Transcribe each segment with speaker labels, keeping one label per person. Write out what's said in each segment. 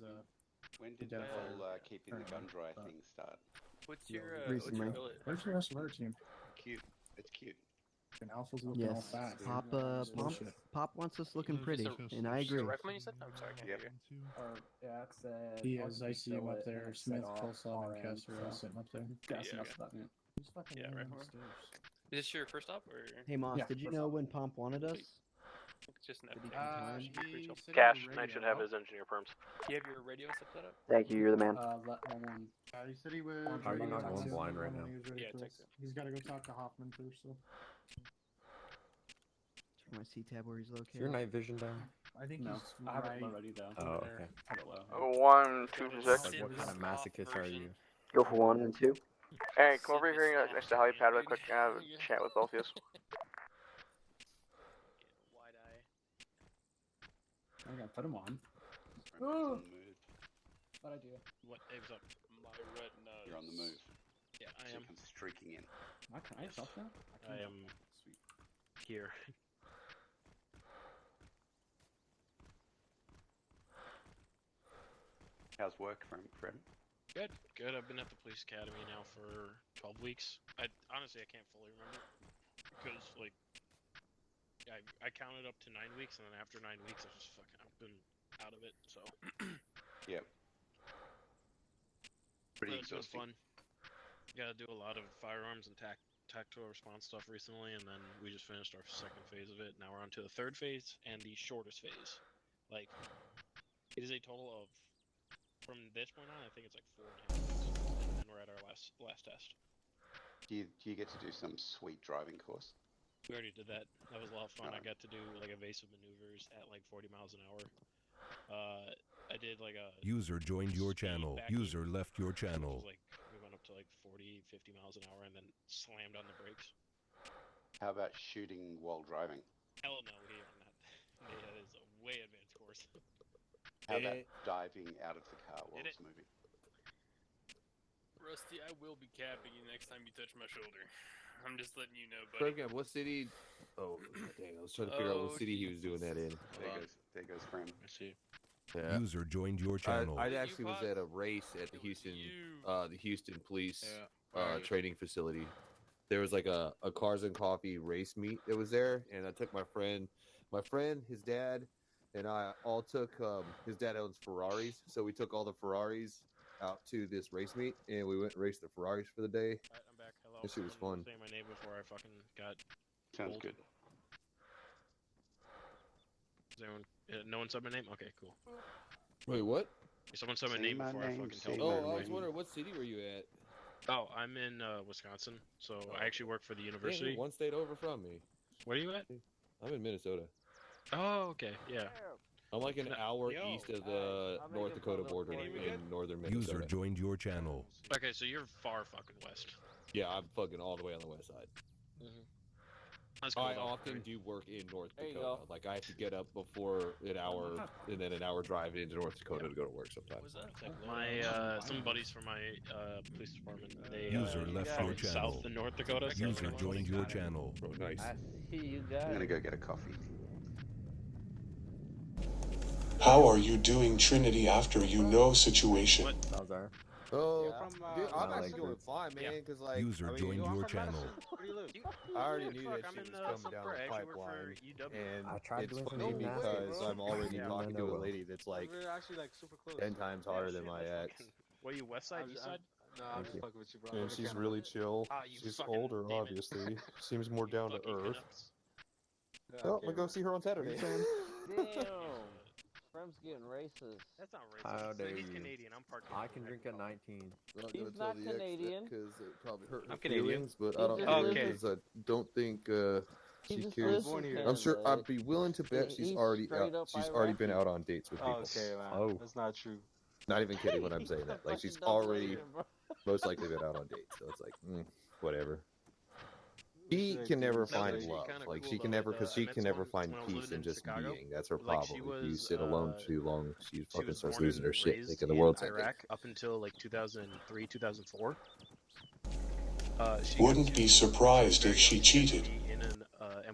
Speaker 1: is
Speaker 2: When did the
Speaker 1: identifier
Speaker 2: whole keeping the gun dry
Speaker 1: currently,
Speaker 2: thing start?
Speaker 3: What's your
Speaker 4: recently.
Speaker 3: billet?
Speaker 1: Where's the rest of our team?
Speaker 2: Cute. It's cute.
Speaker 1: And Alpha's looking all
Speaker 4: Yes,
Speaker 1: fat.
Speaker 4: Pop, Pop wants us looking
Speaker 3: Is
Speaker 4: pretty,
Speaker 3: this a-
Speaker 4: and I agree.
Speaker 3: The recommend you said? I'm sorry, I can't
Speaker 2: Yep.
Speaker 3: hear you.
Speaker 5: Yeah, it said.
Speaker 1: He is. I see him up there. Smith, Coleslaw, and Kessler all
Speaker 5: so.
Speaker 1: sitting up there.
Speaker 5: Guessing
Speaker 3: Yeah,
Speaker 5: that's that.
Speaker 1: Who's fucking
Speaker 3: Yeah,
Speaker 1: laying
Speaker 3: right.
Speaker 1: on the stairs?
Speaker 3: Is this your first stop or
Speaker 4: Hey Moss,
Speaker 1: Yeah,
Speaker 4: did you
Speaker 1: what's
Speaker 4: know
Speaker 1: up?
Speaker 4: when Pomp wanted us?
Speaker 3: just an
Speaker 4: Did he
Speaker 3: FYI?
Speaker 4: come time?
Speaker 1: he said he
Speaker 6: Cash,
Speaker 1: had a
Speaker 6: Knight should
Speaker 1: radio.
Speaker 6: have his engineer perms.
Speaker 3: Do you have your radio stuff set up?
Speaker 4: Thank you, you're the man.
Speaker 5: Let one.
Speaker 1: He said he was.
Speaker 5: Are you
Speaker 1: ready
Speaker 5: not
Speaker 1: to
Speaker 5: going
Speaker 1: talk to
Speaker 7: blind
Speaker 1: someone
Speaker 7: right
Speaker 1: when
Speaker 7: now?
Speaker 1: he was ready
Speaker 3: Yeah,
Speaker 1: for
Speaker 3: text
Speaker 1: us.
Speaker 3: him.
Speaker 1: He's got to go talk to Hoffman first. So
Speaker 4: Check my C-tab where he's
Speaker 7: Is your
Speaker 4: located.
Speaker 7: night vision down?
Speaker 1: I think
Speaker 5: No,
Speaker 1: he's
Speaker 5: I haven't
Speaker 1: right
Speaker 5: already though.
Speaker 7: Oh,
Speaker 1: there.
Speaker 7: okay.
Speaker 5: I don't know.
Speaker 6: Oh, 1, 2,
Speaker 3: That was
Speaker 6: check.
Speaker 7: Like, what kind of
Speaker 3: Sid's
Speaker 7: masochist
Speaker 3: off
Speaker 7: are
Speaker 3: version.
Speaker 7: you?
Speaker 4: Go for 1 and 2.
Speaker 6: Hey, come over
Speaker 3: Sid
Speaker 6: here
Speaker 3: the
Speaker 6: next to
Speaker 3: staff
Speaker 6: helipad real
Speaker 3: version.
Speaker 6: quick and have a chat with both of you.
Speaker 3: Wide eye.
Speaker 5: I'm gonna put him on.
Speaker 2: Remember, he's on the move.
Speaker 5: Bad idea.
Speaker 3: What apes up? My retina.
Speaker 2: You're on the move.
Speaker 3: Yeah, I
Speaker 2: So
Speaker 3: am.
Speaker 2: you come streaking in.
Speaker 5: Can I stop now?
Speaker 3: I am
Speaker 5: Sweet.
Speaker 3: here.
Speaker 2: How's work, friend?
Speaker 3: Good, good. I've been at the police academy now for 12 weeks. Honestly I can't fully remember because like I counted up to 9 weeks and then after 9 weeks I just fucking I've been out of it. So
Speaker 2: Yep. Pretty
Speaker 3: it's been
Speaker 2: exhausting.
Speaker 3: fun. Got to do a lot of firearms and tactical response stuff recently, and then we just finished our second phase of it. Now we're on to the third phase and the shortest phase. Like it is a total of from this point on I think it's like 4.5 weeks, and then we're at our last test.
Speaker 2: Do you get to do some sweet driving course?
Speaker 3: We already did that. That was a lot of fun. I
Speaker 2: Alright.
Speaker 3: got to do like evasive maneuvers at like 40 miles an hour. I did like a
Speaker 8: User joined your
Speaker 3: speed
Speaker 8: channel.
Speaker 3: backing,
Speaker 8: User left your
Speaker 3: which was,
Speaker 8: channel.
Speaker 3: like we went up to like 40, 50 miles an hour and then slammed on the brakes.
Speaker 2: How about shooting while driving?
Speaker 3: Hell no, we are not. That is a way advanced course.
Speaker 2: How about diving out of the car while
Speaker 3: Did
Speaker 2: it's moving?
Speaker 9: Rusty, I will be capping you next time you touch my shoulder. I'm just letting you know, buddy.
Speaker 7: Bergam, what city? Oh, dang! I was trying to figure out what city he was doing that in.
Speaker 2: There goes friend.
Speaker 3: I see.
Speaker 7: Yeah.
Speaker 8: User joined your channel.
Speaker 7: I actually was at a race at the Houston Police training facility. There was like a Cars and Coffee race meet that was there, and I took my friend, his dad, and I all took. His dad owns Ferraris, so we took all the Ferraris out to this race meet, and we went and raced the Ferraris for the day.
Speaker 3: Alright, I'm back. Hello.
Speaker 7: That shit was fun.
Speaker 3: Say my name before I fucking got.
Speaker 2: Sounds
Speaker 3: Cold.
Speaker 2: good.
Speaker 3: Is anyone? No one said my name. Okay, cool.
Speaker 7: Wait, what?
Speaker 3: Someone said my
Speaker 2: Say
Speaker 3: name
Speaker 2: my
Speaker 3: before I
Speaker 2: name,
Speaker 3: fucking
Speaker 2: say
Speaker 3: told
Speaker 2: my
Speaker 3: them.
Speaker 7: Oh, I
Speaker 2: name.
Speaker 7: was wondering what city were you at?
Speaker 3: Oh, I'm in Wisconsin, so I actually work for the
Speaker 7: Dang,
Speaker 3: university.
Speaker 7: you're one state over from me.
Speaker 3: Where are you at?
Speaker 7: I'm in Minnesota.
Speaker 3: Oh, okay, yeah.
Speaker 7: I'm like an hour
Speaker 3: Yo.
Speaker 7: east of the North Dakota border
Speaker 3: Can you hear me
Speaker 7: in northern
Speaker 8: User
Speaker 7: Minnesota.
Speaker 8: joined your channel.
Speaker 3: Okay, so you're far fucking west.
Speaker 7: Yeah, I'm fucking all the way on the west side.
Speaker 3: That's cool.
Speaker 7: I
Speaker 3: though.
Speaker 7: often do work in North
Speaker 5: There you
Speaker 7: Dakota.
Speaker 5: go.
Speaker 7: Like I have to get up before an hour and then an hour drive into North Dakota to go to work sometimes.
Speaker 3: My some buddies from my police department. They
Speaker 8: User left
Speaker 3: from
Speaker 8: your channel.
Speaker 3: South in North Dakota. so
Speaker 8: User joined your channel.
Speaker 7: Oh, nice.
Speaker 4: I see you
Speaker 2: I'm
Speaker 4: guys.
Speaker 2: gonna go get a coffee.
Speaker 10: How are you doing, Trinity, after you know situation?
Speaker 3: What?
Speaker 7: How's that? Oh,
Speaker 4: Yeah.
Speaker 7: dude, I'm
Speaker 8: I
Speaker 7: actually
Speaker 8: like
Speaker 7: doing
Speaker 8: group.
Speaker 7: fine, man. Cause like,
Speaker 8: User
Speaker 7: I mean,
Speaker 8: joined your channel.
Speaker 3: Where do you live?
Speaker 7: I already knew
Speaker 3: Fuck,
Speaker 7: that
Speaker 3: I'm
Speaker 7: shit
Speaker 3: in,
Speaker 7: was coming
Speaker 3: Suffolk.
Speaker 7: down
Speaker 3: I
Speaker 7: the
Speaker 3: actually work for
Speaker 7: pipeline,
Speaker 3: UW.
Speaker 7: and I tried it's doing funny some because bro. I'm already
Speaker 3: Yeah.
Speaker 7: talking to a lady that's like
Speaker 11: We're actually like super close.
Speaker 7: 10 times harder than my ex.
Speaker 3: What are you, west side, east side?
Speaker 11: No, I'm just fucking with you, bro.
Speaker 10: And she's really chill.
Speaker 3: Ah, you
Speaker 10: She's
Speaker 3: fucking
Speaker 10: older,
Speaker 3: demon.
Speaker 10: obviously. Seems more
Speaker 3: You
Speaker 10: down to
Speaker 3: fucking
Speaker 10: earth.
Speaker 11: Yeah,
Speaker 10: Oh,
Speaker 11: okay,
Speaker 10: we'll go see her on Saturday.
Speaker 4: Damn. Frem's getting racist.
Speaker 3: That's not racist.
Speaker 7: How dare
Speaker 3: He's
Speaker 7: you.
Speaker 3: Canadian. I'm part
Speaker 7: I can drink at 19. I'm not
Speaker 4: He's
Speaker 7: gonna tell
Speaker 4: not
Speaker 7: the ex that
Speaker 4: Canadian.
Speaker 7: because it probably hurt her
Speaker 3: I'm Canadian.
Speaker 7: feelings, but
Speaker 4: He
Speaker 7: I don't
Speaker 4: just
Speaker 7: care
Speaker 3: lives in-
Speaker 7: because I don't think
Speaker 4: He
Speaker 7: she
Speaker 4: just
Speaker 7: cares.
Speaker 4: lives
Speaker 11: Born
Speaker 4: in
Speaker 11: here.
Speaker 7: I'm sure
Speaker 4: Canada.
Speaker 7: I'd be willing to bet she's
Speaker 4: He's
Speaker 7: already
Speaker 4: straight
Speaker 7: out.
Speaker 4: up
Speaker 7: She's already been
Speaker 4: Iraqi.
Speaker 7: out on dates with
Speaker 11: Oh,
Speaker 7: people.
Speaker 11: okay, man.
Speaker 7: Oh.
Speaker 11: That's not true.
Speaker 7: Not even kidding when I'm saying that. Like she's
Speaker 4: Fucking double
Speaker 7: already
Speaker 4: agent, bro.
Speaker 7: most likely been out on dates. So it's like, whatever. She
Speaker 11: Shit,
Speaker 7: can never
Speaker 11: dude.
Speaker 3: That's
Speaker 7: find
Speaker 3: actually
Speaker 7: love.
Speaker 3: kinda
Speaker 7: Like
Speaker 3: cool,
Speaker 7: she can
Speaker 3: though,
Speaker 7: never,
Speaker 3: with,
Speaker 7: because
Speaker 3: I
Speaker 7: she
Speaker 3: met
Speaker 7: can never
Speaker 3: someone
Speaker 7: find
Speaker 3: when I was
Speaker 7: peace
Speaker 3: living
Speaker 7: in
Speaker 3: in
Speaker 7: just
Speaker 3: Chicago.
Speaker 7: being. That's her
Speaker 3: Like,
Speaker 7: problem.
Speaker 3: she
Speaker 7: If you
Speaker 3: was,
Speaker 7: sit alone too long, she
Speaker 3: She
Speaker 7: fucking
Speaker 3: was
Speaker 7: starts
Speaker 3: born
Speaker 7: losing
Speaker 3: and
Speaker 7: her shit,
Speaker 3: raised
Speaker 7: thinking the
Speaker 3: in
Speaker 7: world's ending.
Speaker 3: Iraq up until like 2003, 2004. She
Speaker 10: Wouldn't
Speaker 3: got
Speaker 10: be
Speaker 3: to
Speaker 10: surprised
Speaker 3: very
Speaker 10: if she
Speaker 3: young
Speaker 10: cheated.
Speaker 3: be in an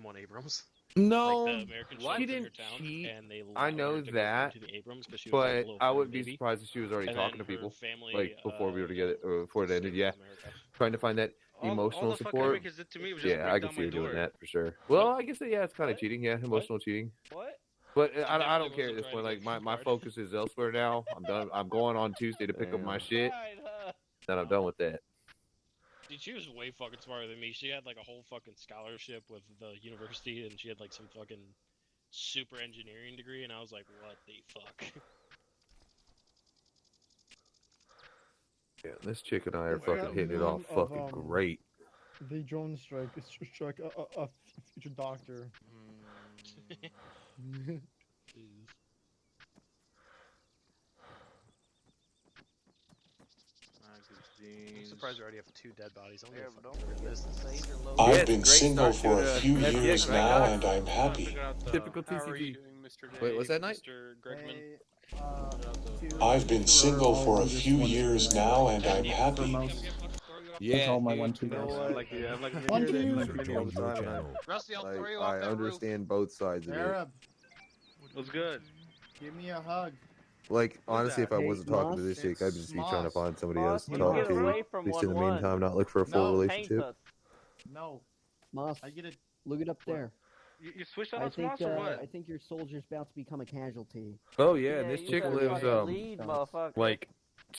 Speaker 3: M1 Abrams.
Speaker 7: No,
Speaker 3: Like the American
Speaker 9: What?
Speaker 3: ship
Speaker 7: she
Speaker 3: in her
Speaker 7: didn't
Speaker 3: town,
Speaker 7: cheat.
Speaker 3: and they
Speaker 7: I
Speaker 3: allowed
Speaker 7: know
Speaker 3: her to go
Speaker 7: that,
Speaker 3: into the Abrams because she was like a
Speaker 7: but
Speaker 3: little
Speaker 7: I
Speaker 3: furry
Speaker 7: wouldn't be
Speaker 3: baby.
Speaker 7: surprised if she was already
Speaker 3: And
Speaker 7: talking to
Speaker 3: then her
Speaker 7: people
Speaker 3: family,
Speaker 7: like before we were to get it,
Speaker 3: got
Speaker 7: or before it ended.
Speaker 3: disabled
Speaker 7: Yeah,
Speaker 3: in America.
Speaker 7: trying to find that
Speaker 11: all
Speaker 7: emotional
Speaker 11: the fucking
Speaker 7: support.
Speaker 11: Americans did to me was just
Speaker 7: Yeah,
Speaker 11: break
Speaker 7: I can
Speaker 11: down
Speaker 7: see
Speaker 11: my
Speaker 7: her doing
Speaker 11: door.
Speaker 7: that for sure. Well, I guess it's kind of cheating. Yeah, emotional cheating.
Speaker 4: What?
Speaker 7: But I
Speaker 3: definitely
Speaker 7: don't care at
Speaker 3: wasn't
Speaker 7: this
Speaker 3: trying
Speaker 7: point.
Speaker 3: to
Speaker 7: Like
Speaker 3: get
Speaker 7: my
Speaker 3: food card.
Speaker 7: focus is elsewhere now. I'm done. I'm going on Tuesday to pick up my
Speaker 4: Damn.
Speaker 7: shit.
Speaker 4: Right, huh?
Speaker 7: Then I'm done with that.
Speaker 3: Dude, she was way fucking smarter than me. She had like a whole fucking scholarship with the university, and she had like some fucking super engineering degree, and I was like, what the fuck?
Speaker 7: Yeah, this chick and I are
Speaker 1: It's
Speaker 7: fucking
Speaker 1: that
Speaker 7: hitting it off
Speaker 1: meme of,
Speaker 7: fucking great.
Speaker 1: The drone strike. It's just like a future doctor.
Speaker 3: Jeez. I'm surprised we already have 2 dead bodies. Only
Speaker 4: Yeah,
Speaker 3: a
Speaker 4: but
Speaker 3: fucking
Speaker 4: don't
Speaker 3: third
Speaker 4: forget
Speaker 3: business.
Speaker 4: to save your low.
Speaker 7: Yeah,
Speaker 10: I've
Speaker 7: it's a
Speaker 10: been
Speaker 7: great
Speaker 10: single
Speaker 7: start
Speaker 10: for
Speaker 7: to
Speaker 10: a few
Speaker 7: FTX
Speaker 10: years
Speaker 7: right
Speaker 10: now
Speaker 7: now.
Speaker 10: and I'm happy.
Speaker 7: Typical
Speaker 9: How are you
Speaker 7: TCG.
Speaker 9: doing, Mr.
Speaker 7: Wait,
Speaker 9: Dave,
Speaker 7: what's that night?
Speaker 9: Mr. Gregman?
Speaker 10: I've been single for a few years now and I'm happy.
Speaker 7: Yeah,
Speaker 1: all my
Speaker 7: dude,
Speaker 1: 1-2
Speaker 7: you know
Speaker 1: guys.
Speaker 7: what?
Speaker 11: I'm like you. I'm like you.
Speaker 1: One,
Speaker 11: You're there,
Speaker 1: two.
Speaker 11: like
Speaker 8: User
Speaker 11: me all the
Speaker 8: joined your
Speaker 11: time.
Speaker 8: channel.
Speaker 11: Rusty, I'll throw
Speaker 7: Like,
Speaker 11: you off
Speaker 7: I
Speaker 11: that
Speaker 7: understand both sides of it.
Speaker 1: Arab,
Speaker 11: roof. What's good?
Speaker 1: give me a hug.
Speaker 7: Like, honestly,
Speaker 11: that?
Speaker 7: if I
Speaker 1: Hey,
Speaker 7: wasn't talking to
Speaker 1: Moss,
Speaker 7: this chick, I'd just be trying to
Speaker 1: Moss.
Speaker 7: find somebody
Speaker 4: Moss,
Speaker 7: else to
Speaker 4: you
Speaker 7: talk
Speaker 4: get
Speaker 7: to.
Speaker 4: away from
Speaker 7: At least in the
Speaker 4: 1-1.
Speaker 7: meantime, not look for a full
Speaker 1: No.
Speaker 7: relationship.
Speaker 4: Paint us.
Speaker 1: No,
Speaker 5: Moss,
Speaker 1: I get it.
Speaker 5: look it up there.
Speaker 11: You switched on
Speaker 5: I
Speaker 11: us,
Speaker 5: think
Speaker 11: Moss, or what?
Speaker 5: I think your soldier's about to become a casualty.
Speaker 7: Oh yeah, this
Speaker 4: you
Speaker 7: chick
Speaker 4: better
Speaker 7: lives
Speaker 4: fucking lead, motherfucker.
Speaker 7: like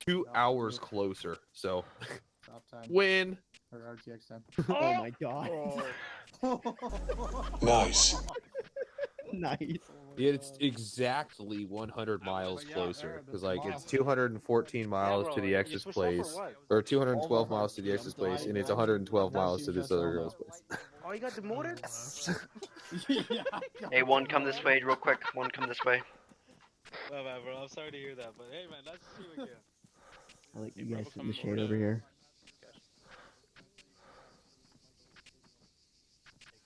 Speaker 7: 2
Speaker 1: No,
Speaker 7: hours
Speaker 1: no.
Speaker 7: closer. So
Speaker 1: Stop time.
Speaker 7: win.
Speaker 1: Or RTX 10.
Speaker 5: Oh my god.
Speaker 10: Nice.
Speaker 5: Nice.
Speaker 7: Yeah, it's exactly 100 miles
Speaker 1: But yeah,
Speaker 7: closer
Speaker 1: Arab,
Speaker 7: because
Speaker 1: it's
Speaker 7: like
Speaker 1: Moss.
Speaker 7: it's 214 miles to the
Speaker 11: You
Speaker 7: ex's
Speaker 11: switched off
Speaker 7: place,
Speaker 11: or what?
Speaker 7: or 212 miles to the ex's place, and it's 112 miles to this other girl's place.
Speaker 11: Oh, you got demoted?
Speaker 1: Yeah.
Speaker 6: Hey, one come this way real quick. One come this way.
Speaker 3: My bad, bro. I'm sorry to hear that, but hey, man, nice to see you again.
Speaker 5: I like you
Speaker 3: Hey,
Speaker 5: guys
Speaker 3: bro,
Speaker 5: sit in the
Speaker 3: come
Speaker 5: shade
Speaker 3: over
Speaker 5: over
Speaker 3: to-
Speaker 5: here.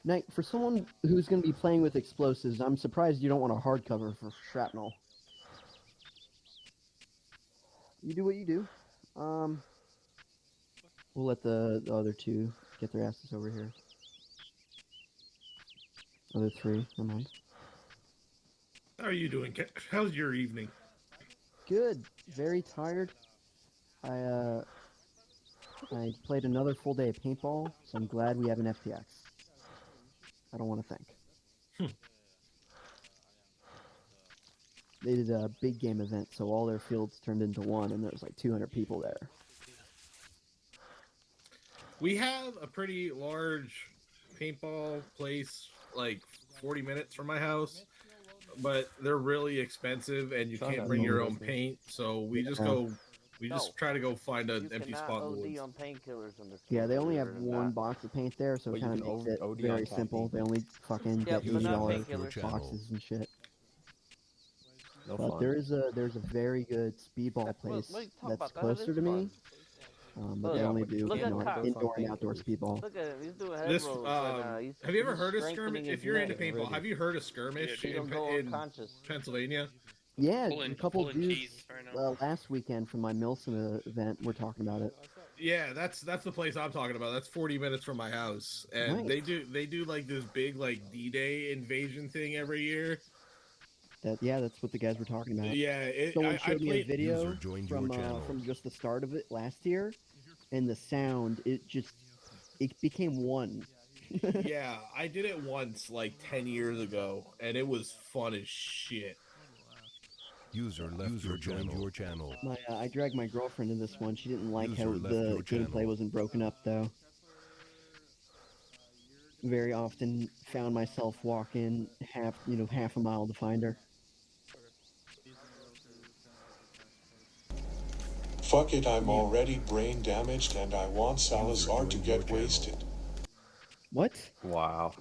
Speaker 5: Knight, for someone who's going to be playing with explosives, I'm surprised you don't want a hardcover for shrapnel. You do what you do. We'll let the other 2 get their asses over here. Other 3, never mind.
Speaker 12: How are you doing? How's your evening?
Speaker 5: Good. Very tired. I played another full day of paintball, so I'm glad we have an FTX. I don't want to think. They did a big game event, so all their fields turned into one, and there was like 200 people there.
Speaker 12: We have a pretty large paintball place, like 40 minutes from my house, but they're really expensive, and you can't bring your own paint. So we just go. We just try to go find an
Speaker 4: You
Speaker 12: empty
Speaker 4: cannot
Speaker 12: spot in the
Speaker 4: OD
Speaker 12: woods.
Speaker 4: on painkillers in this
Speaker 5: Yeah, they
Speaker 4: game,
Speaker 5: only
Speaker 4: believe
Speaker 5: have
Speaker 4: it or
Speaker 5: one
Speaker 4: not.
Speaker 5: box of paint there, so
Speaker 13: But
Speaker 5: it
Speaker 13: you
Speaker 5: kind of
Speaker 13: can
Speaker 5: makes it
Speaker 13: OD on
Speaker 5: very simple.
Speaker 13: caffeine.
Speaker 5: They only fucking
Speaker 4: Yeah,
Speaker 5: get
Speaker 4: but not
Speaker 5: $80
Speaker 4: painkillers.
Speaker 5: boxes and shit.
Speaker 13: No
Speaker 5: But
Speaker 13: fun.
Speaker 5: there's a very good speedball place
Speaker 4: let me talk
Speaker 5: that's
Speaker 4: about that.
Speaker 5: closer
Speaker 4: It is
Speaker 5: to me.
Speaker 4: fun.
Speaker 5: But they
Speaker 4: Look,
Speaker 5: only
Speaker 13: but you
Speaker 5: do
Speaker 4: look at Cox.
Speaker 5: indoor and outdoor speedball.
Speaker 4: Look at him. He's doing head
Speaker 12: This,
Speaker 4: rolls right now. He's,
Speaker 12: have you ever
Speaker 4: he's
Speaker 12: heard of
Speaker 4: strengthening
Speaker 12: skirmish?
Speaker 4: his
Speaker 12: If you're into
Speaker 4: neck.
Speaker 12: paintball, have you heard of skirmish
Speaker 4: He's gonna go
Speaker 12: in
Speaker 4: unconscious.
Speaker 12: Pennsylvania?
Speaker 5: Yeah,
Speaker 9: Pulling-
Speaker 5: a couple
Speaker 9: pulling
Speaker 5: dudes
Speaker 9: cheese right now.
Speaker 5: last weekend from my Milson event were talking about it.
Speaker 12: Yeah, that's the place I'm talking about. That's 40 minutes from my house, and
Speaker 5: Nice.
Speaker 12: they do like this big like D-Day invasion thing every year.
Speaker 5: That's what the guys were talking about.
Speaker 12: Yeah,
Speaker 5: Someone
Speaker 12: I
Speaker 5: showed me a
Speaker 12: played.
Speaker 5: video
Speaker 8: User joined your
Speaker 5: from
Speaker 8: channel.
Speaker 5: from just the start of it last year, and the sound it became one.
Speaker 12: Yeah, I did it once like 10 years ago, and it was fun as shit.
Speaker 8: User left your channel.
Speaker 5: I dragged my girlfriend in this one. She didn't like
Speaker 8: User
Speaker 5: how
Speaker 8: left
Speaker 5: the
Speaker 8: your
Speaker 5: gameplay
Speaker 8: channel.
Speaker 5: wasn't broken up though. Very often found myself walking half a mile to find her.
Speaker 10: Fuck it, I'm already brain damaged and I want Salazar to get wasted.
Speaker 5: What?
Speaker 13: Wow.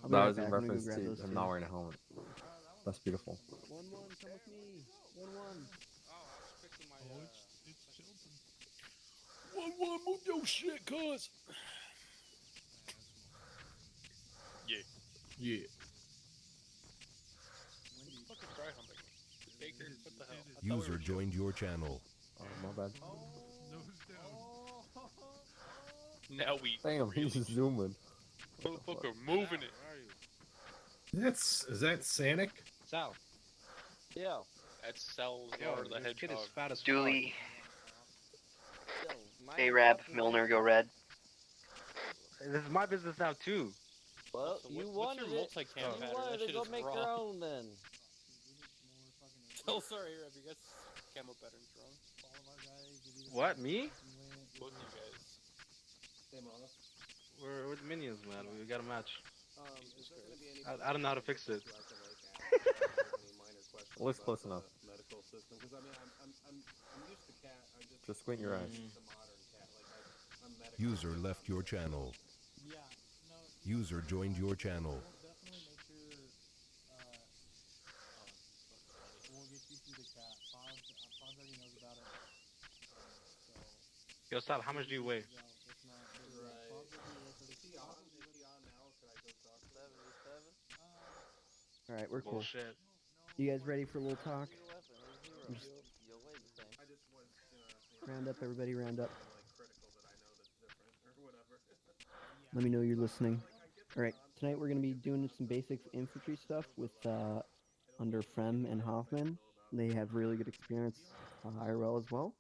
Speaker 5: I'll be
Speaker 13: That
Speaker 5: right
Speaker 13: was in
Speaker 5: back. Let me go
Speaker 13: reference
Speaker 5: grab
Speaker 13: to
Speaker 5: those
Speaker 13: him
Speaker 5: two.
Speaker 13: not wearing a helmet. That's beautiful.
Speaker 5: 1-1, come with me. 1-1.
Speaker 9: 1-1, move your shit, cuz.
Speaker 12: Yeah.
Speaker 3: Fucking dry humping. Baker, what the hell? I thought we
Speaker 8: User
Speaker 3: were
Speaker 8: joined your channel.
Speaker 13: Oh, my bad.
Speaker 9: Now we
Speaker 13: Damn, he's just zooming.
Speaker 9: motherfucker moving it.
Speaker 12: Is that Sanic?
Speaker 11: Sal.
Speaker 4: Yeah.
Speaker 9: That's Sal's
Speaker 11: Yo,
Speaker 9: or the
Speaker 11: this kid is
Speaker 9: hedgehog.
Speaker 11: fat as
Speaker 6: Dooley,
Speaker 4: Yo, mind
Speaker 6: Arab,
Speaker 4: walking
Speaker 6: Milner,
Speaker 4: around.
Speaker 6: go red.
Speaker 11: This is my business now too.
Speaker 4: Well,
Speaker 9: So
Speaker 4: you
Speaker 9: what's your
Speaker 4: wanted it.
Speaker 9: multicam
Speaker 4: You
Speaker 9: pattern?
Speaker 4: wanted
Speaker 9: That
Speaker 4: to
Speaker 9: shit
Speaker 4: go
Speaker 9: is
Speaker 4: make
Speaker 9: wrong.
Speaker 4: your own then.
Speaker 9: Oh, sorry, Arab, you guys camo pattern's wrong.
Speaker 11: What, me?
Speaker 9: Both of you guys.
Speaker 11: We're the minions, man. We got a match. I don't know how to fix it.
Speaker 13: Looks close enough. Just squint your eyes.
Speaker 8: User left your channel. User joined your channel.
Speaker 11: Yo, Sal, how much do you weigh?
Speaker 5: All right, we're cool.
Speaker 11: Bullshit.
Speaker 5: You guys ready for a little talk? Just round up, everybody. Round up. Let me know you're listening. All right, tonight we're gonna be doing some basic infantry stuff with under Frem and Hoffman. They have really good experience IRL as well.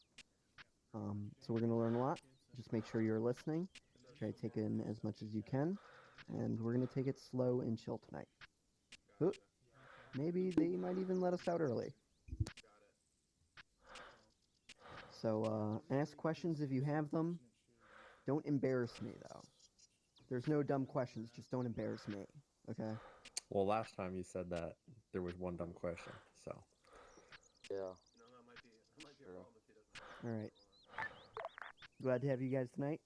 Speaker 5: So we're gonna learn a lot. Just make sure you're listening. Try to take in as much as you can, and we're gonna take it slow and chill tonight. Oop. Maybe they might even let us out early. So ask questions if you have them. Don't embarrass me though. There's no dumb questions. Just don't embarrass me. Okay.
Speaker 13: Well, last time you said that there was one dumb question, so.
Speaker 4: Yeah.
Speaker 5: All right. Glad to have you guys tonight.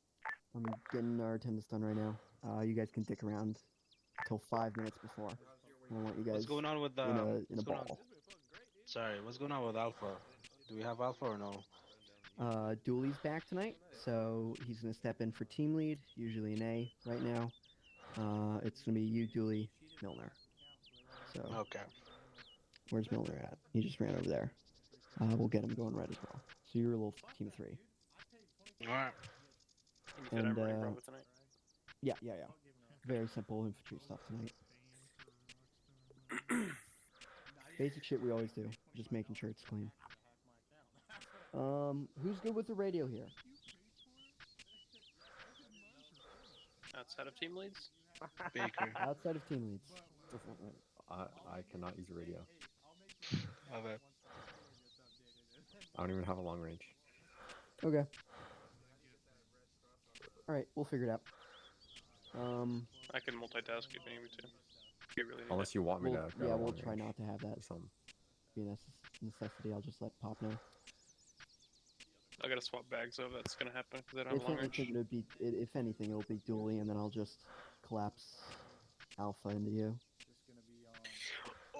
Speaker 5: I'm getting our attendance done right now. You guys can dick around till 5 minutes before. I want you guys
Speaker 11: What's going on with
Speaker 5: in a
Speaker 11: what's going on-
Speaker 5: ball.
Speaker 11: Sorry, what's going on with Alpha? Do we have Alpha or no?
Speaker 5: Dooley's back tonight, so he's gonna step in for team lead. Usually an A right now. It's gonna be you, Dooley, Milner. So
Speaker 11: Okay.
Speaker 5: where's Milner at? He just ran over there. We'll get him going red as well. So you're a little team of 3.
Speaker 11: All right.
Speaker 9: You said
Speaker 5: And
Speaker 9: I'm running Bravo tonight?
Speaker 5: yeah. Very simple infantry stuff tonight. Basic shit we always do. Just making sure it's clean. Who's good with the radio here?
Speaker 9: Outside of team leads?
Speaker 11: Baker.
Speaker 5: Outside of team leads.
Speaker 13: I cannot use a radio.
Speaker 11: Okay.
Speaker 13: I don't even have a long range.
Speaker 5: Okay. Alright, we'll figure it out.
Speaker 9: I can multitask if you need me to. You really need
Speaker 13: Unless
Speaker 9: it.
Speaker 13: you want me
Speaker 5: We'll,
Speaker 13: to. Go
Speaker 5: yeah, we'll
Speaker 13: long
Speaker 5: try
Speaker 13: range
Speaker 5: not to have that
Speaker 13: or something.
Speaker 5: be a necessity. I'll just let Pop know.
Speaker 9: I gotta swap bags though if that's gonna happen because I don't
Speaker 5: If
Speaker 9: have long range.
Speaker 5: anything, if anything, it'll be Dooley, and then I'll just collapse Alpha into you.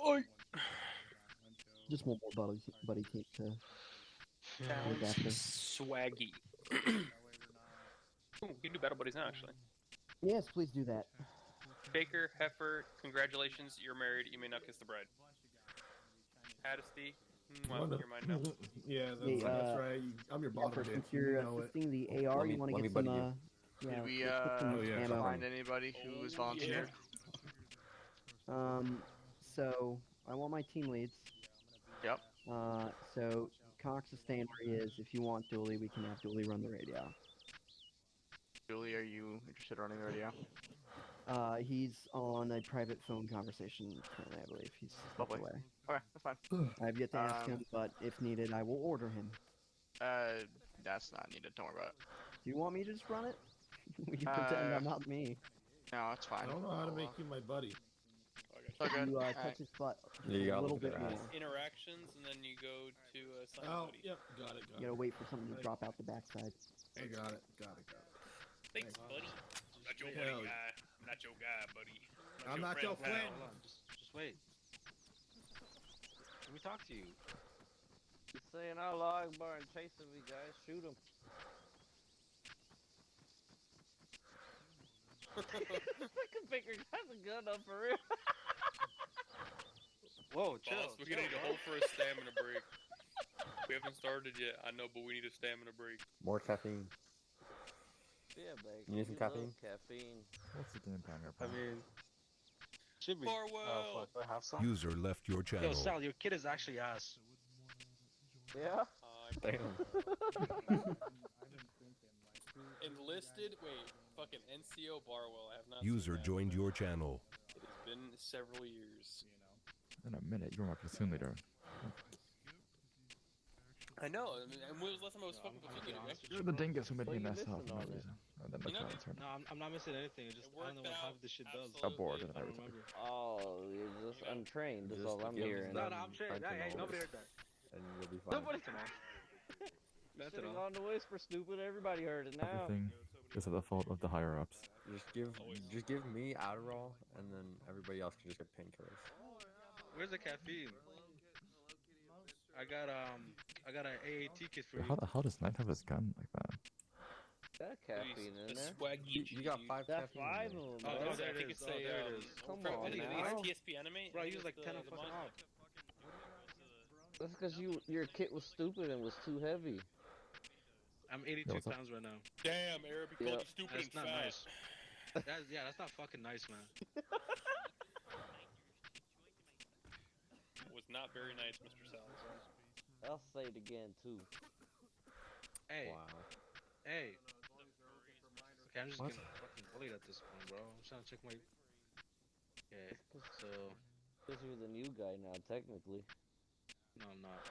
Speaker 9: Oi!
Speaker 5: Just one more buddy team to look
Speaker 9: Sounds
Speaker 5: after.
Speaker 9: swaggy. Ooh, we can do battle buddies now actually.
Speaker 5: Yes, please do that.
Speaker 9: Baker, Heifer, congratulations, you're married. You may not kiss the bride. Hadesty, well, you're mine now.
Speaker 12: Yeah,
Speaker 5: Hey,
Speaker 12: that's right. I'm your bottom
Speaker 5: Pepper,
Speaker 12: bitch.
Speaker 5: since you're
Speaker 12: You know it.
Speaker 5: assisting the AR, you want to
Speaker 13: let me
Speaker 5: get some,
Speaker 13: buddy you.
Speaker 5: yeah,
Speaker 14: Did we
Speaker 5: let's get some
Speaker 12: Oh, yeah.
Speaker 5: ammo.
Speaker 14: find anybody who was volunteered?
Speaker 5: So I want my team leads.
Speaker 14: Yep.
Speaker 5: So Cox is staying where he is. If you want Dooley, we can have Dooley run the radio.
Speaker 14: Julie, are you interested in running the radio?
Speaker 5: He's on a private phone conversation currently, I believe. He's stepped
Speaker 14: Lovely.
Speaker 5: away.
Speaker 14: Okay, that's fine.
Speaker 5: I've yet to ask him, but if needed, I will order him.
Speaker 14: That's not needed. Don't worry about it.
Speaker 5: Do you want me to just run it? We can pretend I'm not me.
Speaker 14: No, it's fine.
Speaker 12: I don't know how to make you my buddy.
Speaker 14: So good.
Speaker 5: You
Speaker 14: Alright.
Speaker 5: touch his butt
Speaker 13: Yeah, you
Speaker 5: a
Speaker 13: gotta
Speaker 5: little
Speaker 13: look at
Speaker 5: bit
Speaker 13: their
Speaker 5: more.
Speaker 13: eyes.
Speaker 9: Interactions, and then you go to sign
Speaker 12: Oh,
Speaker 9: buddy.
Speaker 12: yep, got it.
Speaker 5: You gotta wait for something to drop out the backside.
Speaker 12: I got it.
Speaker 9: Thanks, buddy. I'm not your
Speaker 12: Hell
Speaker 9: buddy
Speaker 12: yeah.
Speaker 9: guy. I'm not your guy, buddy.
Speaker 12: I'm not your
Speaker 9: pal.
Speaker 12: friend.
Speaker 11: Hold on, just wait. Let me talk to you.
Speaker 4: He's saying our log bar and chasing me, guys. Shoot him. Fucking Baker got the gun up for real.
Speaker 11: Whoa, chill.
Speaker 9: Boss, we're gonna need to hold for a stamina break. We haven't started yet, I know, but we need a stamina break.
Speaker 13: More caffeine.
Speaker 4: Yeah, Baker.
Speaker 13: You need some
Speaker 4: love
Speaker 13: caffeine?
Speaker 4: caffeine.
Speaker 13: What's the game plan here?
Speaker 11: I mean, Should be.
Speaker 9: Barwell.
Speaker 11: Fuck, I have some.
Speaker 8: User left your
Speaker 3: Yo,
Speaker 8: channel.
Speaker 3: Sal, your kid is actually ass.
Speaker 4: Yeah.
Speaker 13: Damn.
Speaker 9: Enlisted. Wait, fucking NCO Barwell. I have not.
Speaker 8: User
Speaker 9: seen that.
Speaker 8: joined your channel.
Speaker 9: It has been several years.
Speaker 15: In a minute, you're my platoon leader.
Speaker 9: I know. I mean, and when was the last time I was fucking platoon leader?
Speaker 15: You're the dingus who made
Speaker 4: Well,
Speaker 15: me
Speaker 4: you
Speaker 15: mess up
Speaker 4: missing
Speaker 15: for no
Speaker 4: all that.
Speaker 15: reason. And then the
Speaker 9: You know,
Speaker 15: clown turned.
Speaker 3: No, I'm not missing anything. It's just I don't know what half this shit does.
Speaker 15: Aborted and
Speaker 3: I don't
Speaker 15: everything.
Speaker 3: remember.
Speaker 4: Oh, you're just untrained. That's
Speaker 13: Just
Speaker 4: all I'm
Speaker 13: give
Speaker 4: hearing.
Speaker 13: them
Speaker 3: No, I'm trained.
Speaker 13: fentanyl,
Speaker 3: Hey, nobody heard that.
Speaker 13: And you'll be fine.
Speaker 4: Nobody.
Speaker 3: That's
Speaker 4: Sitting
Speaker 3: it.
Speaker 4: on the whisper, stupid. Everybody heard it now.
Speaker 15: Everything is the fault of the higher ups.
Speaker 13: Just give me Adderall, and then everybody else can just get painkillers.
Speaker 3: Where's the caffeine? I got an AAT kit for you.
Speaker 15: How the hell does Knight have his gun like that?
Speaker 4: That caffeine in there.
Speaker 9: Swag
Speaker 13: You got 5
Speaker 4: That
Speaker 13: caffeine.
Speaker 4: 5
Speaker 13: in
Speaker 4: of
Speaker 13: there.
Speaker 4: them.
Speaker 3: Oh,
Speaker 4: bro.
Speaker 3: there
Speaker 9: I
Speaker 3: it
Speaker 9: think
Speaker 3: is.
Speaker 9: it's
Speaker 3: Oh,
Speaker 9: a,
Speaker 3: there it is.
Speaker 4: Come
Speaker 9: for-
Speaker 4: on
Speaker 9: I think
Speaker 4: now.
Speaker 9: it's TSP anime.
Speaker 3: Bro,
Speaker 9: I
Speaker 3: he
Speaker 9: think
Speaker 3: was like
Speaker 9: it's
Speaker 3: 10
Speaker 9: the
Speaker 3: fucking
Speaker 9: mod.
Speaker 3: off.
Speaker 4: That's because your kit was stupid and was too heavy.
Speaker 3: I'm 82
Speaker 15: what's up?
Speaker 3: pounds right now.
Speaker 9: Damn, Arabic
Speaker 4: Yeah.
Speaker 9: called you stupid
Speaker 3: That's
Speaker 9: and
Speaker 3: not
Speaker 9: fat.
Speaker 3: nice. That's not fucking nice, man.
Speaker 9: Was not very nice, Mr. Salazar.
Speaker 4: I'll say it again too.
Speaker 3: Hey,
Speaker 13: Wow.
Speaker 3: hey. Okay, I'm just
Speaker 15: What?
Speaker 3: getting fucking bullied at this point, bro. I'm trying to check my. Okay, so
Speaker 4: Because you're the new guy now, technically.
Speaker 3: no, I'm not.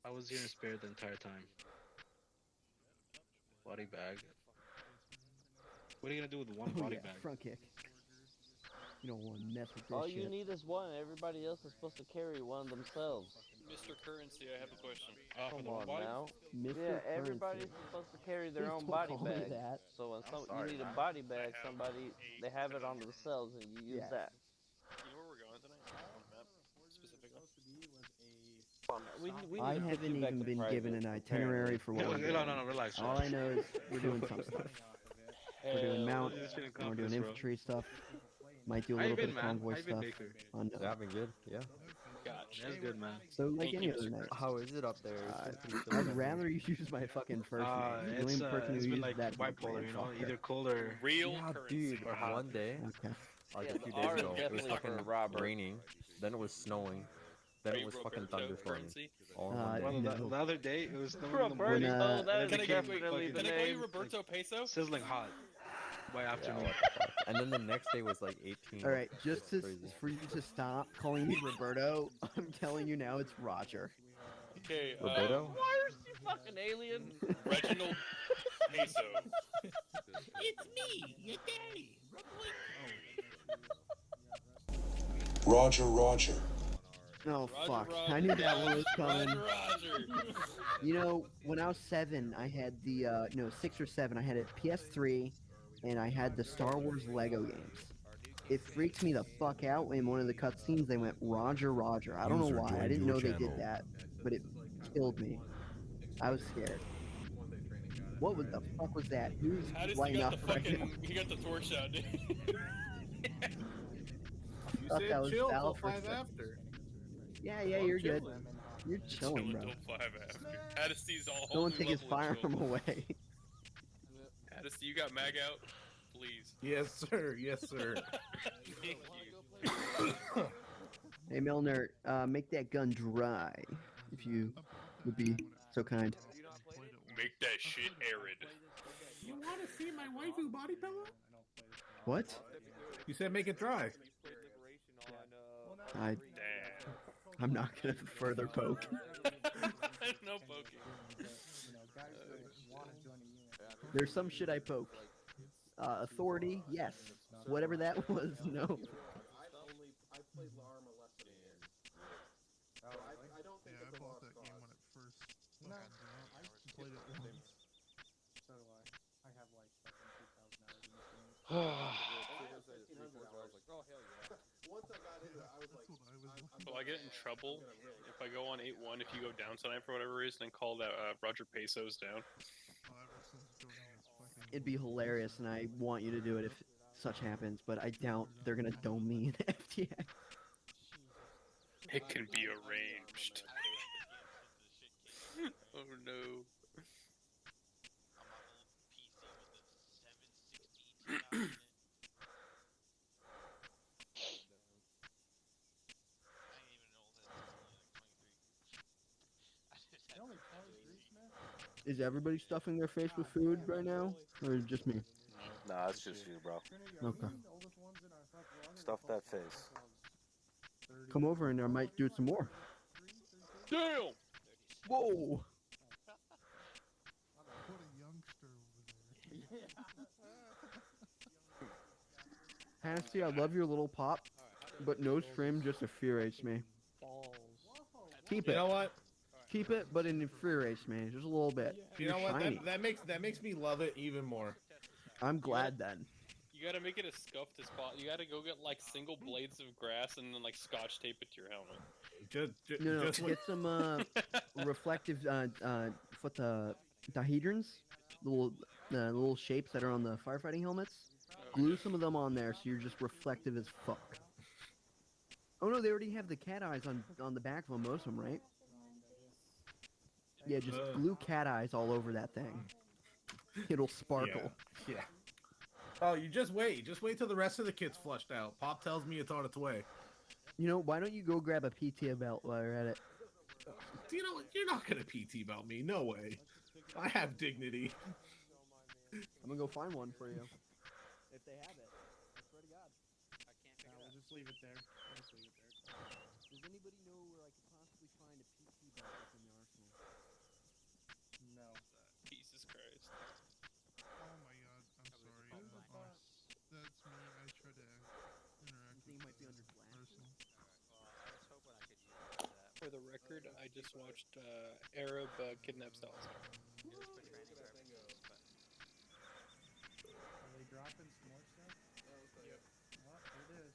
Speaker 3: I was here in spirit the entire time. Body bag. What are you gonna do with one
Speaker 5: Oh,
Speaker 3: body
Speaker 5: yeah,
Speaker 3: bag?
Speaker 5: front kick. You don't want to mess with this
Speaker 4: All
Speaker 5: shit.
Speaker 4: you need is one. Everybody else is supposed to carry one themselves.
Speaker 9: Mr. Currency, I have a question.
Speaker 3: For
Speaker 4: Come
Speaker 3: the
Speaker 4: on
Speaker 3: body?
Speaker 4: now.
Speaker 5: Mr.
Speaker 4: Yeah,
Speaker 5: Currency.
Speaker 4: everybody's supposed to carry their
Speaker 5: Please
Speaker 4: own
Speaker 5: don't
Speaker 4: body
Speaker 5: call me
Speaker 4: bag.
Speaker 5: that.
Speaker 4: So when
Speaker 9: I'm sorry,
Speaker 4: you need a
Speaker 9: man.
Speaker 4: body bag,
Speaker 9: I have
Speaker 4: somebody they have it on themselves and you use
Speaker 5: Yeah.
Speaker 4: that.
Speaker 9: You know where we're going tonight? On the map, specifically.
Speaker 4: We
Speaker 5: I
Speaker 4: need to put
Speaker 5: haven't
Speaker 4: you back
Speaker 5: even
Speaker 4: to
Speaker 5: been
Speaker 4: private,
Speaker 5: given an itinerary for what
Speaker 3: No,
Speaker 5: we're
Speaker 3: no,
Speaker 5: doing.
Speaker 3: no, relax.
Speaker 5: All I know is we're doing some stuff. We're doing mount,
Speaker 3: You're just feeling
Speaker 5: and we're doing
Speaker 3: confidence, bro.
Speaker 5: infantry stuff. Might do a
Speaker 3: How you
Speaker 5: little bit
Speaker 3: been,
Speaker 5: of
Speaker 3: man?
Speaker 5: convoy
Speaker 3: How you been,
Speaker 5: stuff.
Speaker 3: Baker?
Speaker 13: They have been good, yeah.
Speaker 9: Gotcha.
Speaker 3: That's good, man.
Speaker 5: So like
Speaker 9: Thank
Speaker 5: any
Speaker 9: you,
Speaker 5: other
Speaker 9: Mr.
Speaker 5: night.
Speaker 13: How is it up there?
Speaker 5: I'd rather you use my fucking first name. The only person who
Speaker 3: it's been
Speaker 5: uses
Speaker 3: like
Speaker 5: that
Speaker 3: bipolar, you know,
Speaker 5: motherfucker.
Speaker 3: either cold or.
Speaker 9: Real
Speaker 13: Yeah,
Speaker 9: currency.
Speaker 13: dude,
Speaker 3: Or hot.
Speaker 13: one day,
Speaker 5: Okay.
Speaker 13: like
Speaker 4: Yeah,
Speaker 13: a few
Speaker 4: the
Speaker 13: days
Speaker 4: R is
Speaker 13: ago, it was
Speaker 4: definitely for
Speaker 13: fucking
Speaker 4: Robert.
Speaker 13: raining, then it was snowing, then
Speaker 9: Are
Speaker 13: it
Speaker 9: you
Speaker 13: was fucking
Speaker 9: Roberto
Speaker 13: thunderstorming.
Speaker 9: Currency?
Speaker 13: All in
Speaker 5: Uh,
Speaker 13: one day.
Speaker 3: Well,
Speaker 5: No.
Speaker 3: the other day it was snowing in the
Speaker 4: Roberto,
Speaker 3: morning.
Speaker 4: that
Speaker 3: and
Speaker 4: is
Speaker 3: it became
Speaker 4: definitely the
Speaker 9: Can I call you
Speaker 4: name.
Speaker 9: Roberto Peso?
Speaker 3: sizzling hot by
Speaker 13: Yeah,
Speaker 3: afternoon.
Speaker 13: what the fuck. And then the next day was like 18.
Speaker 5: All right, just
Speaker 13: It's
Speaker 5: to,
Speaker 13: crazy.
Speaker 5: for you to stop calling me Roberto, I'm telling you now, it's Roger.
Speaker 9: Okay,
Speaker 13: Roberto?
Speaker 4: Worse, you fucking alien.
Speaker 9: Reginald Peso.
Speaker 4: It's me, your daddy.
Speaker 10: Roger, Roger.
Speaker 5: Oh
Speaker 9: Roger,
Speaker 5: fuck!
Speaker 9: Roger.
Speaker 5: I knew that one was coming.
Speaker 9: Roger.
Speaker 5: You know, when I was 7, I had the 6 or 7. I had a PS3, and I had the Star Wars Lego games. It freaked me the fuck out. In one of the cutscenes, they went Roger, Roger. I don't know
Speaker 8: User
Speaker 5: why. I
Speaker 8: joined
Speaker 5: didn't
Speaker 8: your
Speaker 5: know they
Speaker 8: channel.
Speaker 5: did that, but it killed me. I was scared. What was the fuck was that? Who's
Speaker 9: How does he
Speaker 5: lighting
Speaker 9: got
Speaker 5: up
Speaker 9: the
Speaker 5: right now?
Speaker 9: fucking? He got the torch out, dude.
Speaker 12: You
Speaker 5: Thought
Speaker 12: said
Speaker 5: that was
Speaker 12: chill
Speaker 5: Val
Speaker 12: till
Speaker 5: for a
Speaker 12: 5
Speaker 5: second.
Speaker 12: after.
Speaker 5: Yeah, you're good. You're chilling, bro.
Speaker 9: Until 5 after. Hadasty's all
Speaker 5: Someone
Speaker 9: new
Speaker 5: take his
Speaker 9: level of
Speaker 5: firearm
Speaker 9: chill.
Speaker 5: away.
Speaker 9: Hadesty, you got mag out? Please.
Speaker 12: Yes, sir. Yes, sir.
Speaker 9: Thank you.
Speaker 5: Hey Milner, make that gun dry, if you would be so kind.
Speaker 9: Make that shit arid.
Speaker 12: You want to see my waifu body pillow?
Speaker 5: What?
Speaker 12: You said make it dry.
Speaker 9: Damn.
Speaker 5: I'm not gonna further poke.
Speaker 9: There's no poking.
Speaker 5: There's some shit I poke. Authority, yes. Whatever that was, no.
Speaker 9: Will I get in trouble if I go on 8-1 if you go down tonight for whatever reason and call that Roger Pesos down?
Speaker 5: It'd be hilarious, and I want you to do it if such happens, but I doubt they're gonna dome me in FTX.
Speaker 9: It can be arranged. Oh no.
Speaker 5: Is everybody stuffing their face with food right now, or just me?
Speaker 16: Nah, it's just you, bro.
Speaker 5: Okay.
Speaker 16: Stuff that face.
Speaker 5: Come over and I might do some more.
Speaker 9: Damn!
Speaker 5: Whoa! Hannity, I love your little pop, but no stream just infuriates me. Keep it.
Speaker 12: You know what?
Speaker 5: Keep it, but it infuriates me just a little bit.
Speaker 12: You
Speaker 5: You're
Speaker 12: know what?
Speaker 5: shiny.
Speaker 12: That makes me love it even more.
Speaker 5: I'm glad then.
Speaker 9: You gotta make it as scuffed as possible. You gotta go get like single blades of grass and then like scotch tape it to your helmet.
Speaker 5: No,
Speaker 12: just
Speaker 5: get some reflective what the dihedrons, the little shapes that are on the firefighting helmets. Glue some of them on there so you're just reflective as fuck. Oh no, they already have the cat eyes on the back of them, most of them, right? Yeah, just glue cat eyes all over that thing. It'll sparkle.
Speaker 12: Yeah. Oh, you just wait. Just wait till the rest of the kit's flushed out. Pop tells me it's on its way.
Speaker 5: You know, why don't you go grab a PT belt while you're at it?
Speaker 12: You know, you're not gonna PT belt me. No way. I have dignity.
Speaker 5: I'm gonna go find one for you. If they have it. I swear to God.
Speaker 1: We'll just leave it there. We'll just leave it there.
Speaker 5: Does anybody know where I could possibly find a PT belt within the arsenal?
Speaker 1: No.
Speaker 9: Jesus Christ.
Speaker 17: Oh my god, I'm sorry. That's me. I try to interact
Speaker 5: You think it might be under
Speaker 17: Arsenal.
Speaker 9: For the record, I just watched Arab kidnap Salazar.
Speaker 1: Are they dropping some more stuff? Yep. Oh, here it is.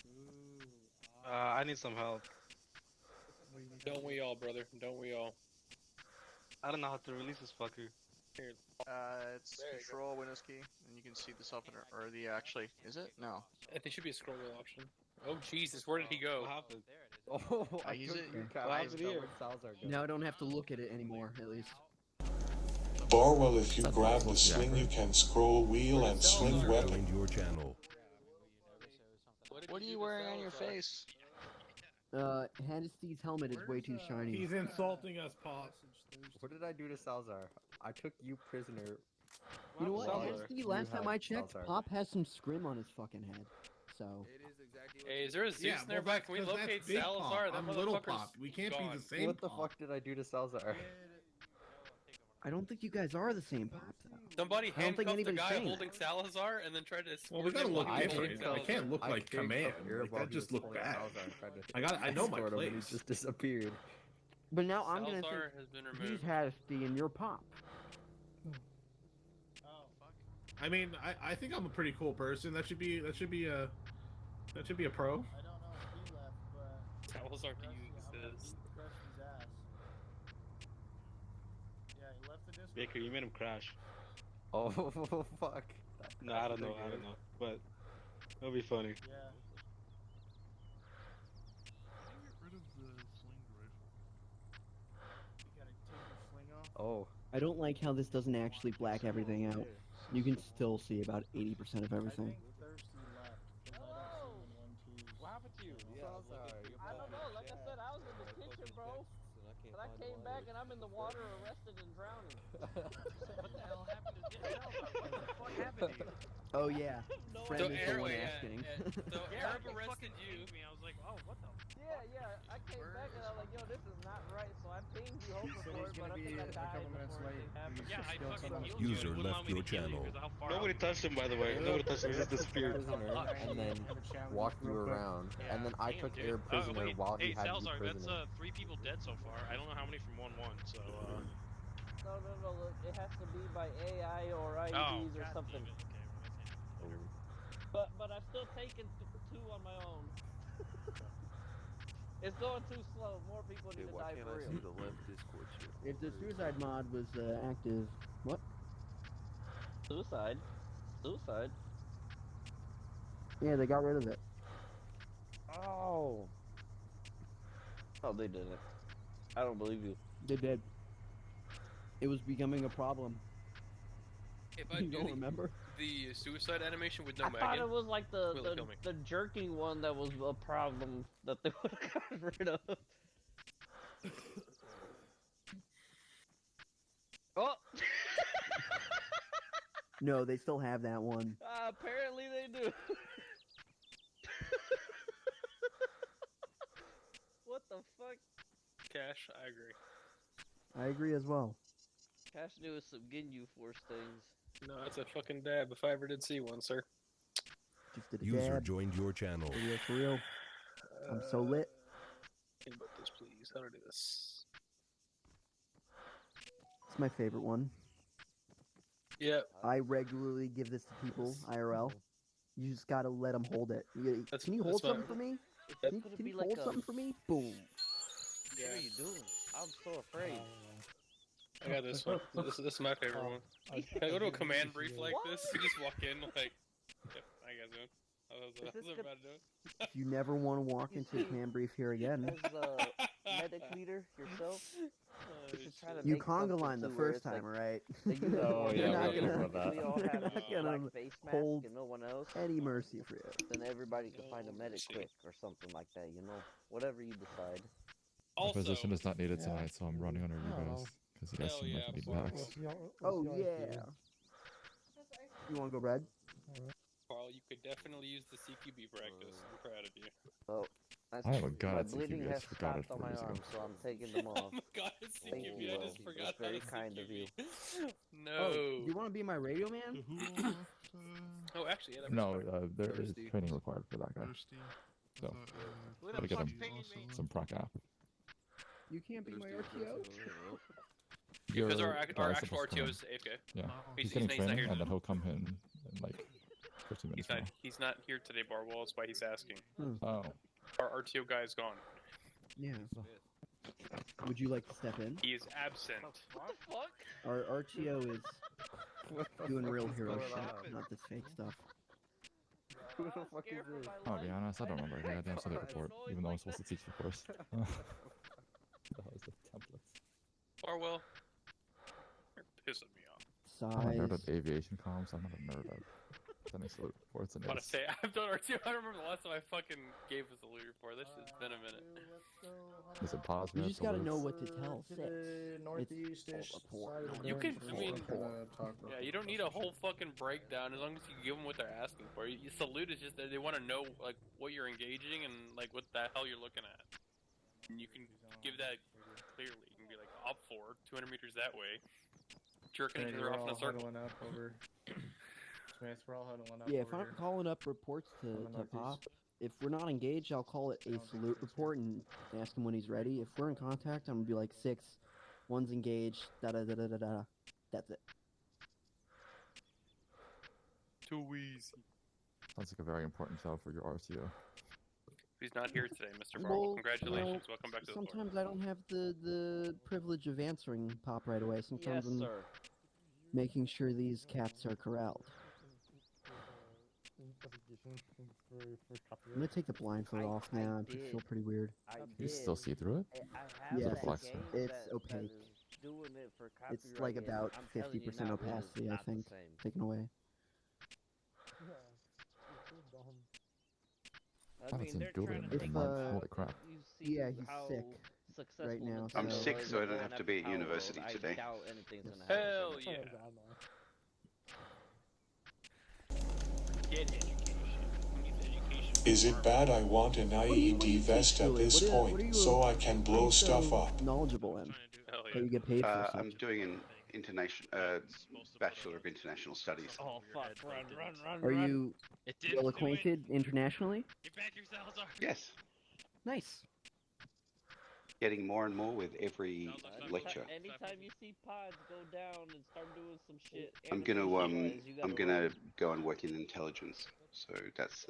Speaker 1: Ooh.
Speaker 11: I need some help.
Speaker 9: Don't we all, brother? Don't we all?
Speaker 11: I don't know how to release this fucker.
Speaker 9: Here.
Speaker 14: It's Control Windows key, and you can see this up in or the actually. Is it? No.
Speaker 9: I think should be a scroll wheel option. Oh Jesus, where did he go?
Speaker 13: What happened?
Speaker 4: Oh,
Speaker 14: I use it.
Speaker 13: What happened here?
Speaker 5: Now I don't have to look at it anymore, at least.
Speaker 10: Barwell, if you grab the sling, you can scroll wheel and sling weapon.
Speaker 8: Joined your channel.
Speaker 14: What are you wearing on your face?
Speaker 5: Hannesty's helmet is way too shiny.
Speaker 12: He's insulting us, Pop.
Speaker 13: What did I do to Salazar? I took you prisoner.
Speaker 5: You know what,
Speaker 13: Salazar,
Speaker 5: Hannesty, last
Speaker 13: you
Speaker 5: time
Speaker 13: have
Speaker 5: I checked,
Speaker 13: Salazar.
Speaker 5: Pop has some scrim on his fucking head. So.
Speaker 9: Hey, is there a Zeus
Speaker 12: Yeah,
Speaker 9: nearby? Can we
Speaker 12: that's
Speaker 9: locate
Speaker 12: Big
Speaker 9: Salazar?
Speaker 12: Pop.
Speaker 9: That
Speaker 12: I'm Little
Speaker 9: motherfucker's
Speaker 12: Pop. We can't
Speaker 9: gone.
Speaker 12: be the same.
Speaker 13: What the
Speaker 12: Pop.
Speaker 13: fuck did I do to Salazar?
Speaker 5: I don't think you guys are the same Pop, though.
Speaker 9: Somebody
Speaker 5: I don't think
Speaker 9: handcuffed the
Speaker 5: anybody's
Speaker 9: guy
Speaker 5: saying
Speaker 9: holding Salazar and then tried to
Speaker 12: Well, we
Speaker 9: escort
Speaker 12: gotta
Speaker 9: him
Speaker 12: look
Speaker 9: while he was
Speaker 12: different.
Speaker 9: holding
Speaker 12: I can't look
Speaker 13: I
Speaker 12: like
Speaker 13: picked
Speaker 12: Command.
Speaker 13: up your
Speaker 12: Like,
Speaker 13: while
Speaker 12: that
Speaker 13: he was
Speaker 12: just looked
Speaker 13: holding
Speaker 12: bad.
Speaker 13: Salazar and tried to
Speaker 12: I know my
Speaker 13: escort him, and
Speaker 12: place.
Speaker 13: He just disappeared.
Speaker 5: But now I'm gonna
Speaker 9: Salazar
Speaker 5: think
Speaker 9: has been
Speaker 5: he's
Speaker 9: removed.
Speaker 5: Hannesty and you're Pop.
Speaker 12: I mean, I think I'm a pretty cool person. That should be a pro.
Speaker 1: I don't know if he left, but
Speaker 9: Salazar to you exists.
Speaker 1: crushed his ass. Yeah, he left the Discord.
Speaker 11: Baker, you made him crash.
Speaker 13: Oh fuck.
Speaker 11: No, I don't know. But it'll be funny.
Speaker 1: Yeah.
Speaker 17: Get rid of the sling rifle.
Speaker 1: You gotta take the sling off.
Speaker 13: Oh.
Speaker 5: I don't like how this doesn't actually black everything out. You can still see about 80% of everything.
Speaker 1: Thirsty left, 'cause I don't see him in 1-2s.
Speaker 13: What happened to you?
Speaker 4: I don't know. Like I said, I was in the kitchen, bro. But I came back and I'm in the water, arrested and drowning.
Speaker 3: What the hell happened to Salazar? What the fuck happened to you?
Speaker 5: Oh yeah, Friend
Speaker 9: So
Speaker 5: is the
Speaker 9: Arab,
Speaker 5: one
Speaker 9: yeah,
Speaker 5: asking.
Speaker 9: so
Speaker 3: Yeah,
Speaker 9: Arab
Speaker 3: they
Speaker 9: arrested
Speaker 3: fucking
Speaker 9: you.
Speaker 3: pinged me. I was like, oh, what the?
Speaker 4: Yeah. I came back and I'm like, yo, this is not right. So I pinged you hoping
Speaker 1: Said
Speaker 4: for
Speaker 1: he's
Speaker 4: it, but
Speaker 1: gonna
Speaker 4: I
Speaker 1: be
Speaker 4: think I
Speaker 1: a
Speaker 4: died
Speaker 1: couple minutes
Speaker 4: before
Speaker 1: late.
Speaker 4: anything happened.
Speaker 3: Yeah, I
Speaker 1: Still
Speaker 3: fucking
Speaker 1: some-
Speaker 3: killed you.
Speaker 8: User
Speaker 3: It wouldn't allow
Speaker 8: left
Speaker 3: me
Speaker 8: your
Speaker 3: to kill you
Speaker 8: channel.
Speaker 3: 'cause of how far
Speaker 11: Nobody
Speaker 3: I was.
Speaker 11: touched him, by the way. Nobody touched him. He just disappeared.
Speaker 13: Prisoner, and then walked you around,
Speaker 3: Yeah,
Speaker 13: and then I
Speaker 3: damn,
Speaker 13: took
Speaker 3: dude.
Speaker 13: your prisoner
Speaker 3: wait,
Speaker 13: while he
Speaker 3: hey,
Speaker 13: had
Speaker 3: Salazar,
Speaker 13: you
Speaker 3: that's
Speaker 13: prisoner.
Speaker 3: 3 people dead so far. I don't know how many from 1-1, so
Speaker 4: No. Look, it has to be by AI or IEDs
Speaker 3: oh,
Speaker 4: or
Speaker 3: God
Speaker 4: something.
Speaker 3: damn it. Okay, well, that's
Speaker 4: But I've still taken two on my own. It's going too slow. More people need to die for real.
Speaker 5: If the suicide mod was active, what?
Speaker 4: Suicide.
Speaker 5: Yeah, they got rid of it.
Speaker 4: Oh, they didn't. I don't believe you.
Speaker 5: They did. It was becoming a problem.
Speaker 9: If I
Speaker 5: You
Speaker 9: do
Speaker 5: don't remember?
Speaker 9: the suicide animation with no
Speaker 4: I thought
Speaker 9: Megan,
Speaker 4: it was like
Speaker 9: will it kill me?
Speaker 4: the jerking one that was a problem that they would have gotten rid of.
Speaker 5: No, they still have that one.
Speaker 4: Apparently they do. What the fuck?
Speaker 9: Cash, I agree.
Speaker 5: I agree as well.
Speaker 4: Cash knew some Ginyu Force things.
Speaker 9: No, that's a fucking dab if I ever did see one, sir.
Speaker 5: Just did a
Speaker 8: User
Speaker 5: dab.
Speaker 8: joined your channel.
Speaker 5: For real, for real. I'm so lit.
Speaker 9: Think about this, please. How to do this?
Speaker 5: It's my favorite one.
Speaker 9: Yep.
Speaker 5: I regularly give this to people, IRL. You just gotta let them hold it.
Speaker 9: That's-
Speaker 5: Can you hold
Speaker 9: that's fine.
Speaker 5: something for me?
Speaker 9: Yep.
Speaker 5: Can
Speaker 4: Could it
Speaker 5: you
Speaker 4: be like
Speaker 5: hold
Speaker 4: a-
Speaker 5: something for me? Boom.
Speaker 4: What are you doing? I'm so afraid.
Speaker 9: I got this one. This is my favorite one. Can I go to a command brief like this? You just walk in like, yep, how you guys doing? How's everybody doing?
Speaker 5: If you never want to walk into a command brief here again,
Speaker 4: As a medic leader yourself, you should try to
Speaker 5: you
Speaker 4: make
Speaker 5: conga
Speaker 4: something
Speaker 5: line the
Speaker 4: too where
Speaker 5: first
Speaker 4: it's like
Speaker 5: time, right?
Speaker 4: the uniform.
Speaker 15: Oh, yeah,
Speaker 5: They're not
Speaker 15: we
Speaker 5: gonna,
Speaker 15: remember that.
Speaker 4: We all
Speaker 5: they're
Speaker 4: have
Speaker 5: not
Speaker 4: a
Speaker 5: gonna
Speaker 4: black face mask
Speaker 5: hold
Speaker 4: and no one else.
Speaker 5: any mercy for you.
Speaker 4: Then everybody can find a medic quick or something like that. You know, whatever you decide.
Speaker 15: My
Speaker 9: Also,
Speaker 15: position is not needed
Speaker 1: Yeah.
Speaker 15: tonight, so I'm running under you guys because you guys
Speaker 9: Hell
Speaker 15: seem like
Speaker 9: yeah,
Speaker 15: you need
Speaker 9: Paul.
Speaker 15: backs.
Speaker 5: Oh yeah. You want to go red?
Speaker 9: Carl, you could definitely use the CQB practice. I'm proud of you.
Speaker 4: Oh, that's
Speaker 15: I haven't got
Speaker 4: my
Speaker 15: it since
Speaker 4: bleeding
Speaker 15: you
Speaker 4: has
Speaker 15: guys forgot it
Speaker 4: stopped on
Speaker 15: 4
Speaker 4: my
Speaker 15: years ago.
Speaker 4: arm, so I'm taking them
Speaker 9: Oh
Speaker 4: off.
Speaker 9: my god, it's
Speaker 4: Thank
Speaker 9: CQB.
Speaker 4: you,
Speaker 9: I
Speaker 4: Will.
Speaker 9: just forgot
Speaker 4: That's very
Speaker 9: how to
Speaker 4: kind of you.
Speaker 9: No.
Speaker 5: Oh, you want to be my radio man?
Speaker 9: Oh, actually, yeah, that
Speaker 15: No,
Speaker 9: was fine.
Speaker 15: there is
Speaker 9: Thirsty.
Speaker 15: training required for that guy. So, gotta get him some proc app.
Speaker 5: You can't be my RTO.
Speaker 9: Because
Speaker 15: Your
Speaker 9: our
Speaker 15: guy's
Speaker 9: actual
Speaker 15: supposed to come
Speaker 9: RTO
Speaker 15: in.
Speaker 9: is AFK.
Speaker 15: Yeah,
Speaker 9: He's
Speaker 15: he's getting
Speaker 9: not
Speaker 15: training,
Speaker 9: here
Speaker 15: and then
Speaker 9: today.
Speaker 15: he'll come in like 15 minutes from
Speaker 9: He's not here today, Barwell. That's why he's asking.
Speaker 5: Hmm.
Speaker 15: now. Oh,
Speaker 9: Our RTO guy is gone.
Speaker 5: Yeah. Would you like to step in?
Speaker 9: He is absent.
Speaker 4: What the fuck?
Speaker 5: Our RTO is doing real hero shit, not this fake stuff.
Speaker 4: Who the fuck is this?
Speaker 15: I'll be honest, I don't remember the goddamn Civic report, even though I'm supposed to teach the course. That was the templates.
Speaker 9: Barwell, you're pissing me off.
Speaker 15: I'm a nerd
Speaker 5: Size.
Speaker 15: at aviation comms. I'm not a nerd at sending salute reports and
Speaker 9: I want to
Speaker 15: it's
Speaker 9: say, I've done RTO. I don't remember the last time I fucking gave a salute report. This shit's been a minute.
Speaker 15: is it pause?
Speaker 5: You
Speaker 15: red,
Speaker 5: just gotta
Speaker 15: salutes?
Speaker 5: know what to tell.
Speaker 1: To
Speaker 5: Six.
Speaker 1: the northeast-ish
Speaker 5: It's a report.
Speaker 1: side of the
Speaker 9: You
Speaker 1: building
Speaker 9: can- I
Speaker 1: before
Speaker 9: mean-
Speaker 1: we kinda talk
Speaker 9: Yeah,
Speaker 1: about
Speaker 9: you don't need a whole fucking breakdown as long as you give them what they're asking for. You salute is just that they want to know like what you're engaging and like what the hell you're looking at. And you can give that clearly. You can be like up 200 meters that way, jerking each other off in a circle.
Speaker 1: huddling up over. Smith, we're all huddling up
Speaker 5: Yeah, if
Speaker 1: over
Speaker 5: I'm
Speaker 1: here.
Speaker 5: calling up reports to
Speaker 1: northeast.
Speaker 5: pop, if we're not engaged, I'll call it a salute report and ask him when he's ready. If we're in contact, I'm gonna be like 6, 1's engaged, da da da da da da. That's it.
Speaker 9: Too easy.
Speaker 15: Sounds like a very important job for your RTO.
Speaker 9: He's not here today, Mr.
Speaker 5: Well,
Speaker 9: Barwell.
Speaker 5: you
Speaker 9: Congratulations.
Speaker 5: know,
Speaker 9: Welcome back to the floor.
Speaker 5: Sometimes I don't have the privilege of answering pop right away. Sometimes
Speaker 4: Yes,
Speaker 5: I'm
Speaker 4: sir.
Speaker 5: making sure these cats are corralled. I'm gonna take the blindfold off now. I feel pretty weird.
Speaker 15: You still see through it?
Speaker 5: Yeah,
Speaker 15: It's a flex,
Speaker 5: it's,
Speaker 15: though.
Speaker 5: it's opaque. It's like about 50% opacity, I think, taken away.
Speaker 15: Jonathan Doolan
Speaker 5: If,
Speaker 15: in one. Holy crap.
Speaker 5: Yeah, he's sick right now.
Speaker 2: I'm
Speaker 5: so-
Speaker 2: sick, so I don't have to be at university today.
Speaker 9: Hell yeah. Get education. Who needs education?
Speaker 10: Is it bad I want an IED vest at this point so I can blow stuff up?
Speaker 5: Knowledgeable in.
Speaker 9: Hell
Speaker 5: So you get paid for
Speaker 2: I'm
Speaker 5: such.
Speaker 2: doing an Bachelor of International Studies.
Speaker 4: Oh fuck! Run, run, run,
Speaker 5: Are
Speaker 4: run.
Speaker 5: you
Speaker 3: It did
Speaker 5: well
Speaker 3: do it.
Speaker 5: acquainted internationally?
Speaker 3: Get back here, Salazar.
Speaker 2: Yes,
Speaker 5: Nice.
Speaker 2: getting more and more with every lecture.
Speaker 4: Anytime you see pods go down and start doing some shit.
Speaker 2: I'm gonna
Speaker 4: animation-wise, you
Speaker 2: I'm
Speaker 4: gotta
Speaker 2: gonna
Speaker 4: run.
Speaker 2: go and work in intelligence. So that's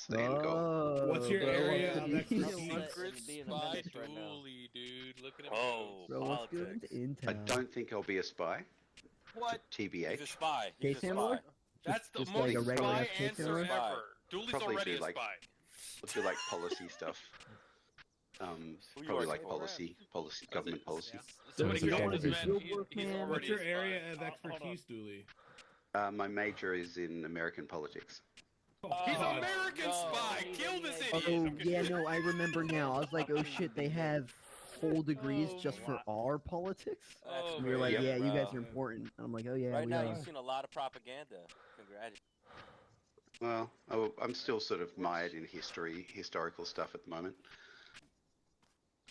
Speaker 2: the end goal.
Speaker 5: Oh,
Speaker 12: What's your
Speaker 5: bro,
Speaker 12: area of
Speaker 5: what's good?
Speaker 12: expertise?
Speaker 4: Secret
Speaker 9: Being
Speaker 4: spy
Speaker 9: a
Speaker 4: right now.
Speaker 9: dually, dude. Look at him.
Speaker 16: Oh,
Speaker 5: Bro, what's good?
Speaker 16: politics.
Speaker 2: I
Speaker 5: Intel.
Speaker 2: don't think I'll be a spy.
Speaker 9: What?
Speaker 2: TBH.
Speaker 16: He's a spy.
Speaker 5: Case
Speaker 16: He's a
Speaker 5: handler?
Speaker 16: spy.
Speaker 9: That's the
Speaker 5: just
Speaker 9: most
Speaker 5: like a regular
Speaker 9: spy
Speaker 5: ass case
Speaker 9: answer
Speaker 5: handler?
Speaker 9: ever. Dooley's
Speaker 2: Probably
Speaker 9: already
Speaker 2: do
Speaker 9: a
Speaker 2: like-
Speaker 9: spy.
Speaker 2: We'll do like policy stuff.
Speaker 16: Who you
Speaker 2: Probably
Speaker 16: are
Speaker 2: like
Speaker 16: for?
Speaker 2: policy, government policy.
Speaker 9: So
Speaker 15: Yeah,
Speaker 9: when
Speaker 15: it's
Speaker 9: he
Speaker 15: a
Speaker 9: goes,
Speaker 15: field
Speaker 9: man,
Speaker 5: work,
Speaker 9: he's
Speaker 5: man.
Speaker 9: already
Speaker 12: What's your
Speaker 9: a spy.
Speaker 12: area of
Speaker 4: Hold on.
Speaker 12: expertise, Dooley?
Speaker 2: My major is in American politics.
Speaker 9: He's an
Speaker 12: Oh,
Speaker 9: American
Speaker 16: no.
Speaker 9: spy. Kill this idiot.
Speaker 5: Oh
Speaker 9: I'm kidding.
Speaker 5: yeah, no, I remember now. I was like, oh shit, they have whole degrees
Speaker 3: Oh,
Speaker 5: just
Speaker 3: a
Speaker 5: for
Speaker 3: lot.
Speaker 5: our politics.
Speaker 6: That's
Speaker 5: And we were like,
Speaker 6: crazy,
Speaker 5: yeah, you guys
Speaker 6: bro.
Speaker 5: are important. I'm like, oh yeah,
Speaker 6: Right
Speaker 5: we
Speaker 6: now,
Speaker 5: are.
Speaker 6: you've seen a lot of propaganda. Congratulations.
Speaker 2: Well, I'm still sort of mired in historical stuff at the moment.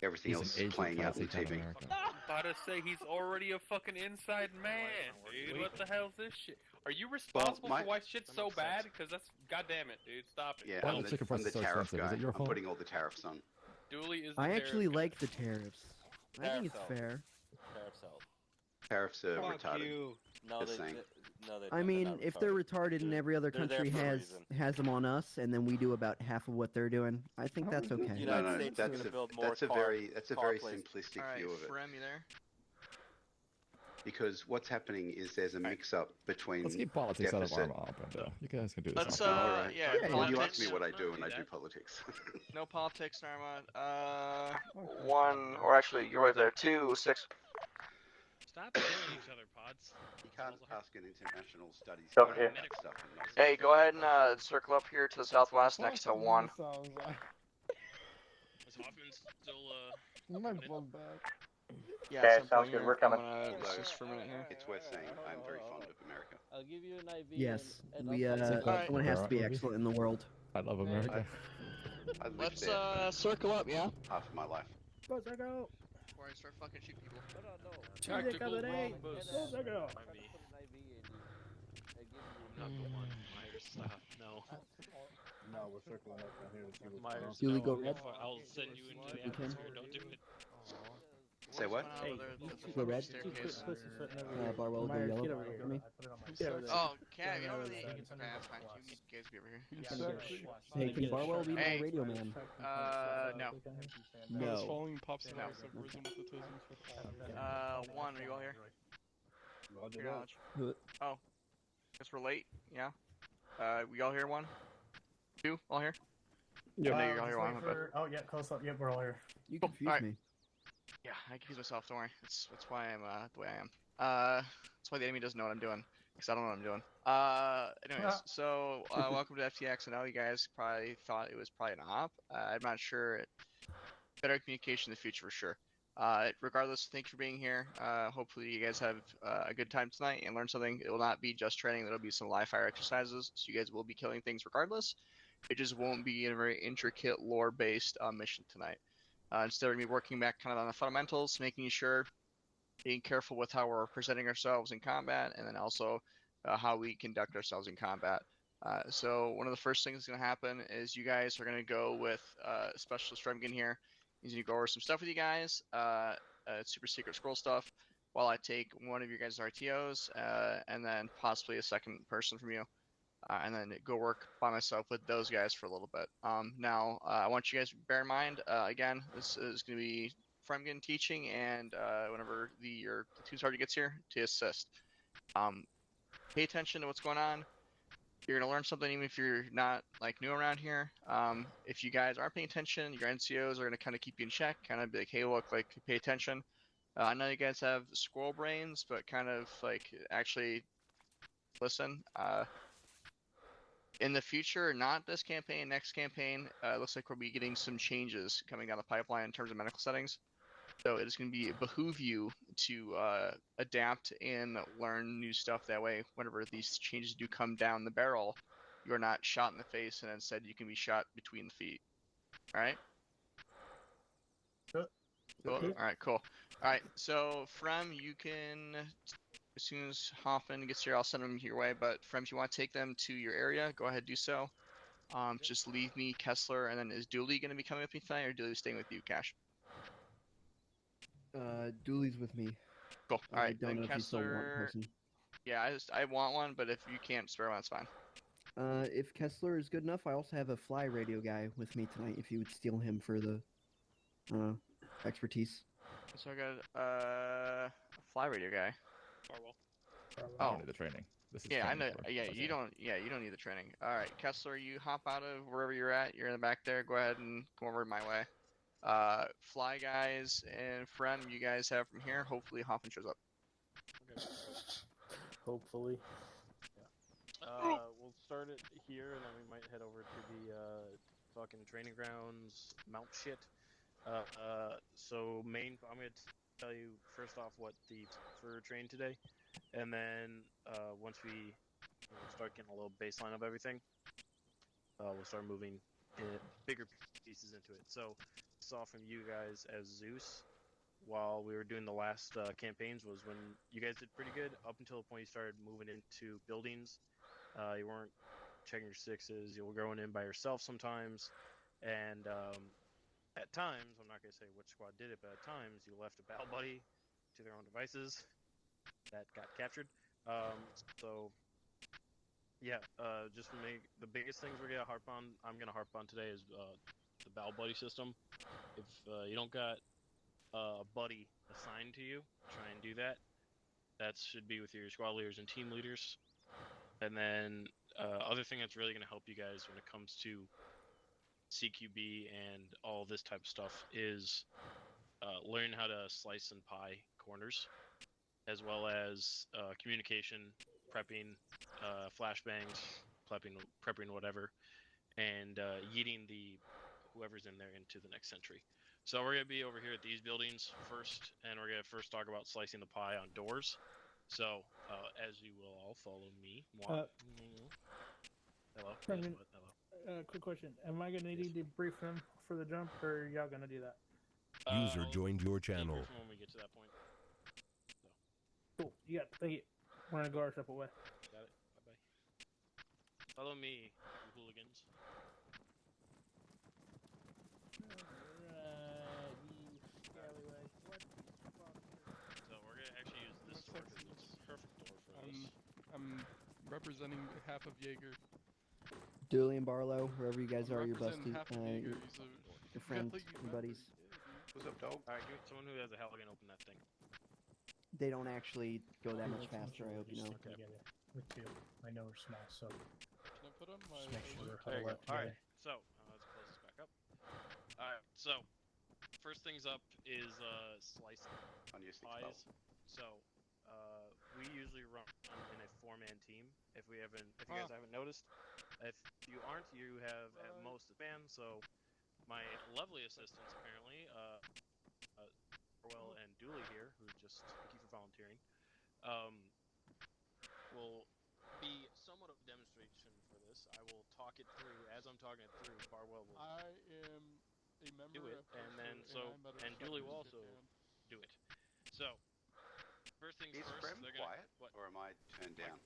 Speaker 2: Everything
Speaker 15: He's an
Speaker 2: else
Speaker 15: agent
Speaker 2: playing out on the
Speaker 15: Captain
Speaker 2: TV.
Speaker 15: America.
Speaker 9: About to say he's already a fucking inside man, dude. What the hell's this shit? Are you responsible
Speaker 2: my-
Speaker 9: for why shit's so bad? Because that's goddamn it, dude. Stop it.
Speaker 2: Yeah,
Speaker 15: Why
Speaker 2: I'm
Speaker 15: the chicken
Speaker 2: I'm
Speaker 15: price
Speaker 2: the
Speaker 15: is so
Speaker 2: tariff
Speaker 15: expensive?
Speaker 2: guy.
Speaker 15: Is it your
Speaker 2: I'm
Speaker 15: fault?
Speaker 2: putting all the tariffs on.
Speaker 9: Dooley is the
Speaker 5: I
Speaker 9: tariff
Speaker 5: actually
Speaker 9: guy.
Speaker 5: like the tariffs. I think it's
Speaker 6: Tariffs
Speaker 5: fair.
Speaker 6: Tariffs help.
Speaker 2: Tariffs are
Speaker 16: Fuck
Speaker 2: retarded.
Speaker 16: you.
Speaker 6: No,
Speaker 2: Just saying.
Speaker 6: no,
Speaker 5: I mean, if they're retarded and every other
Speaker 6: They're there
Speaker 5: country
Speaker 6: for a
Speaker 5: has
Speaker 6: reason.
Speaker 5: them on us, and then we do about half of what they're doing, I think that's okay.
Speaker 6: You
Speaker 2: No,
Speaker 6: United
Speaker 2: no,
Speaker 6: States is
Speaker 2: that's
Speaker 6: gonna
Speaker 2: a
Speaker 6: build more
Speaker 2: that's a
Speaker 6: car-
Speaker 2: very
Speaker 6: car places.
Speaker 2: simplistic
Speaker 14: Alright,
Speaker 2: view of it.
Speaker 14: Frem, you there?
Speaker 2: Because what's happening is there's a mix-up between
Speaker 15: Let's keep politics out of
Speaker 2: deficit.
Speaker 15: our mob, and you guys can do this.
Speaker 14: Let's,
Speaker 15: on your own.
Speaker 2: All right.
Speaker 14: yeah,
Speaker 2: Well, you
Speaker 14: politics.
Speaker 2: ask me what I do, and I
Speaker 3: Do
Speaker 2: do
Speaker 3: that.
Speaker 2: politics.
Speaker 14: No politics, Narma.
Speaker 6: 1, or actually, you're right there. 2, 6.
Speaker 3: Stop killing each other, pods.
Speaker 2: You can't ask an international studies
Speaker 6: Over
Speaker 2: guy
Speaker 6: here.
Speaker 2: about stuff and not
Speaker 6: Hey, go ahead and circle up here to the southwest next to 1.
Speaker 1: Sounds like
Speaker 3: Is Hoffman still
Speaker 1: my blood back.
Speaker 14: Yeah,
Speaker 6: Okay,
Speaker 14: at some
Speaker 6: sounds
Speaker 14: point
Speaker 6: good,
Speaker 14: here,
Speaker 6: we're coming.
Speaker 14: I'm gonna just for a minute here.
Speaker 2: It's worth saying I'm very fond of America.
Speaker 4: I'll give you an IV.
Speaker 5: Yes,
Speaker 4: and
Speaker 5: we
Speaker 4: I'll-
Speaker 5: someone has to be
Speaker 15: Alright.
Speaker 5: excellent in the world.
Speaker 15: I love America.
Speaker 2: I lived
Speaker 14: Let's
Speaker 2: there
Speaker 14: circle up, yeah?
Speaker 2: for half of my life.
Speaker 14: Before I start fucking shooting people.
Speaker 9: Tactical bombers.
Speaker 3: Might be. Not the one. Myers, stop. No.
Speaker 1: No, we're circling up down here to see what's
Speaker 3: Myers,
Speaker 1: going on.
Speaker 5: Julie,
Speaker 3: no.
Speaker 5: go red.
Speaker 3: I'll send you into the
Speaker 5: You can.
Speaker 3: atmosphere. Don't do it.
Speaker 2: Say what?
Speaker 5: Go red.
Speaker 14: Staircase.
Speaker 5: Barwell, go yellow for me.
Speaker 14: Oh, Cat, you don't really. Okay, that's fine. You guys be over here.
Speaker 5: Hey, can Barwell be my
Speaker 14: Hey.
Speaker 5: radio man?
Speaker 14: No.
Speaker 5: No.
Speaker 17: Following pops
Speaker 14: No.
Speaker 17: have risen with the tisms.
Speaker 14: 1, are you all here?
Speaker 1: Roger
Speaker 14: Your
Speaker 1: that.
Speaker 14: knowledge.
Speaker 5: Who-
Speaker 14: Oh. Guess we're late, yeah? We all here 1? 2, all here?
Speaker 1: Yeah.
Speaker 14: I know you're all here 1, but.
Speaker 18: Oh yeah, close up. Yep, we're all here.
Speaker 5: You
Speaker 14: Cool.
Speaker 5: confuse
Speaker 14: Alright.
Speaker 5: me.
Speaker 14: Yeah, I confuse myself, don't worry. That's why I'm the way I am. That's why the enemy doesn't know what I'm doing. Because I don't know what I'm doing. Anyways, so welcome to FTX. I know you guys probably thought it was probably an op. I'm not sure. Better communication in the future for sure. Regardless, thank you for being here. Hopefully you guys have a good time tonight and learn something. It will not be just training. There'll be some live fire exercises. So you guys will be killing things regardless. It just won't be a very intricate lore-based mission tonight. Instead, we're going to be working back kind of on the fundamentals, making sure, being careful with how we're presenting ourselves in combat, and then also how we conduct ourselves in combat. So one of the first things that's going to happen is you guys are going to go with Specialist Remgen here. He's going to go over some stuff with you guys, super secret scroll stuff, while I take one of your guys' RTOs, and then possibly a second person from you. And then go work by myself with those guys for a little bit. Now, I want you guys to bear in mind, again, this is going to be Fremgen teaching, and whenever your platoon sergeant gets here, to assist. Pay attention to what's going on. You're going to learn something even if you're not like new around here. If you guys aren't paying attention, your NCOs are going to kind of keep you in check, kind of be like, hey, look, like, pay attention. I know you guys have squirrel brains, but kind of like actually listen. In the future, not this campaign, next campaign, looks like we'll be getting some changes coming down the pipeline in terms of medical settings. So it is going to be behoove you to adapt and learn new stuff. That way, whenever these changes do come down the barrel, you are not shot in the face, and instead you can be shot between the feet. All right? Cool. All right, cool. All right, so Frem, you can, as soon as Hoffman gets here, I'll send him your way. But Frem, if you want to take them to your area, go ahead, do so. Just leave me, Kessler, and then is Dooley going to be coming with me tonight, or Dooley staying with you, Cash?
Speaker 5: Dooley's with me.
Speaker 14: Cool. All right,
Speaker 5: I don't
Speaker 14: then
Speaker 5: know if you still want
Speaker 14: Kessler.
Speaker 5: person.
Speaker 14: Yeah, I want one, but if you can't spare one, it's fine.
Speaker 5: If Kessler is good enough, I also have a fly radio guy with me tonight. If you would steal him for the expertise.
Speaker 14: So I got a fly radio guy.
Speaker 3: Farwell.
Speaker 15: I
Speaker 14: Oh,
Speaker 15: don't need the training. This is
Speaker 14: yeah, I
Speaker 15: training
Speaker 14: know.
Speaker 15: for-
Speaker 14: Yeah,
Speaker 15: that's
Speaker 14: you
Speaker 15: it.
Speaker 14: don't. Yeah, you don't need the training. All right, Kessler, you hop out of wherever you're at. You're in the back there. Go ahead and come over my way. Fly guys and Friend, you guys have from here. Hopefully, Hoffman shows up.
Speaker 18: Hopefully.
Speaker 4: We'll start it here, and then we might head over to the fucking training grounds, mount shit.
Speaker 3: So I'm gonna tell you first off what the for train today, and then once we start getting a little baseline of everything, we'll start moving bigger pieces into it. So saw from you guys as Zeus while we were doing the last campaigns was when you guys did pretty good up until the point you started moving into buildings. You weren't checking your sixes. You were going in by yourself sometimes, and at times, I'm not going to say which squad did it, but at times you left a battle buddy to their own devices that got captured. So, yeah, just the biggest things we're going to I'm going to harp on today is the battle buddy system. If you don't got a buddy assigned to you, try and do that. That should be with your squad leaders and team leaders. And then other thing that's really going to help you guys when it comes to CQB and all this type of stuff is learn how to slice and pie corners, as well as communication, prepping, flashbangs, prepping whatever, and yeeting whoever's in there into the next century. So we're gonna be over here at these buildings first, and we're gonna first talk about slicing the pie on doors. So as you will all follow me. Hello.
Speaker 18: Brendan,
Speaker 3: Yes, what? Hello.
Speaker 18: quick question. Am I gonna need to brief him for the jump, or y'all gonna do that?
Speaker 8: User joined your channel.
Speaker 3: When we get to that point.
Speaker 18: Cool. You got. Thank you. We're gonna go our separate way.
Speaker 3: Got it. Bye bye. Follow me, you hooligans. So we're gonna actually use this door because it's a perfect door for this.
Speaker 17: I'm representing half of Jaeger.
Speaker 5: Dooley and Barlow, wherever you guys are, your
Speaker 17: Representing
Speaker 5: bestie,
Speaker 17: half of Jaeger.
Speaker 5: your friends, your buddies.
Speaker 2: What's up, dog?
Speaker 3: Alright, someone who has a Halligan open that thing.
Speaker 5: They don't actually go that much faster, I hope you know.
Speaker 3: Okay.
Speaker 18: With two. I know we're small, so.
Speaker 17: Can I put on my?
Speaker 18: Just make sure we're
Speaker 3: There you
Speaker 18: huddled
Speaker 3: go.
Speaker 18: up
Speaker 3: Alright,
Speaker 18: together.
Speaker 3: so let's close this back up. Alright, so first things up is slicing
Speaker 2: On your 6
Speaker 3: pies. So we usually run in a 4-man team. If you guys haven't noticed, if you aren't, you have at most a fan. So my lovely assistants apparently, Orwell and Dooley here, who just thank you for volunteering, will be somewhat of a demonstration for this. I will talk it through as I'm talking it through. Barwell will
Speaker 17: I am a member
Speaker 3: do it,
Speaker 17: of
Speaker 3: and
Speaker 17: Persia,
Speaker 3: then
Speaker 17: I'm at a
Speaker 3: Dooley will
Speaker 17: second
Speaker 3: also
Speaker 17: fan.
Speaker 3: do it. So first things
Speaker 2: Is
Speaker 3: first,
Speaker 2: Prem
Speaker 3: they're gonna
Speaker 2: quiet, or am I turned down?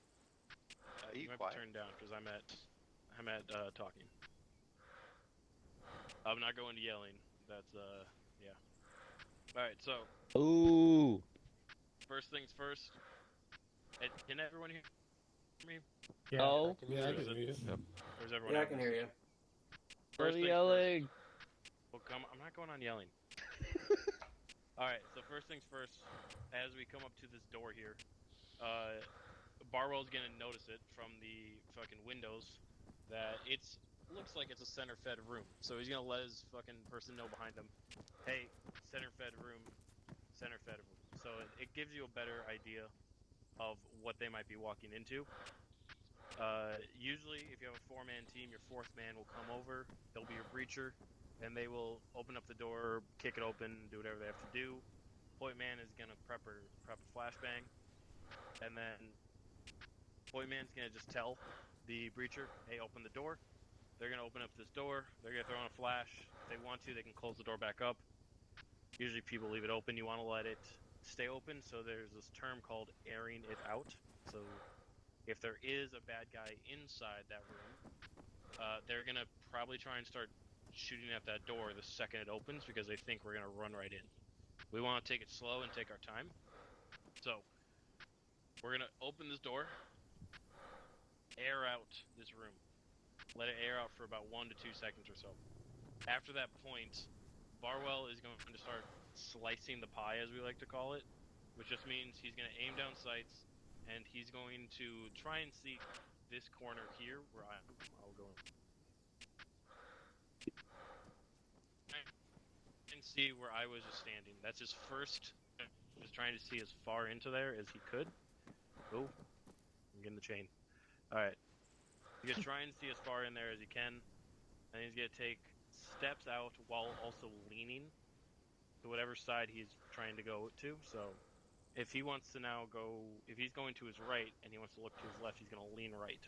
Speaker 2: Are
Speaker 3: you
Speaker 2: you
Speaker 3: might
Speaker 2: quiet?
Speaker 3: be turned down because I'm at talking. I'm not going to yelling. That's yeah. All right, so
Speaker 13: Ooh.
Speaker 3: first things first. Can everyone hear me?
Speaker 18: Yeah,
Speaker 13: Oh.
Speaker 18: yeah, I can hear you.
Speaker 15: Yep.
Speaker 3: Or is everyone?
Speaker 6: Yeah, I
Speaker 3: out?
Speaker 6: can hear you.
Speaker 3: First things
Speaker 13: yelling.
Speaker 3: first. Well, I'm not going on yelling. All right, so first things first. As we come up to this door here, Barwell's gonna notice it from the fucking windows that looks like it's a center-fed room. So he's gonna let his fucking person know behind him, hey, center-fed room, center-fed room. So it gives you a better idea of what they might be walking into. Usually, if you have a 4-man team, your 4th man will come over. They'll be your breacher, and they will open up the door, kick it open, do whatever they have to do. Point man is gonna prep a flashbang, and then point man's gonna just tell the breacher, hey, open the door. They're gonna open up this door. They're gonna throw on a flash. If they want to, they can close the door back up. Usually people leave it open. You want to let it stay open. So there's this term called airing it out. So if there is a bad guy inside that room, they're gonna probably try and start shooting at that door the second it opens because they think we're gonna run right in. We want to take it slow and take our time. So we're gonna open this door, air out this room. Let it air out for about 1 to 2 seconds or so. After that point, Barwell is going to start slicing the pie, as we like to call it, which just means he's going to aim down sights, and he's going to try and see this corner here where I'll go and see where I was just standing. That's his first, just trying to see as far into there as he could. Oh, I'm getting the chain. All right. He's gonna try and see as far in there as he can, and he's gonna take steps out while also leaning to whatever side he's trying to go to. So, if he wants to now go, if he's going to his right and he wants to look to his left, he's going to lean right.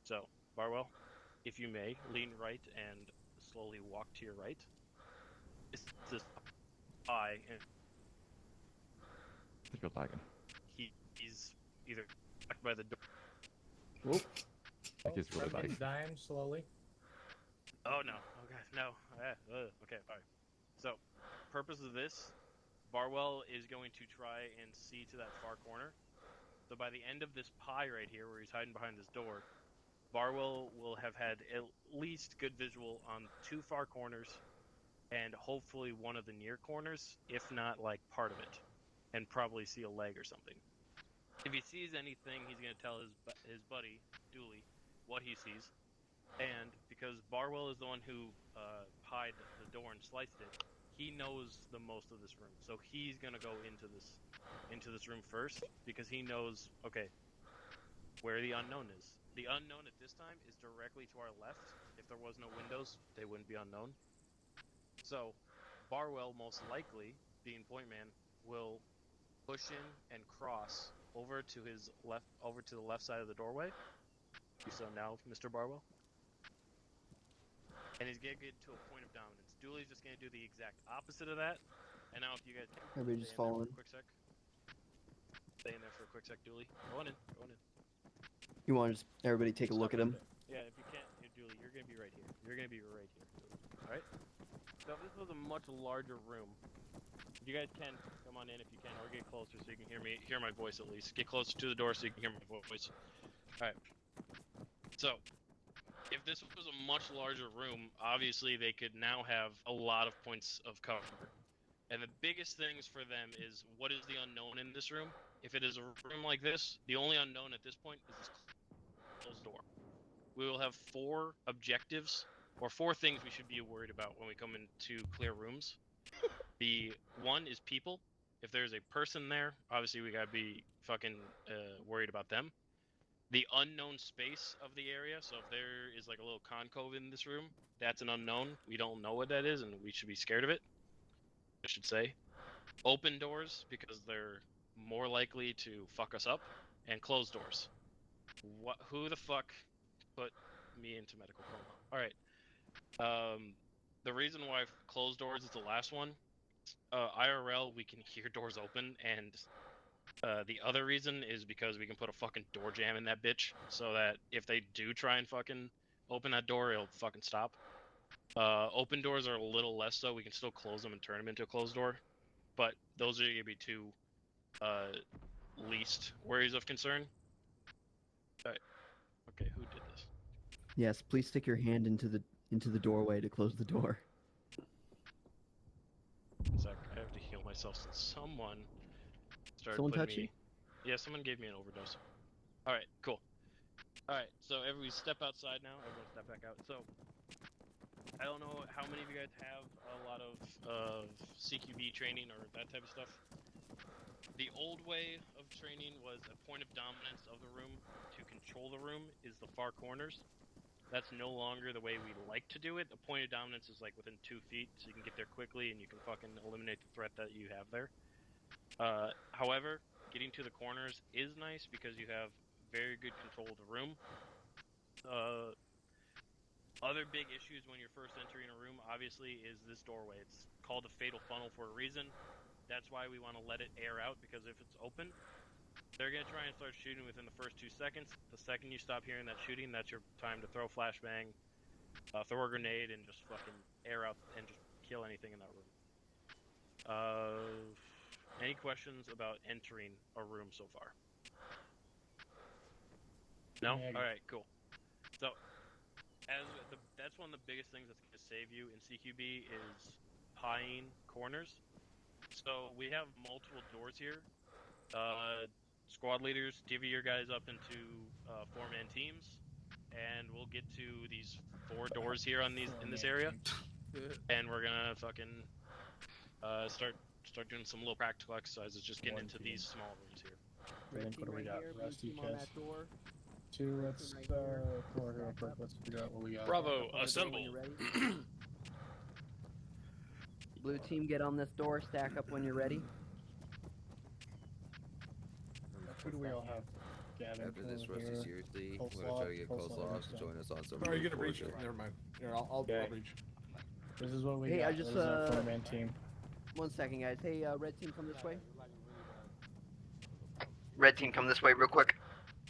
Speaker 3: So, Barwell, if you may, lean right and slowly walk to your right. It's this eye, and
Speaker 15: I think you're lagging.
Speaker 3: he's either back by the door.
Speaker 15: Whoop. I think he's really lagging.
Speaker 19: Dying slowly.
Speaker 3: Oh no! Oh god, no! Okay, alright. So, purpose of this, Barwell is going to try and see to that far corner. So by the end of this pie right here, where he's hiding behind this door, Barwell will have had at least good visual on 2 far corners, and hopefully one of the near corners, if not like part of it, and probably see a leg or something. If he sees anything, he's going to tell his buddy, Dooley, what he sees. And because Barwell is the one who pied the door and sliced it, he knows the most of this room. So he's gonna go into this room first because he knows, okay, where the unknown is. The unknown at this time is directly to our left. If there was no windows, they wouldn't be unknown. So Barwell, most likely, being point man, will push in and cross over to his left, over to the left side of the doorway. So now, Mr. Barwell. And he's going to get to a point of dominance. Dooley's just going to do the exact opposite of that. And now if you guys...
Speaker 5: Everybody just fall in.
Speaker 3: Quick sec. Stay in there for a quick sec, Dooley. Go on in.
Speaker 5: You want to just everybody take a look at him?
Speaker 3: Yeah, if you can't, Dooley, you're going to be right here. You're going to be right here. Alright? So this was a much larger room. You guys can come on in if you can, or get closer so you can hear my voice at least. Get closer to the door so you can hear my voice. Alright. So, if this was a much larger room, obviously they could now have a lot of points of cover. And the biggest things for them is, what is the unknown in this room? If it is a room like this, the only unknown at this point is this closed door. We will have 4 objectives, or 4 things we should be worried about when we come into clear rooms. The one is people. If there's a person there, obviously we gotta be fucking worried about them. The unknown space of the area, so if there is like a little concave in this room, that's an unknown. We don't know what that is, and we should be scared of it, I should say. Open doors, because they're more likely to fuck us up, and closed doors. Who the fuck put me into medical coma? Alright. The reason why closed doors is the last one, IRL, we can hear doors open, and the other reason is because we can put a fucking door jam in that bitch, so that if they do try and fucking open that door, it'll fucking stop. Open doors are a little less so. We can still close them and turn them into a closed door, but those are gonna be 2 least worries of concern. Alright. Okay, who did this?
Speaker 5: Yes, please stick your hand into the doorway to close the door.
Speaker 3: One sec, I have to heal myself since someone started
Speaker 5: Someone
Speaker 3: putting
Speaker 5: touch
Speaker 3: me...
Speaker 5: you?
Speaker 3: Yeah, someone gave me an overdose. Alright, cool. Alright, so everybody step outside now. Everyone step back out. So, I don't know how many of you guys have a lot of CQB training or that type of stuff. The old way of training was a point of dominance of the room to control the room is the far corners. That's no longer the way we like to do it. The point of dominance is like within 2 feet, so you can get there quickly and you can fucking eliminate the threat that you have there. However, getting to the corners is nice because you have very good control of the room. Other big issues when you're first entering a room, obviously, is this doorway. It's called a fatal funnel for a reason. That's why we want to let it air out, because if it's open, they're going to try and start shooting within the first 2 seconds. The second you stop hearing that shooting, that's your time to throw flashbang, throw a grenade, and just fucking air out and just kill anything in that room. Any questions about entering a room so far? No? Alright, cool. So, that's one of the biggest things that's going to save you in CQB is pieing corners. So, we have multiple doors here. Squad leaders, divvy your guys up into 4-man teams, and we'll get to these 4 doors here on in this area, and we're gonna fucking start doing some little practical exercises, just getting into these small rooms here.
Speaker 19: What do we got? Rusty chest.
Speaker 11: 2, let's come over here real quick. Let's figure out what we got.
Speaker 9: Bravo, assemble.
Speaker 5: Blue team, get on this door. Stack up when you're ready.
Speaker 19: Who do we all have? Gavin.
Speaker 7: After this,
Speaker 19: Cole
Speaker 7: Rusty,
Speaker 19: here.
Speaker 7: seriously, we're
Speaker 19: Coleslaw,
Speaker 7: gonna try to get
Speaker 19: coleslaw
Speaker 7: Coleslaw
Speaker 19: next
Speaker 7: to
Speaker 19: time.
Speaker 7: join us on some.
Speaker 12: Are you
Speaker 7: move
Speaker 12: gonna reach
Speaker 7: bullshit.
Speaker 12: it? Never mind. Here, I'll reach.
Speaker 19: This is what we
Speaker 5: Hey,
Speaker 19: got.
Speaker 5: I just
Speaker 19: This is our four-man team.
Speaker 5: 1 second, guys. Hey, red team, come this way.
Speaker 6: Red team, come this way real quick.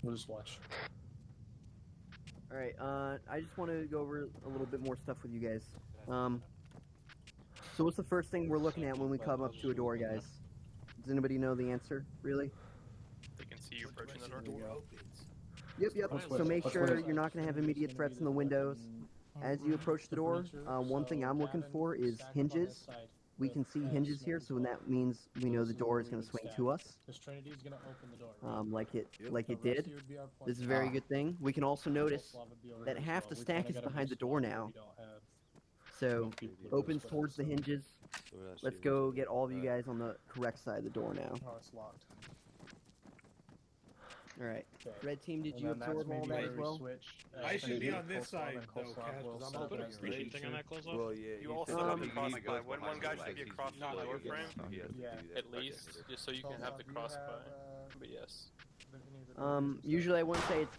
Speaker 19: We'll just watch.
Speaker 5: All right. I just want to go over a little bit more stuff with you guys. So what's the first thing we're looking at when we come up to a door, guys? Does anybody know the answer? Really?
Speaker 9: They can see you approaching the door.
Speaker 5: Yep. So make sure you're not going to have immediate threats in the windows. As you approach the door, one thing I'm looking for is hinges. We can see hinges here, so that means we know the door is going to swing to us.
Speaker 19: Because Trinity's gonna open the door.
Speaker 5: Like it did. This is a very good thing. We can also notice that half the stack is behind the door now. So opens towards the hinges. Let's go get all of you guys on the correct side of the door now.
Speaker 19: Oh, it's locked.
Speaker 5: All right. Red team, did
Speaker 19: And
Speaker 5: you
Speaker 19: then that's
Speaker 5: absorb all
Speaker 19: maybe
Speaker 5: that
Speaker 19: where
Speaker 5: as
Speaker 19: we
Speaker 5: well?
Speaker 19: switch,
Speaker 12: I should be
Speaker 19: Trinity,
Speaker 12: on this
Speaker 19: coleslaw,
Speaker 12: side,
Speaker 19: then
Speaker 12: though,
Speaker 19: coleslaw
Speaker 12: Cash,
Speaker 19: will
Speaker 12: 'cause I'm
Speaker 19: stop
Speaker 12: open
Speaker 19: it.
Speaker 12: up.
Speaker 3: Anything on that close off?
Speaker 7: Well, yeah.
Speaker 9: You also
Speaker 5: Um,
Speaker 9: have to cross
Speaker 2: he
Speaker 9: by
Speaker 2: goes
Speaker 9: when
Speaker 2: behind
Speaker 9: one guy
Speaker 2: the
Speaker 9: should be
Speaker 2: legs,
Speaker 9: across
Speaker 2: he's
Speaker 9: the
Speaker 2: just
Speaker 9: door
Speaker 2: like,
Speaker 9: frame.
Speaker 7: He has to
Speaker 19: Yeah.
Speaker 7: do that.
Speaker 9: At least,
Speaker 7: Okay.
Speaker 9: just so you can have to cross by. But yes.
Speaker 5: Usually I wouldn't say it's.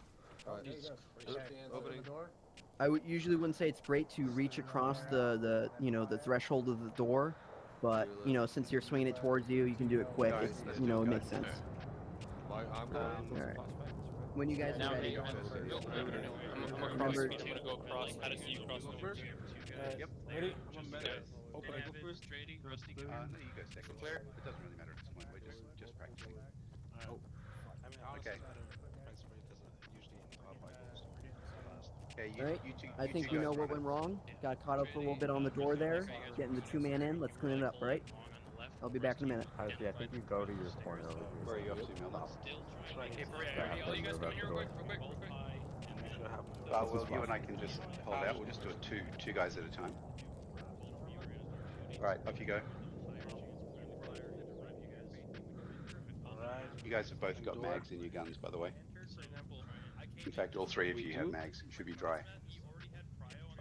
Speaker 5: I would usually wouldn't say it's great to reach across the the threshold of the door, but since you're swinging it towards you, you can do it quick.
Speaker 2: Guys,
Speaker 5: It's,
Speaker 2: let's
Speaker 5: it
Speaker 2: do it,
Speaker 5: makes
Speaker 2: guys.
Speaker 5: sense.
Speaker 7: I'm
Speaker 5: All right. When you guys are ready.
Speaker 9: I'm across the to go across. How to see you cross the door.
Speaker 11: Yep. Ready?
Speaker 2: Open it. No, you go second. Clear. It doesn't really matter at this point. We're just practicing. Okay. Okay,
Speaker 5: All right.
Speaker 2: you two,
Speaker 5: I think we know what went wrong. Got caught up a little bit on the door there. Getting the 2-man in. Let's clean it up, all right? I'll be back in a minute.
Speaker 13: I think you go to your corner over here.
Speaker 2: Where are you off to, Milner?
Speaker 9: Okay, all you guys come in here real quick.
Speaker 2: Well, you and I can just hold out. We'll just do it two guys at a time. All right, off you go. You guys have both got mags in your guns, by the way. In fact, all three of you have mags. It should be dry.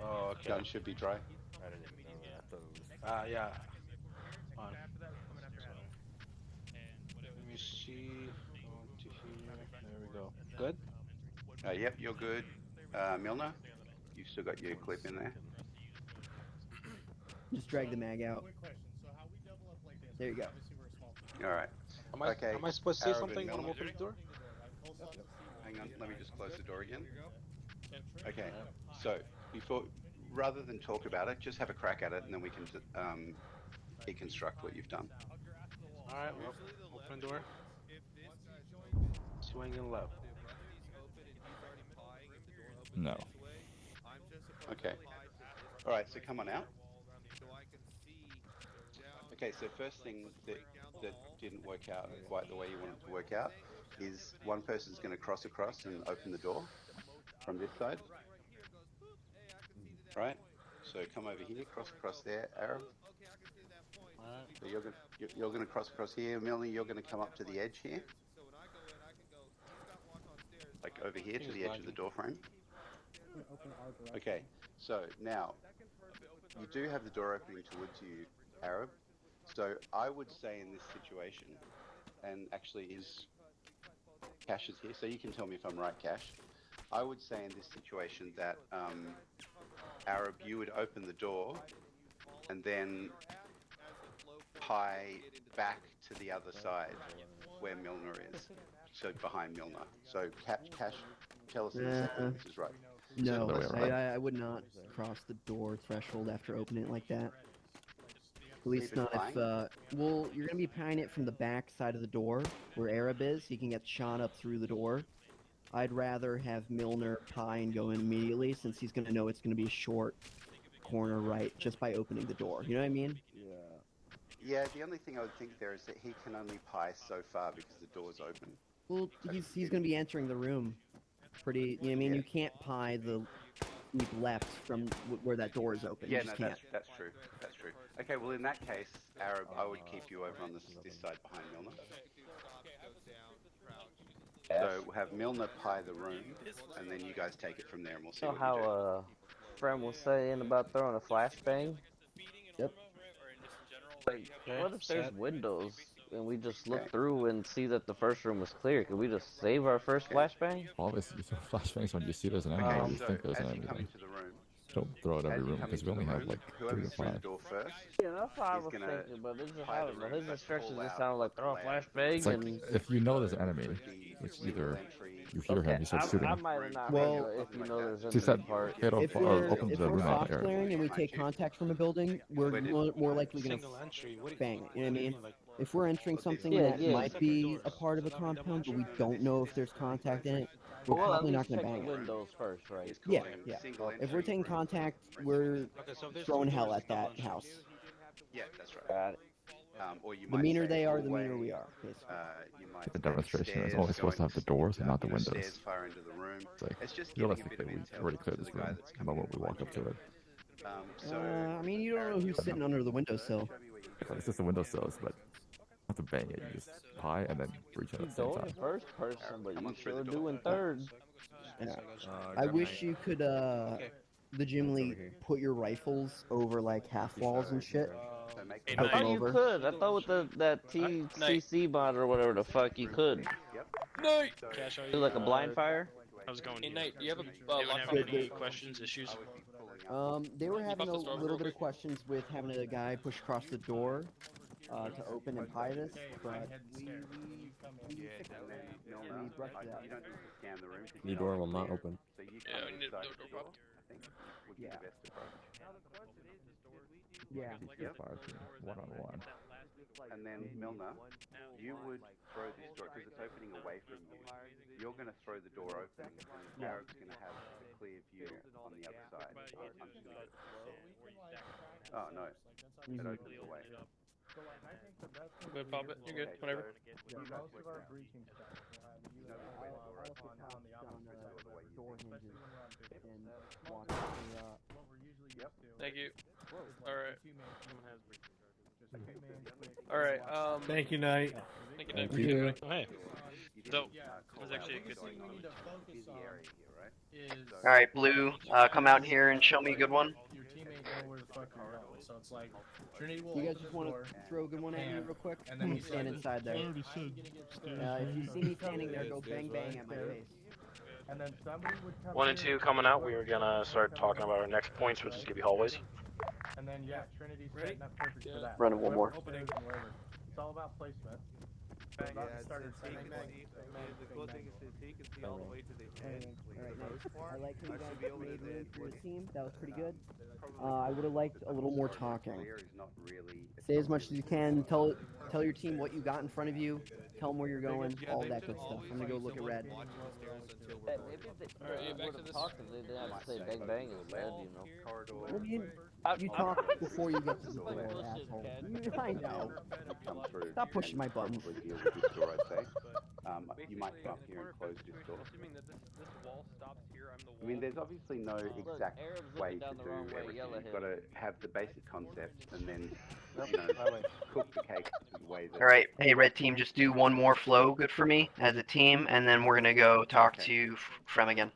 Speaker 11: Oh, okay.
Speaker 2: Gun should be dry.
Speaker 11: Yeah. Fine. Let me see. Going to here. There we go. Good?
Speaker 2: Yep, you're good. Milner, you've still got your clip in there.
Speaker 5: Just drag the mag out. There you go.
Speaker 2: All right.
Speaker 11: Am I supposed to say
Speaker 2: Arab
Speaker 11: something
Speaker 2: and
Speaker 11: when I'm
Speaker 2: Milner.
Speaker 11: opening the door?
Speaker 2: Hang on, let me just close the door again. Okay, so rather than talk about it, just have a crack at it, and then we can deconstruct what you've done.
Speaker 11: Alright, well, open door. Swinging left.
Speaker 15: No.
Speaker 2: Okay. All right, so come on out. Okay, so first thing that didn't work out quite the way you wanted to work out is one person's going to cross across and open the door from this side. Right? So come over here, cross across there, Arab. So you're going to cross across here, Milner. You're going to come up to the edge here, like over here to the edge of the door frame. Okay. So now you do have the door opening towards you, Arab. So I would say in this situation, and actually Cash is here, so you can tell me if I'm right, Cash. I would say in this situation that Arab, you would open the door and then pie back to the other side where Milner is, so behind Milner. So Cash, tell us in a second if this is right.
Speaker 5: No,
Speaker 2: So-
Speaker 5: I would not cross the door threshold after opening it like that. At least
Speaker 2: Leave it
Speaker 5: not if, well, you're going to be pieing it from the back side of the door, where Arab is. He can get shot up through the door. I'd rather have Milner pie and go in immediately, since he's going to know it's going to be a short corner right, just by opening the door. You know what I mean?
Speaker 2: Yeah, the only thing I would think there is that he can only pie so far because the door's open.
Speaker 5: Well, he's going to be entering the room pretty, you know what I mean? You can't pie the left from where that door is open.
Speaker 2: Yeah,
Speaker 5: you
Speaker 2: no,
Speaker 5: just can't.
Speaker 2: that's true. That's true. Okay, well in that case, Arab, I would keep you over on this side behind Milner. So we'll have Milner pie the room, and then you guys take it from there, and we'll see
Speaker 4: So
Speaker 2: what
Speaker 4: how
Speaker 2: you do.
Speaker 4: Frem was saying about throwing a flashbang?
Speaker 5: Yep.
Speaker 4: What if there's windows and we just look through and see that the first room was clear? Could we just save our first flashbang?
Speaker 15: Obviously, you throw flashbangs when you see there's an enemy. You think there's an enemy. Then. Don't throw it every room because we only have like 3 or 5.
Speaker 4: Yeah, that's what I was thinking, but it's just how his instructions just sound like throw a flashbang
Speaker 15: It's like
Speaker 4: and.
Speaker 15: if you know there's an enemy, which either you hear him, you start shooting.
Speaker 4: I might have not
Speaker 5: Well,
Speaker 4: heard it if you know there's
Speaker 15: She
Speaker 4: an
Speaker 15: said,
Speaker 4: part.
Speaker 15: "Hit off,
Speaker 5: If we're,
Speaker 15: open
Speaker 5: if
Speaker 15: the
Speaker 5: we're
Speaker 15: room out
Speaker 5: soft
Speaker 15: there."
Speaker 5: clearing and we take contact from a building, we're more likely going to bang it. You know what I mean? If we're entering something that might be a part of a compound, but we don't know if there's contact in it, we're
Speaker 4: Well,
Speaker 5: probably
Speaker 4: at
Speaker 5: not
Speaker 4: least
Speaker 5: going to
Speaker 4: check
Speaker 5: bang
Speaker 4: the
Speaker 5: it.
Speaker 4: windows first, right?
Speaker 5: Yeah, yeah. If we're taking contact, we're throwing hell at that house.
Speaker 2: Yeah, that's right.
Speaker 4: Got it.
Speaker 2: Or you
Speaker 5: The
Speaker 2: might
Speaker 5: meaner
Speaker 2: say
Speaker 5: they are, the
Speaker 2: hallway,
Speaker 5: meaner we are. Basically.
Speaker 2: You might
Speaker 15: The
Speaker 2: say
Speaker 15: demonstration is
Speaker 2: stairs
Speaker 15: only supposed to have the doors and not the
Speaker 2: you know,
Speaker 15: windows.
Speaker 2: stairs far into the room.
Speaker 15: It's like,
Speaker 2: It's just giving a bit
Speaker 15: realistically,
Speaker 2: of
Speaker 15: we
Speaker 2: intel
Speaker 15: already
Speaker 2: to
Speaker 15: cleared
Speaker 2: the
Speaker 15: this
Speaker 2: guy
Speaker 15: room
Speaker 2: that's
Speaker 15: the moment we walk up to it.
Speaker 2: So
Speaker 5: I mean, you don't know who's sitting under the windowsill.
Speaker 15: It's just the windowsills, but you have to bang it. You just pie and then reach it
Speaker 4: You
Speaker 15: at the same
Speaker 4: go
Speaker 15: time.
Speaker 4: in first person, but you sure do in third.
Speaker 5: Yeah. I wish you could, the gym lead, put your rifles over like half walls and shit.
Speaker 4: I
Speaker 5: Poke
Speaker 4: thought
Speaker 5: them
Speaker 4: you
Speaker 5: over.
Speaker 4: could. I thought with that TCC mod or whatever the fuck you could.
Speaker 9: No.
Speaker 4: Do like a blind fire.
Speaker 3: How's it going?
Speaker 9: Hey, Nate, do you have a
Speaker 3: Anyone
Speaker 9: lock
Speaker 3: have
Speaker 9: on
Speaker 3: any
Speaker 9: the
Speaker 3: questions, issues?
Speaker 5: They were having a
Speaker 9: buff the store
Speaker 5: little
Speaker 9: real
Speaker 5: bit of questions with having a guy push across the door to open and pie this, but we fixed it. We brushed it out.
Speaker 2: You don't need to scan the room. 'cause
Speaker 13: The
Speaker 2: you know
Speaker 13: door
Speaker 2: it's
Speaker 13: will not
Speaker 2: clear.
Speaker 13: open.
Speaker 2: So you
Speaker 9: Yeah,
Speaker 2: come
Speaker 9: we need
Speaker 2: inside
Speaker 9: to
Speaker 2: the
Speaker 9: door
Speaker 2: door, I think would be
Speaker 5: Yeah.
Speaker 2: the best approach.
Speaker 5: Yeah.
Speaker 15: Just fire team, one-on-one.
Speaker 2: And then Milner, you would throw this door because it's opening away from you. You're going to throw the door open, and Arab's going to have a clear view on the other side. Oh no, it opens away.
Speaker 9: Good, pop it. You're good.
Speaker 2: Okay,
Speaker 9: Whatever.
Speaker 2: so you guys work now. You know the way the door opens.
Speaker 5: Door hinges and walk the,
Speaker 2: Yep.
Speaker 9: Thank you. All right. All right.
Speaker 18: Thank you, Knight.
Speaker 9: Thank you,
Speaker 18: Thank
Speaker 9: Nate.
Speaker 18: you.
Speaker 3: Oh, hey. So,
Speaker 2: Call
Speaker 3: that's actually a
Speaker 2: out
Speaker 3: good
Speaker 2: what's
Speaker 3: thing.
Speaker 2: going on. Busy area here, right?
Speaker 6: Alright, Blue, come out here and show me a good one.
Speaker 19: Your teammate know where the fuck you're going. So it's like Trinity will
Speaker 5: You guys
Speaker 19: open
Speaker 5: just
Speaker 19: the
Speaker 5: want
Speaker 19: door,
Speaker 5: to throw a good one at me real quick?
Speaker 19: and then you
Speaker 5: Stand inside there. If you see me standing there, go bang bang at my face.
Speaker 19: and then somebody would come
Speaker 20: 1 and
Speaker 19: here,
Speaker 20: 2 coming out. We are gonna start talking about our next points, which is gonna be hallways.
Speaker 19: and then yeah, Trinity's setting up perfect for that.
Speaker 6: Running one more.
Speaker 19: Openings and wherever. It's all about placement. We're about to start at bang, bang,
Speaker 21: The cool thing is that he can see all the way to the end.
Speaker 5: Alright, nice. I like how you guys made room for the team. That was pretty good. I would have liked a little more talking.
Speaker 2: Clear is not really.
Speaker 5: Say as much as you can. Tell your team what you got in front of you. Tell them where you're going. All that good stuff. I'm gonna go look at red.
Speaker 4: Maybe they would have talked if they didn't have to say bang bang in the bed, you know.
Speaker 5: Well, you talk before you get to the door, asshole. I know.
Speaker 2: Come through.
Speaker 5: Stop pushing my buttons.
Speaker 2: Probably deal with this door, I'd say. You might come up here and close this door.
Speaker 9: Assuming that this wall stops here, I'm the wall.
Speaker 2: I mean, there's obviously no exact
Speaker 4: Arab's
Speaker 2: way
Speaker 4: looking
Speaker 2: to
Speaker 4: down the
Speaker 2: do
Speaker 4: wrong way,
Speaker 2: everything.
Speaker 4: yell at
Speaker 2: You've got
Speaker 4: him.
Speaker 2: to have the basic concept and then, you know, cook the cake the way that.
Speaker 6: Alright, hey red team, just do one more flow, good for me, as a team, and then we're gonna go talk to Frem again.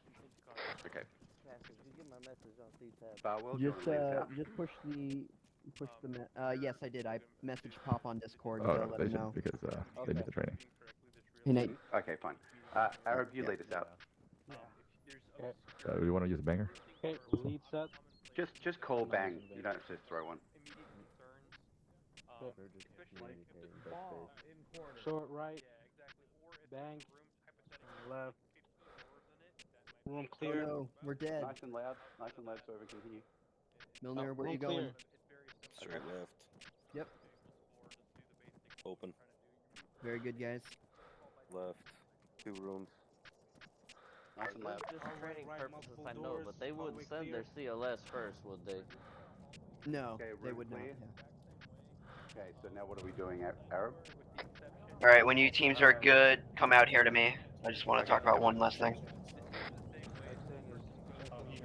Speaker 2: Okay.
Speaker 4: Get my message on C-Tab.
Speaker 2: Barwell,
Speaker 5: Just push the. Yes, I did. I messaged Pop on Discord.
Speaker 15: Oh,
Speaker 5: to
Speaker 15: no,
Speaker 5: let
Speaker 15: they
Speaker 5: him
Speaker 15: should
Speaker 5: know.
Speaker 15: because they need the training.
Speaker 5: Hey, Nate.
Speaker 2: Okay, fine. Arab, you lead us out.
Speaker 15: Do you want to use a banger?
Speaker 11: Okay, lead set.
Speaker 2: Just call bang. You don't have to throw one.
Speaker 11: Short right. Bang. Left. Room clear.
Speaker 5: Oh no, we're dead.
Speaker 2: Nice and loud. Nice and loud so we can continue.
Speaker 5: Milner, where are you
Speaker 11: room clear.
Speaker 5: going?
Speaker 22: Straight left.
Speaker 5: Yep.
Speaker 22: Open.
Speaker 5: Very good, guys.
Speaker 22: Left. 2 rooms.
Speaker 2: Nice and loud.
Speaker 4: Just training purposes, I know, but they wouldn't send their CLS first, would they?
Speaker 5: No,
Speaker 2: Okay,
Speaker 5: they
Speaker 2: room
Speaker 5: would not.
Speaker 2: clear.
Speaker 5: Yeah.
Speaker 2: Okay, so now what are we doing, Arab?
Speaker 6: Alright, when you teams are good, come out here to me. I just want to talk about one last thing.
Speaker 2: Okay,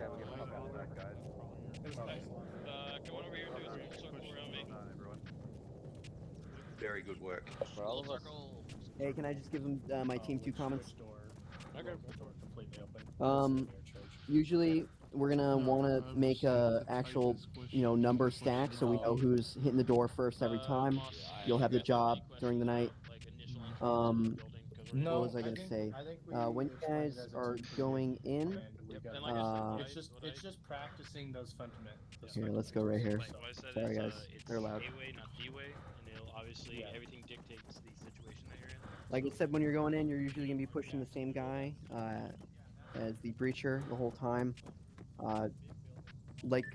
Speaker 2: we're gonna pop out the back, guys.
Speaker 3: Come on over here and do a circle around me.
Speaker 2: Very good work.
Speaker 4: For all of us.
Speaker 5: Hey, can I just give my team 2 comments?
Speaker 3: Okay.
Speaker 5: Usually we're gonna want to make a actual, number stack so we know who's hitting the door first every time. You'll have the job during the night. What was I gonna say? When you guys are going in,
Speaker 19: It's just practicing those
Speaker 5: here, let's go right here.
Speaker 3: Like what I said
Speaker 5: Sorry
Speaker 3: is,
Speaker 5: guys,
Speaker 3: it's
Speaker 5: they're loud.
Speaker 3: A-way, not D-way, and it'll obviously everything dictates the situation that you're in.
Speaker 5: Like I said, when you're going in, you're usually gonna be pushing the same guy as the breacher the whole time. Like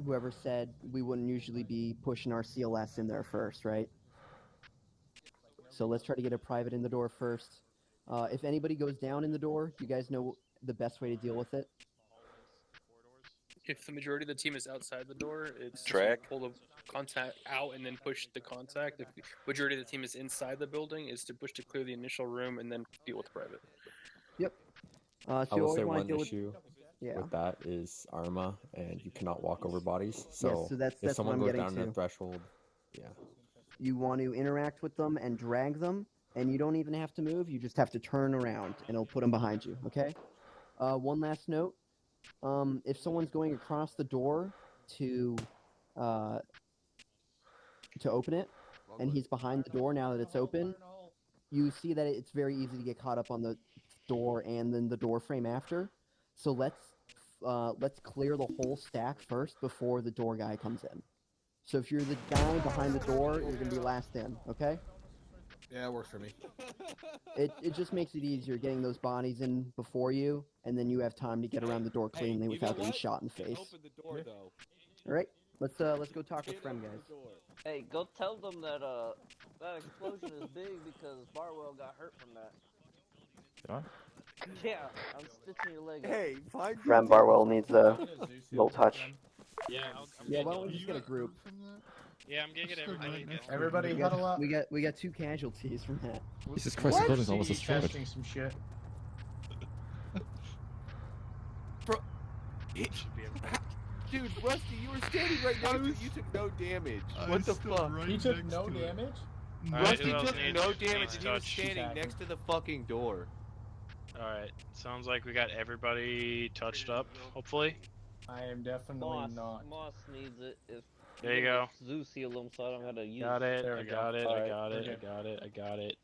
Speaker 5: whoever said, we wouldn't usually be pushing our CLS in there first, right? So let's try to get a private in the door first. If anybody goes down in the door, do you guys know the best way to deal with it?
Speaker 9: If the majority of the team is outside the door, it's
Speaker 22: Track.
Speaker 9: pull the contact out and then push the contact. If the majority of the team is inside the building, is to push to clear the initial room and then deal with private.
Speaker 5: Yep. So
Speaker 13: I
Speaker 5: you
Speaker 13: will
Speaker 5: always
Speaker 13: say
Speaker 5: wanna
Speaker 13: one
Speaker 5: deal with-
Speaker 13: issue
Speaker 5: Yeah.
Speaker 13: with that is Arma, and you cannot walk over bodies. So,
Speaker 5: so that's
Speaker 13: if
Speaker 5: what
Speaker 13: someone
Speaker 5: I'm
Speaker 13: goes
Speaker 5: getting
Speaker 13: down
Speaker 5: to.
Speaker 13: the threshold, yeah.
Speaker 5: You want to interact with them and drag them, and you don't even have to move. You just have to turn around, and it'll put them behind you. Okay. One last note: if someone's going across the door to open it, and he's behind the door now that it's open, you see that it's very easy to get caught up on the door and then the door frame after. So let's clear the whole stack first before the door guy comes in. So if you're the guy behind the door, you're gonna be last in, okay?
Speaker 12: Yeah, it works for me.
Speaker 5: It just makes it easier getting those bodies in before you, and then you have time to get around the door cleanly without getting shot in the face.
Speaker 7: Open the door though.
Speaker 5: All right, let's go talk with Frem, guys.
Speaker 4: Hey, go tell them that that explosion is big because Barwell got hurt from that.
Speaker 15: Did I?
Speaker 4: Yeah, I'm stitching your leg.
Speaker 7: Hey, find
Speaker 6: Ram Barwell needs a little touch.
Speaker 3: Yeah,
Speaker 5: Yeah, why don't we just get a group?
Speaker 3: Yeah, I'm gonna get everybody.
Speaker 19: Everybody
Speaker 5: We got-
Speaker 19: huddle up.
Speaker 5: We got 2 casualties from that.
Speaker 15: Jesus Christ, the building's almost destroyed.
Speaker 19: Testing some shit.
Speaker 7: Dude, Rusty, you were standing right next to it. You took no damage. What the fuck?
Speaker 19: He took no damage?
Speaker 7: Rusty
Speaker 3: who else
Speaker 7: took
Speaker 3: needs-
Speaker 7: no
Speaker 3: needs
Speaker 7: damage and he was
Speaker 3: touch?
Speaker 7: standing next to the fucking door.
Speaker 3: Alright, sounds like we got everybody touched up, hopefully.
Speaker 19: I am definitely not.
Speaker 4: Moss needs it. If
Speaker 3: There you go.
Speaker 4: Zeus heal him, so I don't gotta use.
Speaker 3: Got it,
Speaker 19: There
Speaker 3: I
Speaker 19: we
Speaker 3: got
Speaker 19: go.
Speaker 3: it,
Speaker 19: Alright,
Speaker 3: I got
Speaker 19: we're
Speaker 3: it, I
Speaker 19: good.
Speaker 3: got it, I got it.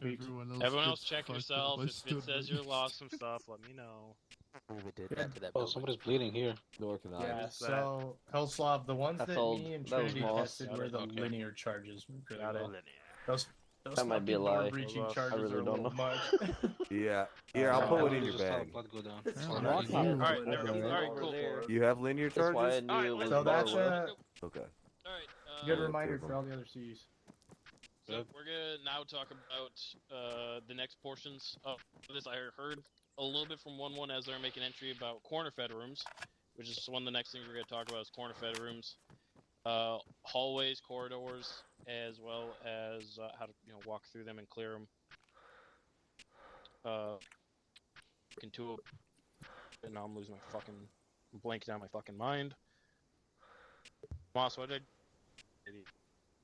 Speaker 17: Everyone
Speaker 3: else check
Speaker 17: gets fucked
Speaker 3: yourself.
Speaker 17: up by
Speaker 3: If it says
Speaker 17: stubborn.
Speaker 3: you lost some stuff, let me know.
Speaker 11: We did that to that. Oh, somebody's bleeding here.
Speaker 7: Nor can I.
Speaker 19: Yeah, so Hellslav, the ones that
Speaker 4: Household,
Speaker 19: me and
Speaker 4: that was
Speaker 19: Trinity
Speaker 4: Moss.
Speaker 19: tested
Speaker 3: Got
Speaker 19: were
Speaker 3: it,
Speaker 19: the
Speaker 3: okay.
Speaker 19: linear charges. Really
Speaker 3: Got it.
Speaker 19: well. Those
Speaker 4: That might be a
Speaker 19: fucking door
Speaker 4: lie.
Speaker 19: breaching
Speaker 3: I
Speaker 19: charges
Speaker 4: really
Speaker 19: are a
Speaker 4: don't
Speaker 19: little
Speaker 4: know.
Speaker 19: much.
Speaker 7: Yeah. Here, I'll put it in your bag.
Speaker 11: Blood go down.
Speaker 3: Alright, cool.
Speaker 7: You have linear
Speaker 4: That's why I
Speaker 7: charges?
Speaker 4: knew it was
Speaker 19: So that's
Speaker 4: Barwell.
Speaker 7: Okay.
Speaker 3: Alright,
Speaker 19: good
Speaker 7: Yeah,
Speaker 19: reminder
Speaker 7: two of
Speaker 19: for all the other Cs.
Speaker 3: so we're gonna now talk about the next portions of this. I heard a little bit from 1-1 as they're making entry about corner fed rooms, which is one of the next things we're gonna talk about is corner fed rooms, hallways, corridors, as well as how to walk through them and clear them. Into and now I'm losing my fucking blanking out my fucking mind. Moss, what did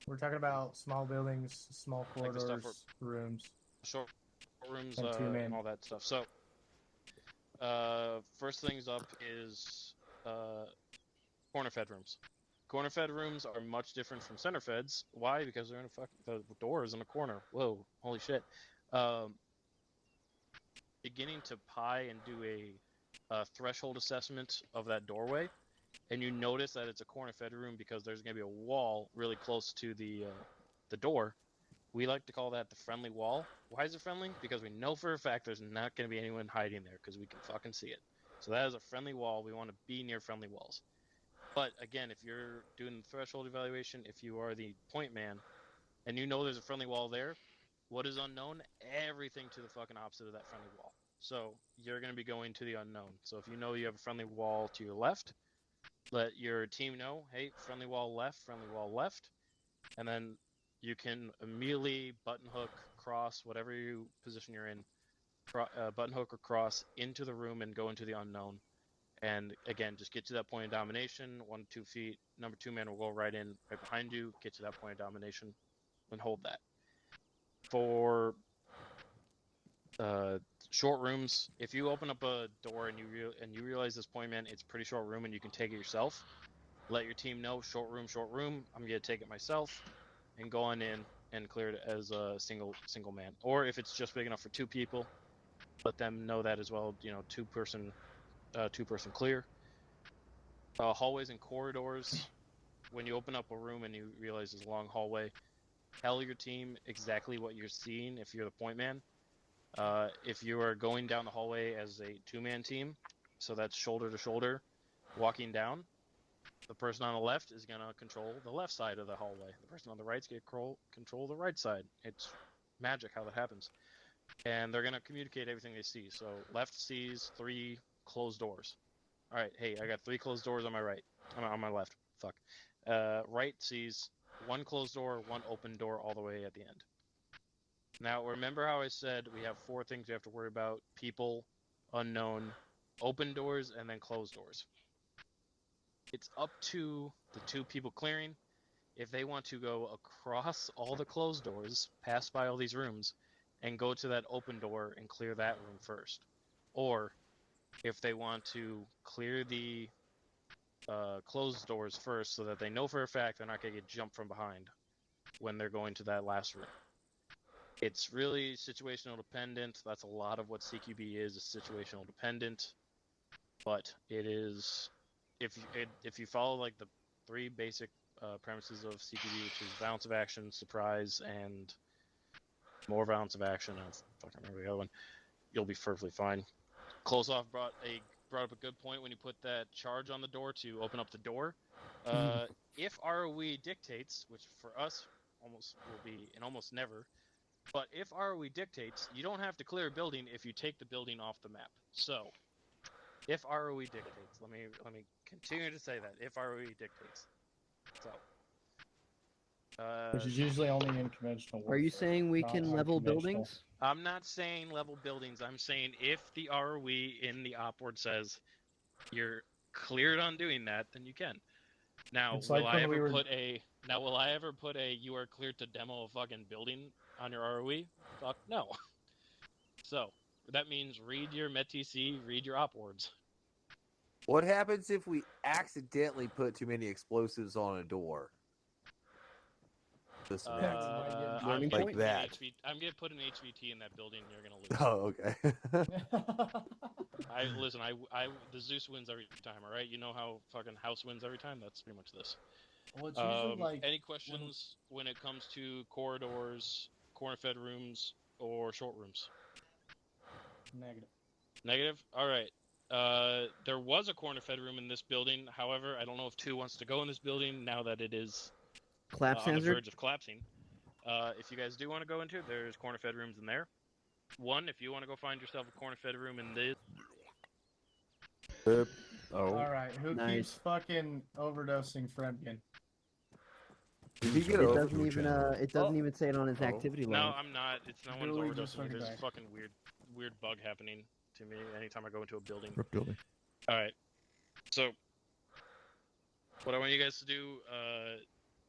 Speaker 19: We're talking about small buildings, small
Speaker 3: Like the
Speaker 19: corridors,
Speaker 3: stuff
Speaker 19: rooms.
Speaker 3: short rooms
Speaker 19: And two-man.
Speaker 3: and all that stuff. So, first things up is corner fed rooms. Corner fed rooms are much different from center feds. Why? Because they're in the door is in a corner. Whoa, holy shit. Beginning to pie and do a threshold assessment of that doorway, and you notice that it's a corner fed room because there's going to be a wall really close to the door. We like to call that the friendly wall. Why is it friendly? Because we know for a fact there's not going to be anyone hiding there because we can fucking see it. So that is a friendly wall. We want to be near friendly walls. But again, if you're doing the threshold evaluation, if you are the point man, and you know there's a friendly wall there, what is unknown? Everything to the fucking opposite of that friendly wall. So you're going to be going to the unknown. So if you know you have a friendly wall to your left, let your team know, hey, friendly wall left, and then you can immediately button hook, cross, whatever you position you're in, button hook or cross into the room and go into the unknown. And again, just get to that point of domination, 1 to 2 feet. Number 2 man will go right in, right behind you, get to that point of domination, and hold that. For short rooms. If you open up a door and you realize this point, man, it's pretty short room and you can take it yourself. Let your team know short room. I'm gonna take it myself, and go on in and clear it as a single man. Or if it's just big enough for 2 people, let them know that as well. You know, two person clear. Hallways and corridors. When you open up a room and you realize there's a long hallway, tell your team exactly what you're seeing if you're the point man. If you are going down the hallway as a 2-man team, so that's shoulder to shoulder, walking down, the person on the left is going to control the left side of the hallway. The person on the right is going to control the right side. It's magic how that happens. And they're going to communicate everything they see. So left sees 3 closed doors. All right, hey, I got 3 closed doors on my right. On my left. Fuck. Right sees 1 closed door, 1 open door all the way at the end. Now, remember how I said we have 4 things we have to worry about: people, unknown, open doors, and then closed doors. It's up to the 2 people clearing if they want to go across all the closed doors, pass by all these rooms, and go to that open door and clear that room first. Or if they want to clear the closed doors first so that they know for a fact they're not going to get jumped from behind when they're going to that last room. It's really situational dependent. That's a lot of what CQB is situational dependent. But it is, if you follow like the 3 basic premises of CQB, which is balance of action, surprise, and more balance of action, I fucking remember the other one, you'll be perfectly fine. Close off brought up a good point when you put that charge on the door to open up the door. If ROE dictates, which for us almost will be and almost never, but if ROE dictates, you don't have to clear a building if you take the building off the map. So, if ROE dictates, let me continue to say that if ROE dictates. So,
Speaker 10: which is usually only in conventional warfare.
Speaker 5: Are you saying we
Speaker 10: not
Speaker 5: can level
Speaker 10: unconventional.
Speaker 5: buildings?
Speaker 3: I'm not saying level buildings. I'm saying if the ROE in the op board says you're cleared on doing that, then you can. Now,
Speaker 10: It's
Speaker 3: will
Speaker 10: like
Speaker 3: I
Speaker 10: when
Speaker 3: ever
Speaker 10: we were-
Speaker 3: put a you are cleared to demo a fucking building on your ROE? Fuck no. So that means read your METTC, read your op boards.
Speaker 7: What happens if we accidentally put too many explosives on a door? Listen,
Speaker 3: I'm
Speaker 7: like
Speaker 3: gonna
Speaker 7: that.
Speaker 3: I'm gonna put an HVT in that building. You're gonna lose.
Speaker 7: Oh, okay.
Speaker 3: Listen. The Zeus wins every time. All right. You know how fucking House wins every time. That's pretty much this.
Speaker 10: Well, it's usually like
Speaker 3: any questions when it comes to corridors, corner-fed rooms, or short rooms?
Speaker 10: Negative.
Speaker 3: Negative. All right. There was a corner-fed room in this building. However, I don't know if 2 wants to go in this building now that it is
Speaker 5: Collapse
Speaker 3: on the
Speaker 5: hazard?
Speaker 3: verge of collapsing. If you guys do want to go into it, there's corner-fed rooms in there. 1, if you want to go find yourself a corner-fed room in this.
Speaker 10: All right, who
Speaker 5: Nice.
Speaker 10: keeps fucking overdosing Fremkin?
Speaker 5: It doesn't even say it on his activity log.
Speaker 3: No, I'm not. It's no one's
Speaker 10: Really just
Speaker 3: overdosing me. There's a
Speaker 10: fucking
Speaker 3: fucking weird bug happening to me anytime I go into a building.
Speaker 15: Rip building.
Speaker 3: All right. So, what I want you guys to do,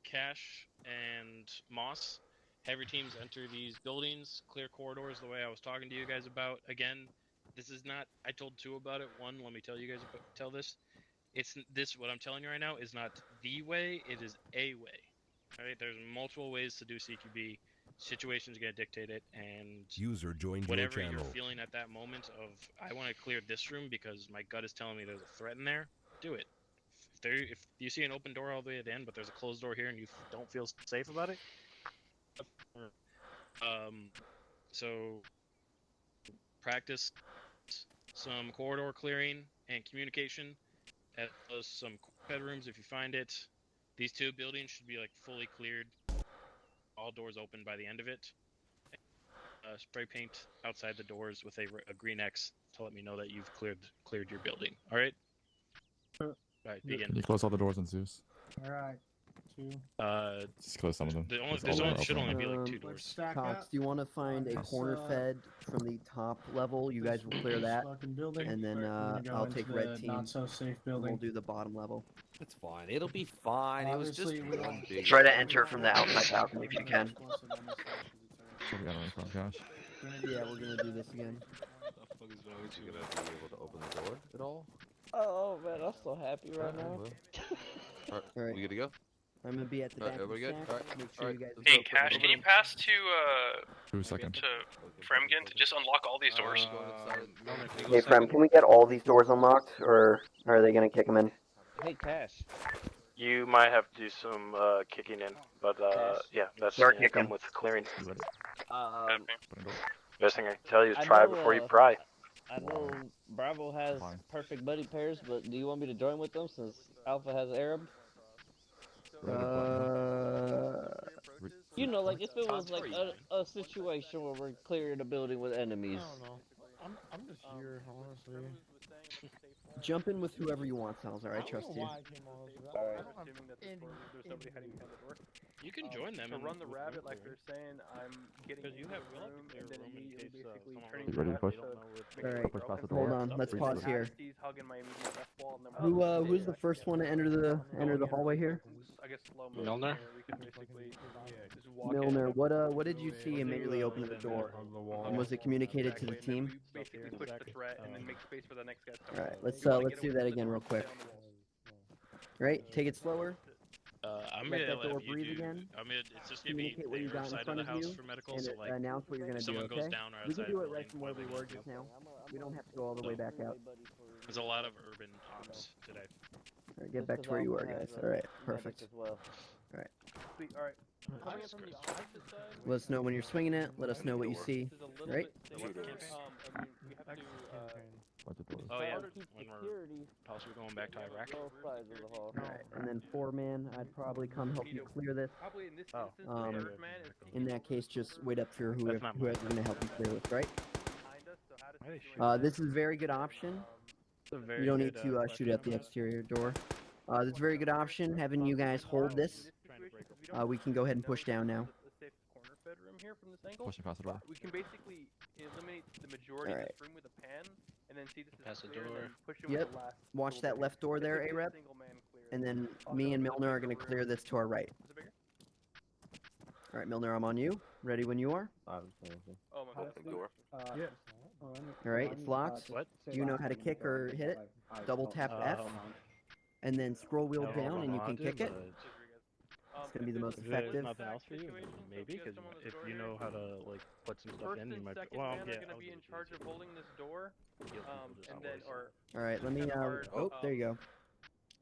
Speaker 3: Cash and Moss, have your teams enter these buildings, clear corridors the way I was talking to you guys about. Again, this is not. I told 2 about it. 1, let me tell you guys tell this. It's this. What I'm telling you right now is not the way. It is a way. All right. There's multiple ways to do CQB. Situation's gonna dictate it, and
Speaker 8: User joined your
Speaker 3: whatever
Speaker 8: channel.
Speaker 3: you're feeling at that moment of I want to clear this room because my gut is telling me there's a threat in there, do it. If you see an open door all the way at the end, but there's a closed door here and you don't feel safe about it, so practice some corridor clearing and communication, as well as some bedrooms if you find it. These 2 buildings should be like fully cleared, all doors open by the end of it. Spray paint outside the doors with a green X to let me know that you've cleared your building. All right. All right. Begin.
Speaker 15: Can you close all the doors on Zeus?
Speaker 10: All right, 2.
Speaker 15: Just close some of them.
Speaker 3: Should only be like 2 doors.
Speaker 10: Stack
Speaker 5: Cox,
Speaker 10: up.
Speaker 5: do you want to find a
Speaker 10: This,
Speaker 5: corner fed from the top level? You guys will clear
Speaker 10: this
Speaker 5: that,
Speaker 10: fucking building.
Speaker 5: and then
Speaker 10: We're gonna go
Speaker 5: I'll
Speaker 10: into
Speaker 5: take
Speaker 10: the
Speaker 5: red team.
Speaker 10: Not so safe
Speaker 5: and
Speaker 10: building.
Speaker 5: we'll do the bottom level.
Speaker 7: It's fine. It'll be fine. It was just
Speaker 10: Obviously, we
Speaker 7: one
Speaker 10: don't-
Speaker 7: big.
Speaker 6: Try to enter from the outside balcony if you can.
Speaker 15: What we got on for, gosh.
Speaker 5: Yeah, we're gonna do this again.
Speaker 7: You gonna be able to open the door at all?
Speaker 4: Oh man, I'm so happy right now.
Speaker 7: Alright, we good to go?
Speaker 5: I'm gonna be at the back of the
Speaker 7: everybody good?
Speaker 5: stack.
Speaker 7: Alright,
Speaker 5: Make sure you guys.
Speaker 1: Hey, Cash, can you pass to
Speaker 15: 2 seconds.
Speaker 1: to Fremgen to just unlock all these doors?
Speaker 6: Hey, Frem, can we get all these doors unlocked, or are they gonna kick them in?
Speaker 4: Hey, Cash.
Speaker 20: You might have to do some kicking in, but yeah, that's
Speaker 6: Start
Speaker 20: gonna
Speaker 6: kicking.
Speaker 20: come with clearing.
Speaker 1: Okay.
Speaker 20: Best thing I can tell you is
Speaker 4: I
Speaker 20: try
Speaker 4: know,
Speaker 20: before you pry.
Speaker 4: I know Bravo has perfect buddy pairs, but do you want me to join with them since Alpha has Arab? You know, like if it was like a situation where we're clearing a building with enemies.
Speaker 18: I don't know. I'm just here, honestly.
Speaker 5: Jump in with whoever you want, Salazar. I trust you.
Speaker 3: You can join them
Speaker 21: to
Speaker 3: and
Speaker 21: run the
Speaker 3: with
Speaker 21: rabbit
Speaker 3: room
Speaker 21: like
Speaker 3: clearing.
Speaker 21: they're saying I'm getting
Speaker 3: Because you
Speaker 21: into
Speaker 3: have
Speaker 21: the room and then immediately basically turning
Speaker 15: You ready to push?
Speaker 5: Alright,
Speaker 15: Push past the
Speaker 5: hold
Speaker 15: door.
Speaker 5: on. Let's
Speaker 15: Please
Speaker 5: pause
Speaker 15: do.
Speaker 5: here.
Speaker 21: He's hugging my immediate left wall and then
Speaker 5: Who's the first one to enter the hallway here?
Speaker 21: I guess slow motion.
Speaker 3: Milner?
Speaker 21: We can basically just walk
Speaker 5: Milner. What did you see immediately opening the door? And was it communicated to the team?
Speaker 21: We basically push the threat and then make space for the next guy.
Speaker 5: All right, let's do that again real quick. Right, take it slower.
Speaker 3: I'm
Speaker 5: Let
Speaker 3: gonna
Speaker 5: that door
Speaker 3: let you
Speaker 5: breathe
Speaker 3: do.
Speaker 5: again.
Speaker 3: I mean, it's just gonna be
Speaker 5: Communicate what you
Speaker 3: their
Speaker 5: got in
Speaker 3: side of
Speaker 5: front
Speaker 3: the
Speaker 5: of
Speaker 3: house
Speaker 5: you,
Speaker 3: for medical.
Speaker 5: and
Speaker 3: So like,
Speaker 5: announce what you're gonna
Speaker 3: if
Speaker 5: do.
Speaker 3: someone
Speaker 5: Okay.
Speaker 3: goes down or
Speaker 5: We can
Speaker 3: outside
Speaker 5: do it
Speaker 3: of the
Speaker 5: right
Speaker 3: building,
Speaker 5: from where we were just now. We don't have to go all the way back out.
Speaker 3: there's a lot of urban ops today.
Speaker 5: All right, get back to where you were, guys. All right, perfect.
Speaker 4: Well.
Speaker 5: All right.
Speaker 21: Sweet. All right. Coming in from the opposite side.
Speaker 5: Let us know when you're swinging it. Let us know what you see.
Speaker 21: This is a little
Speaker 5: Right.
Speaker 21: bit safer. I mean, we have to.
Speaker 3: Oh yeah,
Speaker 4: to keep
Speaker 3: when we're
Speaker 4: security
Speaker 3: possibly going back to Iraq.
Speaker 4: both sides of the hall.
Speaker 5: All right, and then 4-man, I'd probably come help you clear this.
Speaker 21: Probably in this instance, the third man is
Speaker 5: In that case, just wait up for whoever's
Speaker 3: not
Speaker 5: going to help you clear this, right?
Speaker 21: behind us. So how does
Speaker 5: This is a very good option. You don't need to shoot at the exterior door. This is a very good option. Having you guys hold this, we can go ahead and push down now.
Speaker 21: the safe corner bedroom here from this angle?
Speaker 15: Pushing past the door.
Speaker 21: We can basically eliminate the majority of this room with a pan, and then see this is
Speaker 3: Pass the
Speaker 21: clear, and
Speaker 3: door.
Speaker 21: then push it
Speaker 5: Yep.
Speaker 21: with the last.
Speaker 5: Watch
Speaker 21: little
Speaker 5: that
Speaker 21: bit.
Speaker 5: left door there,
Speaker 21: Basically a
Speaker 5: A-Rep.
Speaker 21: single man clear.
Speaker 5: And then me and Milner are going to clear this to our right.
Speaker 21: Is it bigger?
Speaker 5: All right, Milner, I'm on you. Ready when you are.
Speaker 21: Oh my god.
Speaker 22: Door.
Speaker 10: Yeah.
Speaker 5: All right, it's locked.
Speaker 3: What?
Speaker 5: Do you know how to kick or hit it? Double tap F, and then scroll wheel down, and you can kick it. It's going to be the most effective.
Speaker 3: Nothing else for you? Maybe because if you know how to like put some stuff
Speaker 21: First
Speaker 3: in, you
Speaker 21: and
Speaker 3: might.
Speaker 21: second
Speaker 3: Well,
Speaker 21: man
Speaker 3: yeah.
Speaker 21: are gonna be in charge of holding this door, and then or
Speaker 5: All right, let me. Oh, there you go.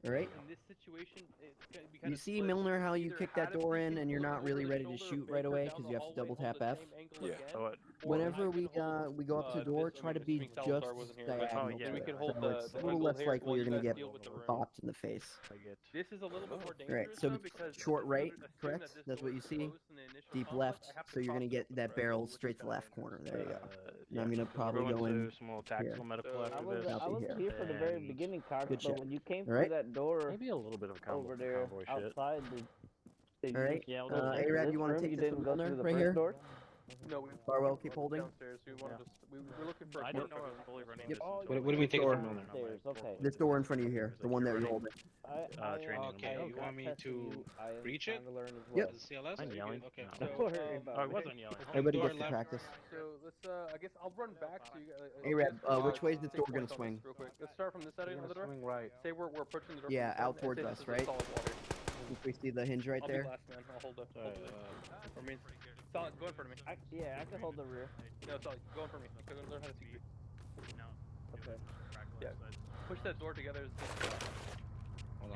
Speaker 5: All right.
Speaker 21: in this situation, it's gonna be kind
Speaker 5: You
Speaker 21: of
Speaker 5: see,
Speaker 21: split.
Speaker 5: Milner, how you
Speaker 21: Either
Speaker 5: kick that
Speaker 21: Adam
Speaker 5: door
Speaker 21: can
Speaker 5: in, and you're
Speaker 21: look
Speaker 5: not
Speaker 21: over
Speaker 5: really
Speaker 21: his
Speaker 5: ready to
Speaker 21: shoulder or
Speaker 5: shoot
Speaker 21: Baker
Speaker 5: right away
Speaker 21: down
Speaker 5: because
Speaker 21: the
Speaker 5: you have to
Speaker 21: hallway,
Speaker 5: double
Speaker 21: hold
Speaker 5: tap
Speaker 21: the
Speaker 5: F.
Speaker 21: same angle
Speaker 22: Yeah.
Speaker 21: again,
Speaker 3: So what?
Speaker 21: or
Speaker 5: Whenever
Speaker 21: I
Speaker 5: we
Speaker 21: can hold,
Speaker 5: we go up to the
Speaker 21: this-
Speaker 5: door,
Speaker 21: I
Speaker 5: try
Speaker 21: mean,
Speaker 5: to be
Speaker 21: assuming Salazar
Speaker 5: just
Speaker 21: wasn't here, but-
Speaker 5: diagonal.
Speaker 3: yeah,
Speaker 21: then we
Speaker 5: to
Speaker 21: can
Speaker 5: it,
Speaker 21: hold
Speaker 5: so
Speaker 21: the
Speaker 5: it's a
Speaker 21: the
Speaker 5: little
Speaker 21: angle
Speaker 5: less
Speaker 21: here
Speaker 5: likely
Speaker 21: while
Speaker 5: you're
Speaker 21: you
Speaker 5: gonna
Speaker 21: guys
Speaker 5: get
Speaker 21: deal with the room.
Speaker 5: bopped in the face.
Speaker 3: I get.
Speaker 21: This is a little bit more dangerous.
Speaker 5: All right, so
Speaker 21: though,
Speaker 5: it's
Speaker 21: because
Speaker 5: short
Speaker 21: assume
Speaker 5: right,
Speaker 21: that
Speaker 5: correct?
Speaker 21: this
Speaker 5: That's
Speaker 21: door
Speaker 5: what you
Speaker 21: is
Speaker 5: see.
Speaker 21: closed in the initial
Speaker 5: Deep
Speaker 21: conflict,
Speaker 5: left,
Speaker 21: I have to
Speaker 5: so you're gonna
Speaker 21: cross
Speaker 5: get
Speaker 21: the
Speaker 5: that
Speaker 21: threat,
Speaker 5: barrel
Speaker 21: which is
Speaker 5: straight to
Speaker 21: kinda
Speaker 5: left corner. There you go.
Speaker 3: Yeah,
Speaker 5: And I'm gonna
Speaker 3: so
Speaker 5: probably
Speaker 3: we're
Speaker 5: go
Speaker 3: going
Speaker 5: in
Speaker 3: to some more tactical medical
Speaker 21: So-
Speaker 3: after
Speaker 4: I
Speaker 3: this.
Speaker 5: I'll
Speaker 4: wasn't
Speaker 5: be
Speaker 4: here for the very
Speaker 3: and
Speaker 4: beginning, Cox,
Speaker 5: Good
Speaker 4: but
Speaker 5: shit.
Speaker 4: when you came
Speaker 5: Alright.
Speaker 4: through that door
Speaker 3: Maybe a little bit of
Speaker 4: over there
Speaker 3: convoy shit.
Speaker 4: outside, did you
Speaker 5: Alright,
Speaker 4: just go into
Speaker 5: A-Rab,
Speaker 4: this
Speaker 5: you wanna
Speaker 4: room?
Speaker 5: take
Speaker 4: You
Speaker 5: this
Speaker 4: didn't
Speaker 5: from
Speaker 4: go
Speaker 5: Milner
Speaker 4: through the
Speaker 5: right
Speaker 4: first
Speaker 5: here?
Speaker 4: door?
Speaker 21: No, we
Speaker 5: Barwell,
Speaker 21: we're
Speaker 5: keep holding.
Speaker 21: downstairs. We want to just we're looking for.
Speaker 3: I
Speaker 21: a
Speaker 3: didn't
Speaker 21: corner
Speaker 3: know I was
Speaker 21: bedroom.
Speaker 3: fully running
Speaker 5: Yep.
Speaker 3: this.
Speaker 4: Oh,
Speaker 3: until
Speaker 4: you
Speaker 3: what do we
Speaker 4: went
Speaker 3: take it from
Speaker 4: upstairs,
Speaker 3: Milner?
Speaker 4: okay.
Speaker 5: This door in front of you here, the one that you're holding.
Speaker 3: Training
Speaker 4: okay,
Speaker 3: you want me to reach it?
Speaker 5: Yep.
Speaker 11: CLS?
Speaker 3: I'm yelling.
Speaker 11: Okay.
Speaker 3: No.
Speaker 4: Don't worry about
Speaker 3: Oh, I
Speaker 4: it.
Speaker 3: wasn't yelling.
Speaker 5: Everybody
Speaker 11: Door
Speaker 5: gets to
Speaker 11: left.
Speaker 5: practice.
Speaker 21: So let's I guess I'll run back so you guys.
Speaker 5: A-Rab, which way is this door gonna swing?
Speaker 21: Real quick. Let's start from this side of the door.
Speaker 11: Swing right.
Speaker 21: Say we're approaching the door.
Speaker 5: Yeah,
Speaker 21: from
Speaker 5: out
Speaker 21: this
Speaker 5: towards
Speaker 21: side, and
Speaker 5: us,
Speaker 21: say this is
Speaker 5: right?
Speaker 21: a solid wall here.
Speaker 5: If we see the hinge right
Speaker 21: I'll
Speaker 5: there.
Speaker 21: be last man. I'll hold the.
Speaker 3: Sorry,
Speaker 21: I mean, solid. Go in front of me.
Speaker 4: Yeah, I can hold the rear.
Speaker 21: No, solid. Go in front of me. Go learn how to see.
Speaker 4: Okay.
Speaker 21: Yeah. Push that door together.
Speaker 11: Hold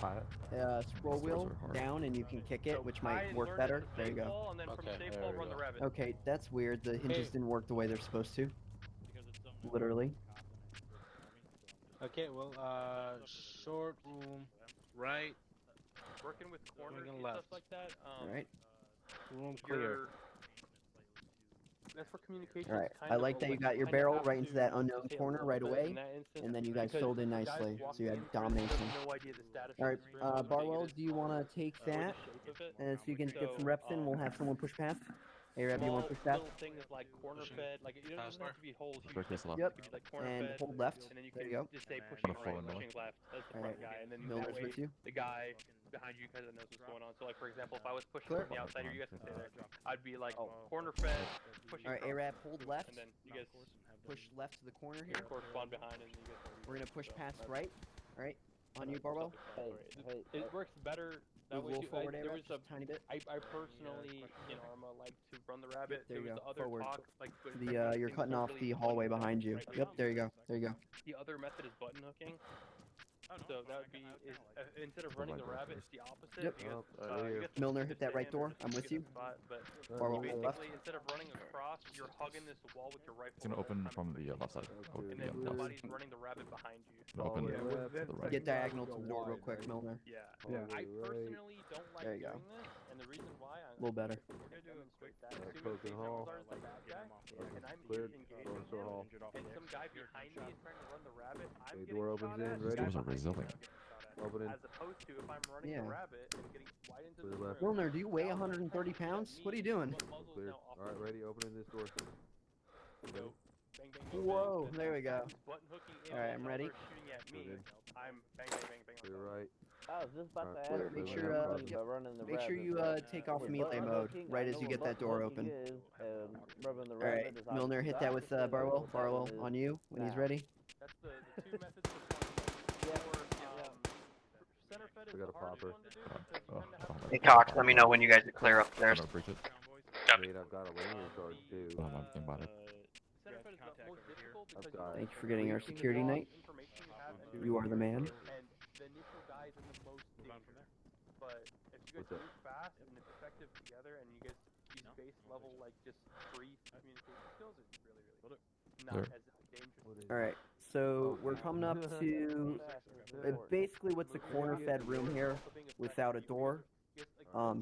Speaker 11: on.
Speaker 5: Scroll wheel down and you can kick it, which might work better. There you go.
Speaker 21: And then from
Speaker 11: Okay,
Speaker 21: safe
Speaker 11: there
Speaker 21: wall,
Speaker 11: we
Speaker 21: run the
Speaker 11: go.
Speaker 21: rabbit.
Speaker 5: Okay, that's weird. The hinges
Speaker 11: Hey.
Speaker 5: didn't work the way they're supposed to. Literally.
Speaker 11: Okay, well, short room, right,
Speaker 21: Working with corners
Speaker 11: Swinging
Speaker 21: and
Speaker 11: left.
Speaker 21: stuff like that.
Speaker 5: Alright.
Speaker 11: room clear.
Speaker 21: That's for communication.
Speaker 5: Alright. I like that you got your barrel right into that unknown corner right away. And then you guys filled in nicely. So you had domination. Alright, Barwell, do you want to take that? And so you can get some reps in, we'll have someone push past. A-Rab, you want to push past?
Speaker 21: Little things like corner fed, like it doesn't have to be whole huge.
Speaker 15: Staircase left.
Speaker 5: Yep.
Speaker 21: It could be like corner
Speaker 5: And
Speaker 21: fed,
Speaker 5: hold left.
Speaker 21: and then you
Speaker 5: There
Speaker 21: can
Speaker 5: you go.
Speaker 21: just say
Speaker 15: Gonna
Speaker 21: pushing
Speaker 15: follow
Speaker 21: right,
Speaker 15: Miller.
Speaker 21: pushing left. That's the
Speaker 5: Alright.
Speaker 21: front guy, and then
Speaker 5: Milner's
Speaker 21: that way
Speaker 5: with you.
Speaker 21: the guy behind you guys that knows what's going on. So like for example, if I was pushing
Speaker 5: Clear.
Speaker 21: from the outside here, you guys can stay there. I'd be like corner fed, pushing.
Speaker 5: All right, Arab, hold left.
Speaker 21: And then you guys
Speaker 5: Push left to the corner here.
Speaker 21: correspond behind, and you guys.
Speaker 5: We're gonna push past right. All right, on you, Barbo.
Speaker 21: It works better. That
Speaker 5: Move a
Speaker 21: way
Speaker 5: little
Speaker 21: too.
Speaker 5: forward,
Speaker 21: There
Speaker 5: Arab,
Speaker 21: was a
Speaker 5: just a tiny bit.
Speaker 21: I personally, in Arma, like to run the rabbit.
Speaker 5: There you
Speaker 21: was
Speaker 5: go.
Speaker 21: the other
Speaker 5: Forward.
Speaker 21: talk, like but
Speaker 5: You're cutting off the hallway behind you. Yep, there you go. There you go.
Speaker 21: The other method is button hooking. So that would be instead of running the rabbit, it's the opposite.
Speaker 5: Yep.
Speaker 21: You guys
Speaker 5: Milner,
Speaker 21: can
Speaker 5: hit that right
Speaker 21: stand there
Speaker 5: door. I'm with you.
Speaker 21: spot, but
Speaker 5: Barbo,
Speaker 21: you
Speaker 5: hold left.
Speaker 21: basically instead of running across, you're hugging this wall with your rifle.
Speaker 15: It's gonna open from the left side. Oh,
Speaker 21: And then somebody's running the rabbit behind you.
Speaker 15: Gonna open to the right.
Speaker 5: Get diagonal to the door real quick, Milner.
Speaker 21: Yeah.
Speaker 5: Yeah.
Speaker 21: I personally don't like
Speaker 5: There you go.
Speaker 21: doing this, and the reason why
Speaker 5: A little better.
Speaker 21: we're gonna do it quick. That
Speaker 7: Close
Speaker 21: assuming
Speaker 7: the hall.
Speaker 21: St. Templars are the bad guy, and I'm
Speaker 7: Cleared.
Speaker 21: engaged
Speaker 7: Close
Speaker 21: with
Speaker 7: the hall.
Speaker 21: him, and some guy behind me is trying to run the rabbit. I'm
Speaker 7: Okay,
Speaker 21: getting
Speaker 7: door
Speaker 21: shot
Speaker 7: opens
Speaker 21: at.
Speaker 7: in,
Speaker 21: This
Speaker 7: ready?
Speaker 21: guy
Speaker 15: Doors are
Speaker 21: behind me is
Speaker 15: resilient.
Speaker 21: getting shot at.
Speaker 7: Opening.
Speaker 21: As opposed to if I'm running
Speaker 5: Yeah.
Speaker 21: the rabbit and getting wide into
Speaker 7: Clear
Speaker 21: the
Speaker 7: left.
Speaker 5: Milner, do you weigh 130 pounds? What are you doing?
Speaker 7: Clear. Alright, ready, opening this door.
Speaker 21: So, bang, bang, bang,
Speaker 5: Whoa,
Speaker 21: bang.
Speaker 5: there we go.
Speaker 21: Button hooking in
Speaker 5: All right,
Speaker 21: while
Speaker 5: I'm ready.
Speaker 21: they're shooting at me.
Speaker 7: Good.
Speaker 21: I'm bang, bang, bang, bang.
Speaker 7: Clear right.
Speaker 4: I was just about
Speaker 7: Alright,
Speaker 4: to ask
Speaker 7: clear.
Speaker 5: Make
Speaker 4: you
Speaker 5: sure,
Speaker 4: what
Speaker 5: uh,
Speaker 4: you mean by running the
Speaker 5: Make sure
Speaker 4: rabbit,
Speaker 5: you
Speaker 4: but
Speaker 5: take off
Speaker 4: with
Speaker 5: melee
Speaker 4: button
Speaker 5: mode
Speaker 4: hooking,
Speaker 5: right
Speaker 4: I
Speaker 5: as
Speaker 4: know
Speaker 5: you
Speaker 4: what
Speaker 5: get that
Speaker 4: button
Speaker 5: door
Speaker 4: hooking
Speaker 5: open.
Speaker 4: is, and rubbing the
Speaker 5: All right,
Speaker 4: rabbit is
Speaker 5: Milner, hit that with
Speaker 4: opposite of
Speaker 5: Barwell.
Speaker 4: what that
Speaker 5: Barwell
Speaker 4: one is
Speaker 5: on you when he's
Speaker 4: now.
Speaker 5: ready.
Speaker 21: That's the two methods of playing. Center fed is
Speaker 7: We got
Speaker 21: the
Speaker 7: a
Speaker 21: hardest
Speaker 7: popper.
Speaker 21: one to do because you tend to have
Speaker 6: Hey Cox, let me know when you guys are clear upstairs.
Speaker 15: Gonna breach it.
Speaker 7: Mate, I've got a lanyard charge too.
Speaker 15: Don't have anything about it.
Speaker 21: center fed is the most difficult
Speaker 7: I've
Speaker 21: because
Speaker 7: got
Speaker 5: Thank you for getting our security night.
Speaker 21: information you have and
Speaker 5: You are the man.
Speaker 21: and the initial guy is in the most danger. But if you guys
Speaker 7: What's up?
Speaker 21: move fast and it's effective together and you guys use base level like just free communication skills, it's really not
Speaker 15: Sure.
Speaker 21: as dangerous.
Speaker 5: All right, so we're coming up to basically what's the corner fed room here without a door.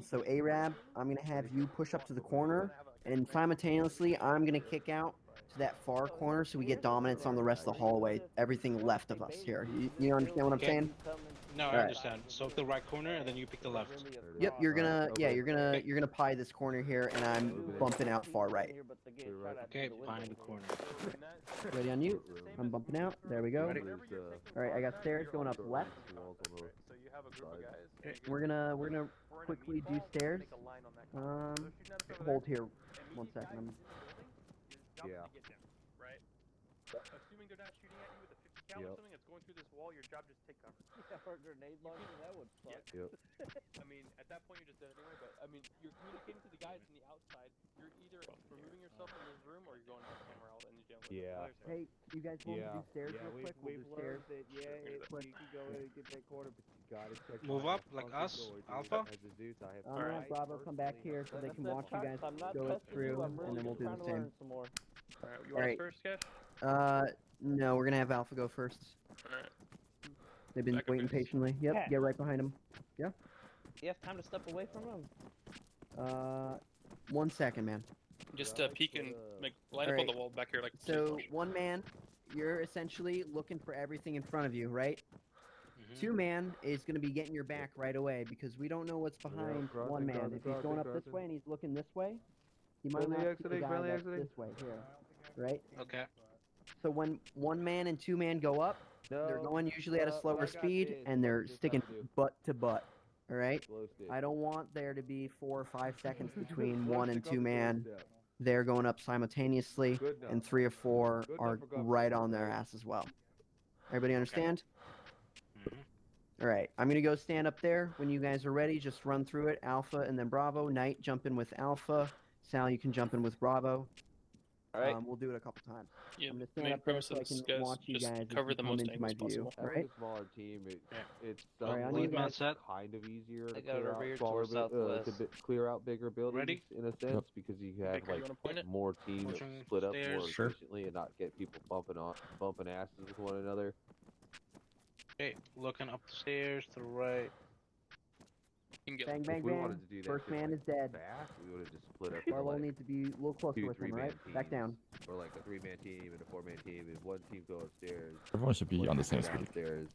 Speaker 5: So Arab, I'm gonna have you push up to the corner, and simultaneously I'm gonna kick out to that far corner so we get dominance on the rest of the hallway. Everything left of us here. You understand what I'm saying?
Speaker 3: No, I
Speaker 5: Alright.
Speaker 3: understand. So the right corner, and then you pick the left.
Speaker 5: Yep, you're gonna pie this corner here, and I'm bumping out far right.
Speaker 3: Okay, find the corner.
Speaker 5: Ready on you? I'm bumping out. There we go. All right, I got stairs going up left.
Speaker 21: So you have a group of guys.
Speaker 5: We're gonna quickly do stairs. Hold here 1 second.
Speaker 7: Yeah.
Speaker 21: Right? Assuming they're not shooting at you with a 50 cal or something, it's going through this wall, your job just take cover.
Speaker 4: Or a grenade launcher, that would suck.
Speaker 7: Yep.
Speaker 21: I mean, at that point you're just dead anyway, but I mean, you're communicating to the guys on the outside. You're either removing yourself from this room or you're going somewhere else and you deal with
Speaker 7: Yeah.
Speaker 5: Hey, you guys want to do stairs
Speaker 22: Yeah,
Speaker 5: real quick? We'll do
Speaker 22: we've
Speaker 5: stairs.
Speaker 22: learned that, you can go in and get that corner, but you gotta check
Speaker 3: Move
Speaker 22: my
Speaker 3: up, like
Speaker 22: bunker
Speaker 3: us,
Speaker 22: door, dude.
Speaker 3: Alpha?
Speaker 22: As a dude, I have
Speaker 5: I'm gonna have
Speaker 22: tried
Speaker 5: Bravo come back here so they can watch you guys
Speaker 4: I'm not
Speaker 5: go it
Speaker 4: testing
Speaker 5: through,
Speaker 4: you, I'm
Speaker 5: and
Speaker 4: really
Speaker 5: then we'll do
Speaker 4: trying
Speaker 5: the
Speaker 4: to
Speaker 5: same.
Speaker 4: learn some more.
Speaker 21: Alright, you
Speaker 5: All
Speaker 21: want
Speaker 5: right.
Speaker 21: first, Cash?
Speaker 5: No, we're gonna have Alpha go first.
Speaker 21: Alright.
Speaker 5: They've been
Speaker 21: Backup
Speaker 5: waiting
Speaker 21: boost.
Speaker 5: patiently. Yep,
Speaker 4: Yeah.
Speaker 5: get right behind him. Yeah.
Speaker 4: You have time to step away from him.
Speaker 5: 1 second, man.
Speaker 21: Just peek and line up on
Speaker 5: Alright.
Speaker 21: the wall back here like
Speaker 5: So one man, you're essentially looking for everything in front of you, right?
Speaker 3: Mm-hmm.
Speaker 5: 2 man is going to be getting your back right away because we don't know what's behind
Speaker 7: crossing,
Speaker 5: 1 man.
Speaker 7: crossing,
Speaker 5: If he's going up this
Speaker 7: crossing.
Speaker 5: way and he's looking this way, he might
Speaker 7: Friendly
Speaker 5: not see the
Speaker 7: exiting,
Speaker 5: guy
Speaker 7: friendly
Speaker 5: that's
Speaker 7: exiting.
Speaker 5: this way here, right?
Speaker 3: Okay.
Speaker 5: So when 1 man and 2 man go up, they're going usually at a slower speed and they're sticking butt to butt. All right. I don't want there to be 4 or 5 seconds between 1 and 2 man. They're going up simultaneously, and 3 or 4 are right on their ass as well. Everybody understand? All right. I'm gonna go stand up there. When you guys are ready, just run through it. Alpha and then Bravo. Knight, jump in with Alpha. Sal, you can jump in with Bravo.
Speaker 21: All right.
Speaker 5: We'll do it a couple times.
Speaker 21: Yeah,
Speaker 5: I'm gonna
Speaker 21: the
Speaker 5: stand
Speaker 21: main
Speaker 5: up there
Speaker 21: premise
Speaker 5: so
Speaker 21: of
Speaker 5: I
Speaker 21: this,
Speaker 5: can
Speaker 21: guys,
Speaker 5: watch you
Speaker 21: just
Speaker 5: guys as
Speaker 21: cover
Speaker 5: you
Speaker 21: the
Speaker 5: come
Speaker 21: most
Speaker 5: into my
Speaker 21: angles
Speaker 5: view.
Speaker 21: possible.
Speaker 5: All right.
Speaker 7: Having a smaller team, it's
Speaker 5: All right, on you guys.
Speaker 7: kind of easier to
Speaker 4: I got it
Speaker 7: clear
Speaker 4: over here
Speaker 7: out smaller,
Speaker 4: towards southwest.
Speaker 7: clear out bigger buildings
Speaker 3: Ready?
Speaker 7: in a sense because you have
Speaker 21: Baker, you wanna point it?
Speaker 7: more teams
Speaker 3: Pushing
Speaker 7: split up
Speaker 3: stairs.
Speaker 7: more
Speaker 3: Sure.
Speaker 7: efficiently and not get people bumping asses with one another.
Speaker 3: Okay, looking up the stairs to the right.
Speaker 21: You can get
Speaker 5: Bang,
Speaker 7: If
Speaker 5: bang,
Speaker 7: we
Speaker 5: bang.
Speaker 7: wanted to do that
Speaker 5: First
Speaker 7: shit,
Speaker 5: man is dead.
Speaker 7: fast, we would have just split up
Speaker 5: Barlow
Speaker 7: into,
Speaker 5: needs to be a little closer
Speaker 7: 2
Speaker 5: with him,
Speaker 7: 3-man
Speaker 5: right?
Speaker 7: teams,
Speaker 5: Back down.
Speaker 7: or like a 3-man team and a 4-man team. If one team go upstairs,
Speaker 15: Everyone should be
Speaker 7: one
Speaker 15: on the
Speaker 7: team
Speaker 15: same
Speaker 7: go
Speaker 15: speed.
Speaker 7: downstairs.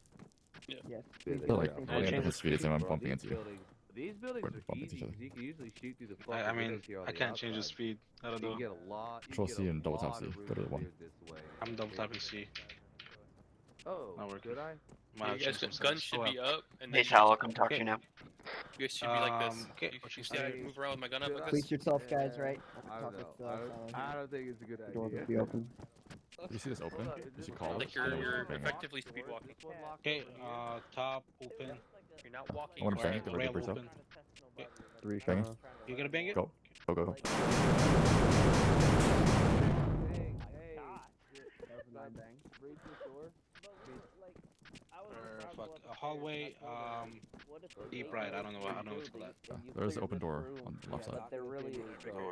Speaker 21: Yeah.
Speaker 5: Yes.
Speaker 7: Yeah,
Speaker 5: please
Speaker 7: they
Speaker 5: do
Speaker 15: like,
Speaker 5: the same
Speaker 15: I
Speaker 5: thing.
Speaker 15: am the speed and I'm
Speaker 7: Bro,
Speaker 15: bumping
Speaker 7: these
Speaker 15: into you.
Speaker 7: These buildings
Speaker 15: We're
Speaker 7: are
Speaker 15: bumping
Speaker 7: easy
Speaker 15: each other.
Speaker 7: 'cause you can usually shoot through the fucking
Speaker 3: I mean,
Speaker 7: windows here on
Speaker 3: I
Speaker 7: the
Speaker 3: can't change the
Speaker 7: outside.
Speaker 3: speed. I don't
Speaker 7: You
Speaker 3: know.
Speaker 7: can get a lot.
Speaker 15: Control
Speaker 7: you
Speaker 15: C
Speaker 7: get a
Speaker 15: and double tap
Speaker 7: lot
Speaker 15: C.
Speaker 7: of
Speaker 15: Go
Speaker 7: room
Speaker 15: to the one.
Speaker 7: cleared this way.
Speaker 3: I'm double tapping C.
Speaker 22: Oh,
Speaker 11: Not working.
Speaker 22: did I?
Speaker 11: Might have
Speaker 1: You guys,
Speaker 11: changed some
Speaker 1: guns
Speaker 11: settings.
Speaker 1: should
Speaker 11: Oh,
Speaker 1: be
Speaker 11: well.
Speaker 1: up, and
Speaker 6: Hey,
Speaker 1: then
Speaker 6: Tal, I'll come talk to you now.
Speaker 1: you guys should be like this.
Speaker 11: Okay,
Speaker 1: You,
Speaker 11: what
Speaker 1: you
Speaker 11: you
Speaker 1: see how I
Speaker 11: say?
Speaker 1: move around with my gun up like this?
Speaker 5: Police yourself, guys, right?
Speaker 22: I
Speaker 5: Talk
Speaker 22: don't know.
Speaker 5: with,
Speaker 22: I don't think it's a good
Speaker 5: the door will
Speaker 22: idea.
Speaker 5: be open.
Speaker 15: You see this open? You should call
Speaker 1: Like
Speaker 15: it.
Speaker 1: you're
Speaker 15: Bang it.
Speaker 1: effectively speed walking.
Speaker 11: Okay, top open.
Speaker 1: You're not walking.
Speaker 15: I want to bang
Speaker 1: you're
Speaker 15: it. Get
Speaker 11: Rail
Speaker 15: ready to
Speaker 11: open.
Speaker 15: yourself.
Speaker 22: Three
Speaker 15: Bang it.
Speaker 11: You gonna bang it?
Speaker 15: Go. Go, go, go.
Speaker 22: Hey, that was a nine bang. Raise the door.
Speaker 11: Fuck. A hallway, deep right, I don't know what to call that.
Speaker 15: There's an open door on the left side.
Speaker 4: They're really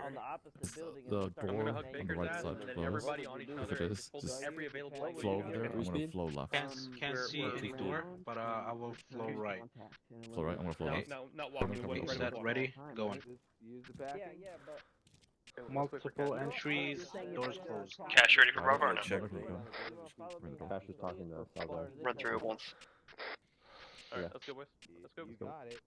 Speaker 4: on the opposite building.
Speaker 15: The
Speaker 4: and
Speaker 15: door
Speaker 1: gonna hug
Speaker 15: on the
Speaker 1: Baker's
Speaker 15: right
Speaker 1: ass,
Speaker 15: side
Speaker 1: and then
Speaker 15: closed.
Speaker 1: everybody on each
Speaker 15: If
Speaker 1: other
Speaker 15: it
Speaker 1: and
Speaker 15: is,
Speaker 1: hold
Speaker 15: just
Speaker 1: every available angle
Speaker 15: flow
Speaker 1: you
Speaker 15: over
Speaker 1: can.
Speaker 15: there. I'm gonna flow left.
Speaker 11: Can't see any door, but I will flow right.
Speaker 15: Flow right. I'm gonna flow
Speaker 1: No,
Speaker 15: left.
Speaker 1: no, not walking.
Speaker 15: Come
Speaker 1: Right,
Speaker 15: on,
Speaker 1: right
Speaker 11: Set,
Speaker 1: walk.
Speaker 11: ready, going.
Speaker 22: Use the back.
Speaker 4: Yeah, but
Speaker 11: Multiple entries, doors closed.
Speaker 1: Cash ready for Bravo or no?
Speaker 15: Check.
Speaker 22: Cash is talking to us.
Speaker 6: Run through it once.
Speaker 1: Alright, let's go, boys. Let's go.
Speaker 22: You got it.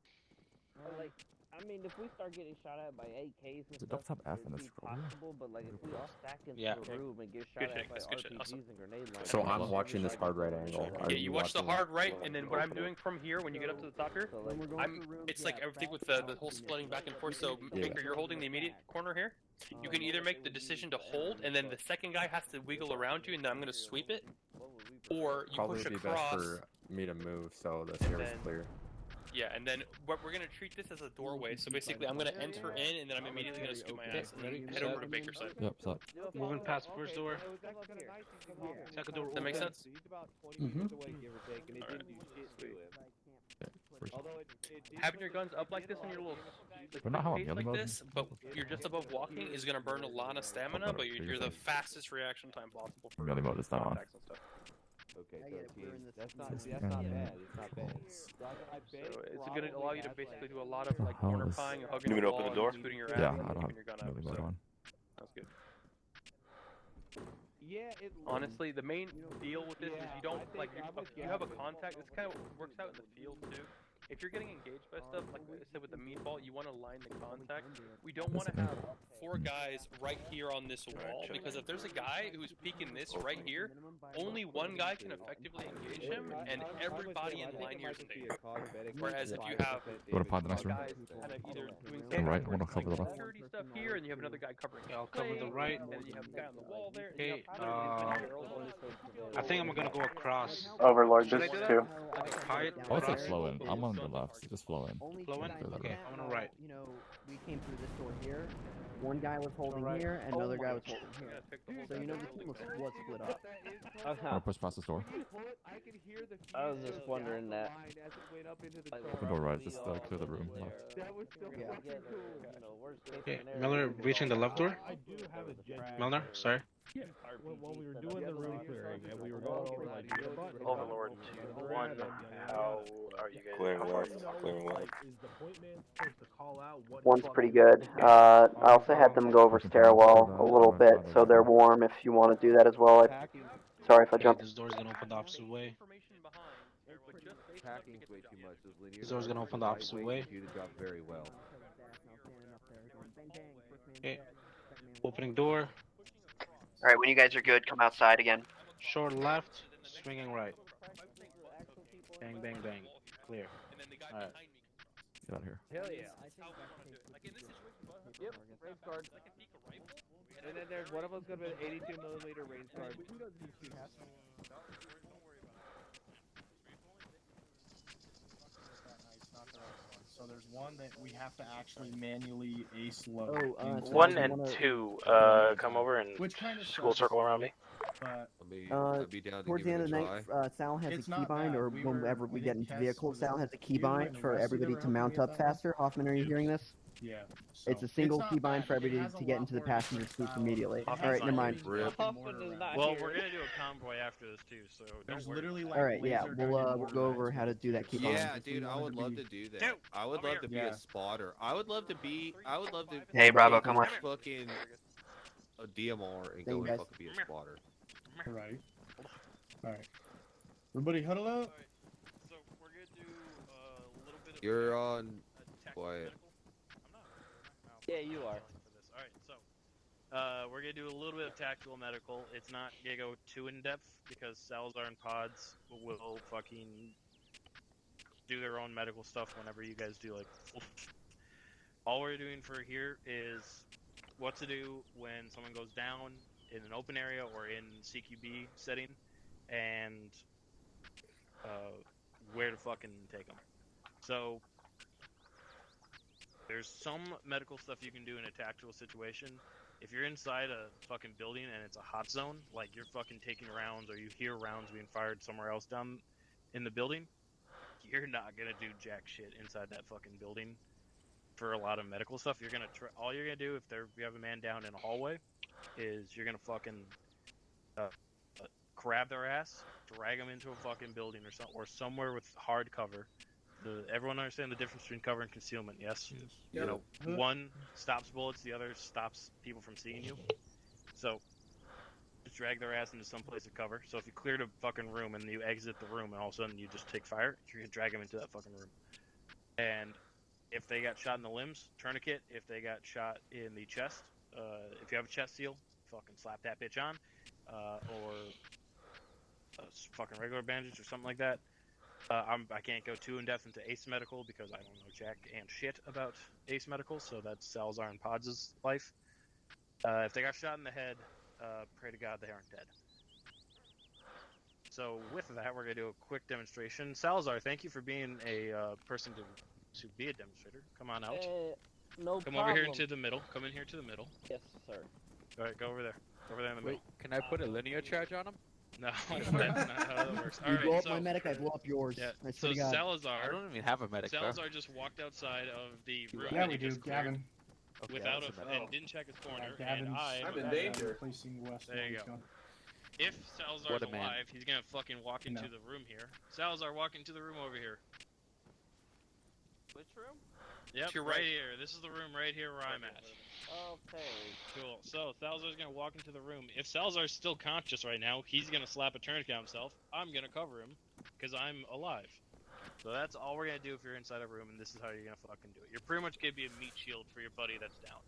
Speaker 4: like, I mean, if we start getting shot at by AKs and
Speaker 15: Is it
Speaker 4: stuff,
Speaker 15: double tap F in
Speaker 4: it'd
Speaker 15: this
Speaker 4: be
Speaker 15: scroll?
Speaker 4: possible. But like, if we all stack into
Speaker 11: Yeah.
Speaker 4: a room and get shot
Speaker 1: Good
Speaker 4: at
Speaker 1: shit,
Speaker 4: by
Speaker 1: that's good shit,
Speaker 4: RPGs
Speaker 1: awesome.
Speaker 4: and grenade launchers,
Speaker 15: So I'm
Speaker 22: watching this hard right angle.
Speaker 1: Yeah, you watch the hard right, and then what I'm doing from here when you get up to the top here, it's like everything with the whole splitting back and forth. So Baker, you're holding the immediate corner here. You can either make the decision to hold, and then the second guy has to wiggle around you, and then I'm gonna sweep it, or you
Speaker 22: Probably
Speaker 1: push
Speaker 22: would be
Speaker 1: across.
Speaker 22: best for me to move so this here is
Speaker 1: then-
Speaker 22: clear.
Speaker 1: Yeah, and then we're gonna treat this as a doorway. So basically, I'm gonna enter in, and then I'm immediately gonna scoop my ass and
Speaker 11: Ready?
Speaker 1: head over to Baker's side.
Speaker 15: Yep, set.
Speaker 11: Moving past first door. Second door
Speaker 1: Does that make
Speaker 11: open.
Speaker 1: sense? Having your guns up like this on your little
Speaker 15: We're not how
Speaker 1: pace
Speaker 15: I'm
Speaker 1: like
Speaker 15: yelling
Speaker 1: this, but you're just above walking is gonna burn a lot of stamina, but you're the fastest reaction time possible for
Speaker 15: Melee mode is not on.
Speaker 1: contacts and stuff.
Speaker 22: Okay,
Speaker 5: I get it, we're in
Speaker 22: 13.
Speaker 5: this-
Speaker 22: That's not
Speaker 15: This
Speaker 22: bad. It's not bad.
Speaker 1: So it's gonna allow you to basically do a lot of like
Speaker 15: How
Speaker 1: corner
Speaker 15: is-
Speaker 1: pieing and hugging
Speaker 20: You
Speaker 1: the
Speaker 20: mean
Speaker 1: wall
Speaker 20: open the
Speaker 1: and
Speaker 20: door?
Speaker 1: scooting your
Speaker 15: Yeah,
Speaker 1: ass
Speaker 15: I
Speaker 1: and
Speaker 15: don't
Speaker 1: keeping your gun
Speaker 15: have
Speaker 1: up.
Speaker 15: melee mode
Speaker 1: So
Speaker 15: on.
Speaker 1: that's good.
Speaker 22: Yeah, it
Speaker 1: Honestly, the main deal with this is you don't like you have a contact. This kind of works out in the field too. If you're getting engaged by stuff, like I said with the meatball, you want to line the contact. We don't want to have 4 guys right here on this wall, because if there's a guy who's peeking this right here, only one guy can effectively engage him, and everybody in line here is in danger. Whereas if you have
Speaker 15: You wanna pod the next room?
Speaker 1: guys kind of either doing
Speaker 15: On right, I wanna
Speaker 1: like
Speaker 15: cover the left.
Speaker 1: security stuff here, and you have another guy covering
Speaker 11: Yeah, I'll cover the
Speaker 1: flank,
Speaker 11: right.
Speaker 1: and then you have a guy on the wall there. and
Speaker 11: Okay,
Speaker 1: you have
Speaker 11: I think I'm gonna go across.
Speaker 20: Overlord, this too.
Speaker 11: Hide,
Speaker 15: Oh, it's like
Speaker 11: cross.
Speaker 15: flow in. I'm on the left. Just flow in.
Speaker 5: Only
Speaker 11: Flow in?
Speaker 5: two guys
Speaker 11: Okay,
Speaker 5: like
Speaker 11: I'm
Speaker 5: that,
Speaker 11: on the right.
Speaker 5: You know, we came through this door here. One guy was holding here, and another guy was holding here. So you know the team was split up.
Speaker 15: I'm gonna push past this door.
Speaker 4: I was just wondering that.
Speaker 15: Open door right. Just clear the room. Left.
Speaker 11: Okay, Milner reaching the left door. Milner, sorry.
Speaker 19: When we were doing the room clearing and we were going over like
Speaker 20: Overlord 2-1. How are you guys?
Speaker 22: Clearing
Speaker 20: how far
Speaker 22: left,
Speaker 20: are you?
Speaker 22: clearing left.
Speaker 19: is the point man supposed to call out what
Speaker 6: One's pretty good. I also had them go over stairwell a little bit, so they're warm if you want to do that as well. Sorry if I
Speaker 11: Okay,
Speaker 6: jumped.
Speaker 11: this door's gonna open the opposite way.
Speaker 22: Packing's way too much. Those linear
Speaker 11: This door's gonna open the opposite way.
Speaker 22: You to drop very well.
Speaker 11: Okay, opening door.
Speaker 6: Alright, when you guys are good, come outside again.
Speaker 11: Short left, swinging right. Bang, bang, bang. Clear. Alright.
Speaker 15: Get out of here.
Speaker 19: Hell yeah. Yep, range card. And then there's one of them's gonna be an 82mm range card.
Speaker 10: So there's one that we have to actually manually ace load.
Speaker 5: Oh, so
Speaker 20: 1
Speaker 5: you
Speaker 20: and
Speaker 5: wanna-
Speaker 20: 2, come over and
Speaker 10: Which kind of
Speaker 20: school
Speaker 10: sucks,
Speaker 20: circle around me.
Speaker 10: But
Speaker 15: I'd be down to
Speaker 5: Towards
Speaker 15: give
Speaker 5: the
Speaker 15: it
Speaker 5: end
Speaker 15: a
Speaker 5: of the
Speaker 15: try.
Speaker 5: night, Sal has
Speaker 10: It's
Speaker 5: a
Speaker 10: not
Speaker 5: keybind,
Speaker 10: bad.
Speaker 5: or
Speaker 10: We
Speaker 5: whenever
Speaker 10: were-
Speaker 5: we
Speaker 10: we
Speaker 5: get
Speaker 10: did
Speaker 5: into
Speaker 10: tests
Speaker 5: vehicles,
Speaker 10: with
Speaker 5: Sal has a
Speaker 10: Kilo
Speaker 5: keybind
Speaker 10: and
Speaker 5: for
Speaker 10: Wes
Speaker 5: everybody
Speaker 10: together
Speaker 5: to
Speaker 10: on
Speaker 5: mount
Speaker 10: the
Speaker 5: up
Speaker 10: other.
Speaker 5: faster. Hoffman, are you hearing this?
Speaker 10: yeah,
Speaker 5: It's a
Speaker 10: so
Speaker 5: single
Speaker 10: not
Speaker 5: keybind
Speaker 10: bad.
Speaker 5: for
Speaker 10: It
Speaker 5: everybody
Speaker 10: has a
Speaker 5: to get
Speaker 10: lot
Speaker 5: into the
Speaker 10: more
Speaker 5: passenger seats
Speaker 10: style.
Speaker 5: immediately.
Speaker 10: It
Speaker 5: All
Speaker 10: has
Speaker 5: right,
Speaker 10: like
Speaker 5: never mind.
Speaker 10: brick and
Speaker 4: Hoffman
Speaker 10: mortar
Speaker 4: is
Speaker 10: around
Speaker 4: not
Speaker 10: it.
Speaker 1: Well,
Speaker 4: here.
Speaker 1: we're gonna do a convoy after this too, so don't
Speaker 10: There's
Speaker 1: worry.
Speaker 10: literally like
Speaker 5: All right, yeah,
Speaker 10: laser
Speaker 5: we'll
Speaker 10: guided
Speaker 5: we'll go over how to do that keybind.
Speaker 7: Yeah,
Speaker 10: If we
Speaker 7: dude, I
Speaker 10: wanted
Speaker 7: would
Speaker 10: to
Speaker 7: love
Speaker 10: be-
Speaker 7: to do that.
Speaker 1: Dude,
Speaker 7: I would
Speaker 1: over
Speaker 7: love to be
Speaker 10: here.
Speaker 7: a spotter. I would love to be.
Speaker 6: Hey, Bravo,
Speaker 7: take
Speaker 6: come
Speaker 7: a
Speaker 6: on.
Speaker 7: Fucking a DMR and
Speaker 5: Thank
Speaker 7: go
Speaker 5: you,
Speaker 7: and
Speaker 5: guys.
Speaker 7: fucking be a spotter.
Speaker 10: Right. Alright. Everybody huddle up.
Speaker 1: So we're gonna do a little bit of.
Speaker 7: You're on quiet.
Speaker 4: Yeah, you are.
Speaker 1: For this. All right, so
Speaker 3: We're gonna do a little bit of tactical medical. It's not gonna go too in depth because Salazar and Pods will fucking do their own medical stuff whenever you guys do like. All we're doing for here is what to do when someone goes down in an open area or in CQB setting, and where to fucking take them. So there's some medical stuff you can do in a tactical situation. If you're inside a fucking building and it's a hot zone, like you're fucking taking rounds or you hear rounds being fired somewhere else down in the building, you're not gonna do jack shit inside that fucking building. For a lot of medical stuff, you're gonna all you're gonna do if you have a man down in a hallway, is you're gonna fucking grab their ass, drag them into a fucking building or somewhere with hard cover. Everyone understand the difference between cover and concealment? Yes. You know, one stops bullets, the other stops people from seeing you. So just drag their ass into some place of cover. So if you cleared a fucking room and you exit the room and all of a sudden you just take fire, you're gonna drag them into that fucking room. And if they got shot in the limbs, tourniquet. If they got shot in the chest, if you have a chest seal, fucking slap that bitch on, or a fucking regular bandage or something like that. I can't go too in depth into Ace Medical because I don't know jack and shit about Ace Medical, so that's Salazar and Pods' life. If they got shot in the head, pray to God they aren't dead. So with that, we're gonna do a quick demonstration. Salazar, thank you for being a person to be a demonstrator. Come on out.
Speaker 4: No
Speaker 3: Come
Speaker 4: problem.
Speaker 3: over here into the middle. Come in here to the middle.
Speaker 4: Yes, sir.
Speaker 3: All right, go over there. Over there in the middle.
Speaker 11: Can I put a linear charge on him?
Speaker 3: No, that's not how that works. All
Speaker 5: You
Speaker 3: right,
Speaker 5: blow up
Speaker 3: so,
Speaker 5: my medic, I blow up yours.
Speaker 3: Yeah.
Speaker 5: I
Speaker 3: So
Speaker 5: swear to God.
Speaker 3: Salazar,
Speaker 11: I don't even have a medic.
Speaker 3: Salazar just walked outside of the room.
Speaker 19: Yeah,
Speaker 3: that
Speaker 19: we
Speaker 3: he
Speaker 19: do,
Speaker 3: just cleared
Speaker 19: Gavin.
Speaker 3: Without
Speaker 11: that's
Speaker 3: a,
Speaker 11: a medic.
Speaker 3: and didn't check his corner.
Speaker 19: Gavin's
Speaker 3: and
Speaker 19: I'm in danger. Facing west.
Speaker 3: There you
Speaker 19: now,
Speaker 3: go.
Speaker 19: he's
Speaker 3: If Salazar's
Speaker 11: What a man.
Speaker 3: alive, he's gonna fucking walk into
Speaker 19: No.
Speaker 3: the room here. Salazar, walk into the room over here.
Speaker 4: Which room?
Speaker 3: Yep,
Speaker 9: To your
Speaker 3: right
Speaker 9: right.
Speaker 3: here. This is the room right here where I'm at.
Speaker 4: Okay.
Speaker 3: Cool. So Salazar's gonna walk into the room. If Salazar's still conscious right now, he's gonna slap a tourniquet on himself. I'm gonna cover him because I'm alive. So that's all we're gonna do if you're inside a room, and this is how you're gonna fucking do it. You're pretty much gonna be a meat shield for your buddy that's down.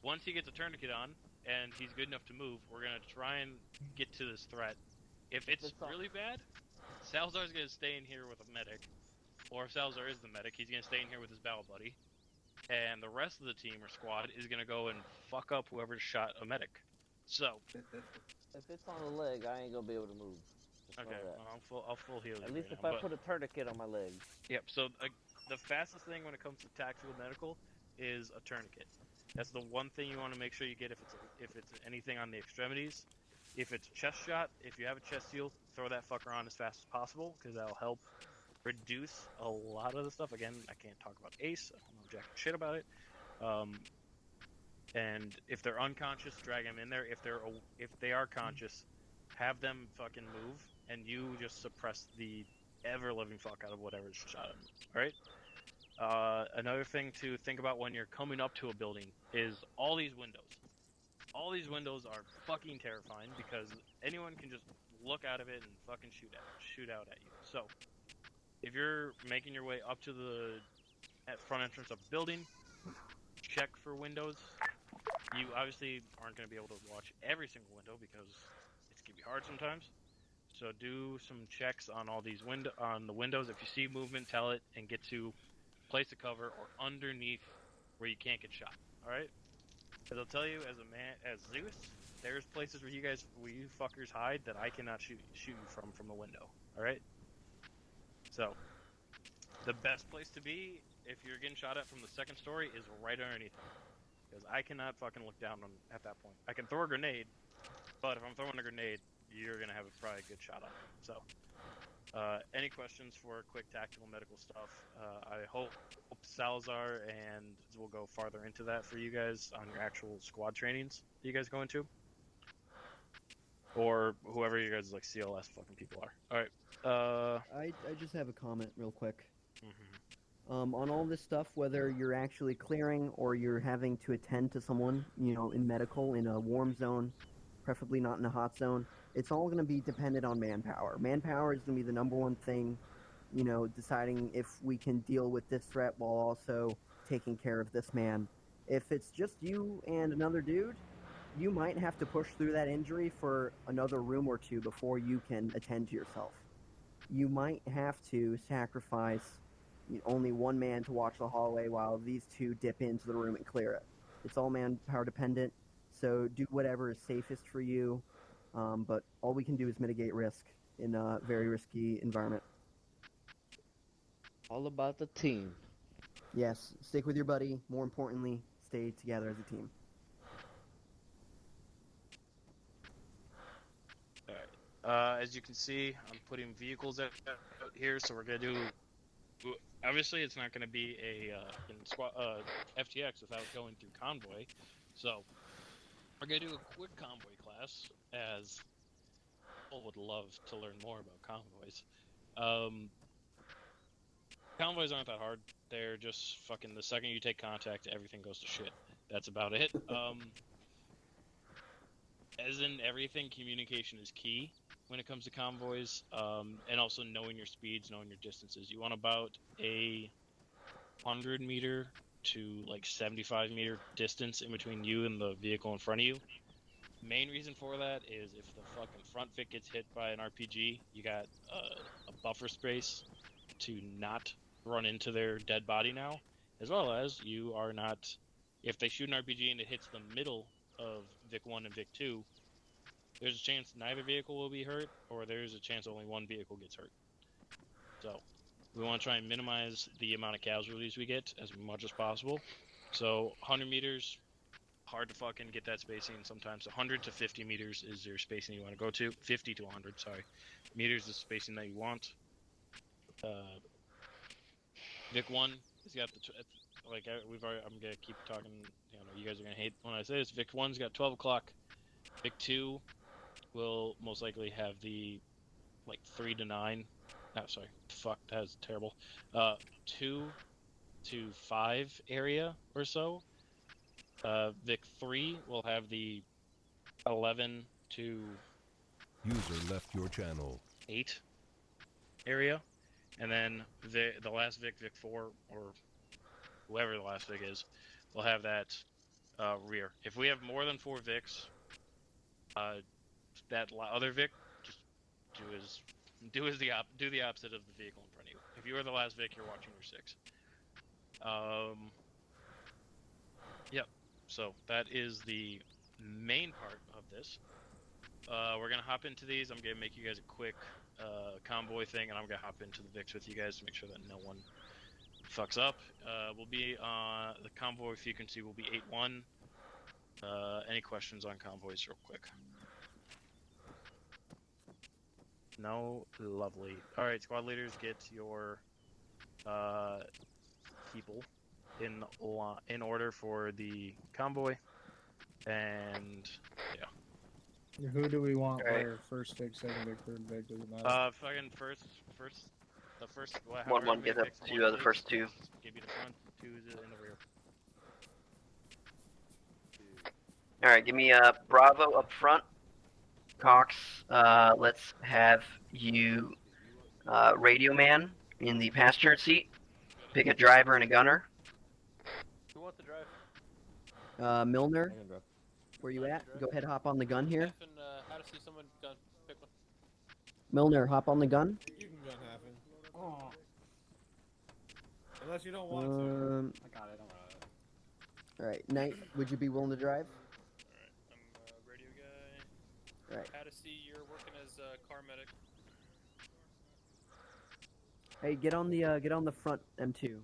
Speaker 3: Once he gets a tourniquet on and he's good enough to move, we're gonna try and get to this threat. If it's really bad, Salazar's gonna stay in here with a medic, or if Salazar is the medic, he's gonna stay in here with his battle buddy. And the rest of the team or squad is gonna go and fuck up whoever shot a medic. So,
Speaker 4: If it's on the leg, I ain't gonna be able to move. Just know
Speaker 3: okay,
Speaker 4: that.
Speaker 3: well, I'll full heal you.
Speaker 4: At least
Speaker 3: right
Speaker 4: if
Speaker 3: now,
Speaker 4: I
Speaker 3: but-
Speaker 4: put a tourniquet on my leg.
Speaker 3: Yep. So the fastest thing when it comes to tactical medical is a tourniquet. That's the one thing you want to make sure you get if it's anything on the extremities. If it's a chest shot, if you have a chest seal, throw that fucker on as fast as possible because that'll help reduce a lot of the stuff. Again, I can't talk about Ace. I don't know jack shit about it. And if they're unconscious, drag them in there. If they are conscious, have them fucking move, and you just suppress the ever-living fuck out of whatever's shot at them. All right. Another thing to think about when you're coming up to a building is all these windows. All these windows are fucking terrifying because anyone can just look out of it and fucking shoot out at you. So, if you're making your way up to the front entrance of a building, check for windows. You obviously aren't going to be able to watch every single window because it's going to be hard sometimes. So do some checks on all these on the windows. If you see movement, tell it and get to place of cover or underneath where you can't get shot. All right? Because I'll tell you, as Zeus, there's places where you fuckers hide that I cannot shoot you from the window. All right? So the best place to be if you're getting shot at from the second story is right underneath them. Because I cannot fucking look down at that point. I can throw a grenade, but if I'm throwing a grenade, you're going to have probably a good shot on me. So, any questions for quick tactical medical stuff? I hope Salazar and we'll go farther into that for you guys on your actual squad trainings that you guys go into. Or whoever you guys like CLS fucking people are. Alright.
Speaker 5: I just have a comment real quick. On all this stuff, whether you're actually clearing or you're having to attend to someone, in medical, in a warm zone, preferably not in a hot zone, it's all going to be dependent on manpower. Manpower is going to be the number one thing, deciding if we can deal with this threat while also taking care of this man. If it's just you and another dude, you might have to push through that injury for another room or two before you can attend to yourself. You might have to sacrifice only one man to watch the hallway while these two dip into the room and clear it. It's all manpower dependent, so do whatever is safest for you. But all we can do is mitigate risk in a very risky environment.
Speaker 4: All about the team.
Speaker 5: Yes, stick with your buddy. More importantly, stay together as a team.
Speaker 3: As you can see, I'm putting vehicles out here, so we're gonna do. Obviously, it's not gonna be a FTX without going through convoy, so we're gonna do a quick convoy class, as people would love to learn more about convoys. Convoys aren't that hard. They're just fucking. The second you take contact, everything goes to shit. That's about it. As in everything, communication is key when it comes to convoys, and also knowing your speeds, knowing your distances. You want about a 100 meter to like 75 meter distance in between you and the vehicle in front of you. Main reason for that is if the fucking front Vic gets hit by an RPG, you got a buffer space to not run into their dead body now, as well as you are not, if they shoot an RPG and it hits the middle of Vic 1 and Vic 2, there's a chance neither vehicle will be hurt, or there's a chance only one vehicle gets hurt. So, we want to try and minimize the amount of casualties we get as much as possible. So, 100 meters, hard to fucking get that spacing sometimes. 100 to 50 meters is your spacing you want to go to. 50 to 100, sorry. Meters is the spacing that you want. Vic 1 has got the... I'm gonna keep talking, you guys are gonna hate when I say this. Vic 1's got 12 o'clock. Vic 2 will most likely have the, 3 to 9. Oh, sorry. Fuck, that was terrible. 2 to 5 area or so. Vic 3 will have the 11 to...
Speaker 8: User left your channel.
Speaker 3: 8 area. And then the last Vic, Vic 4, or whoever the last Vic is, will have that rear. If we have more than 4 Vics, that other Vic, just do the opposite of the vehicle in front of you. If you are the last Vic, you're watching your 6. Yep. So that is the main part of this. We're gonna hop into these. I'm gonna make you guys a quick convoy thing, and I'm gonna hop into the Vics with you guys to make sure that no one fucks up. We'll be the convoy frequency will be 8-1. Any questions on convoys real quick? No? Lovely. Alright, squad leaders, get your people in order for the convoy. And yeah.
Speaker 18: Who do we want where? First Vic, second Vic, third Vic, doesn't matter.
Speaker 3: Fucking the first...
Speaker 6: 1-1, get up to the first 2.
Speaker 3: Give you the front, 2 is in the rear.
Speaker 6: Alright, give me Bravo up front. Cox, let's have you radio man in the passenger seat. Pick a driver and a gunner.
Speaker 1: Who wants to drive?
Speaker 5: Milner, where you at? Go ahead, hop on the gun here.
Speaker 9: How to see someone gun, pick one.
Speaker 5: Milner, hop on the gun.
Speaker 12: You can gun half in. Oh. Unless you don't want to.
Speaker 11: I got it, don't worry.
Speaker 5: Alright, Knight, would you be willing to drive?
Speaker 9: Alright, I'm radio guy.
Speaker 5: Alright.
Speaker 9: How to see you're working as car medic.
Speaker 5: Hey, get on the front M2.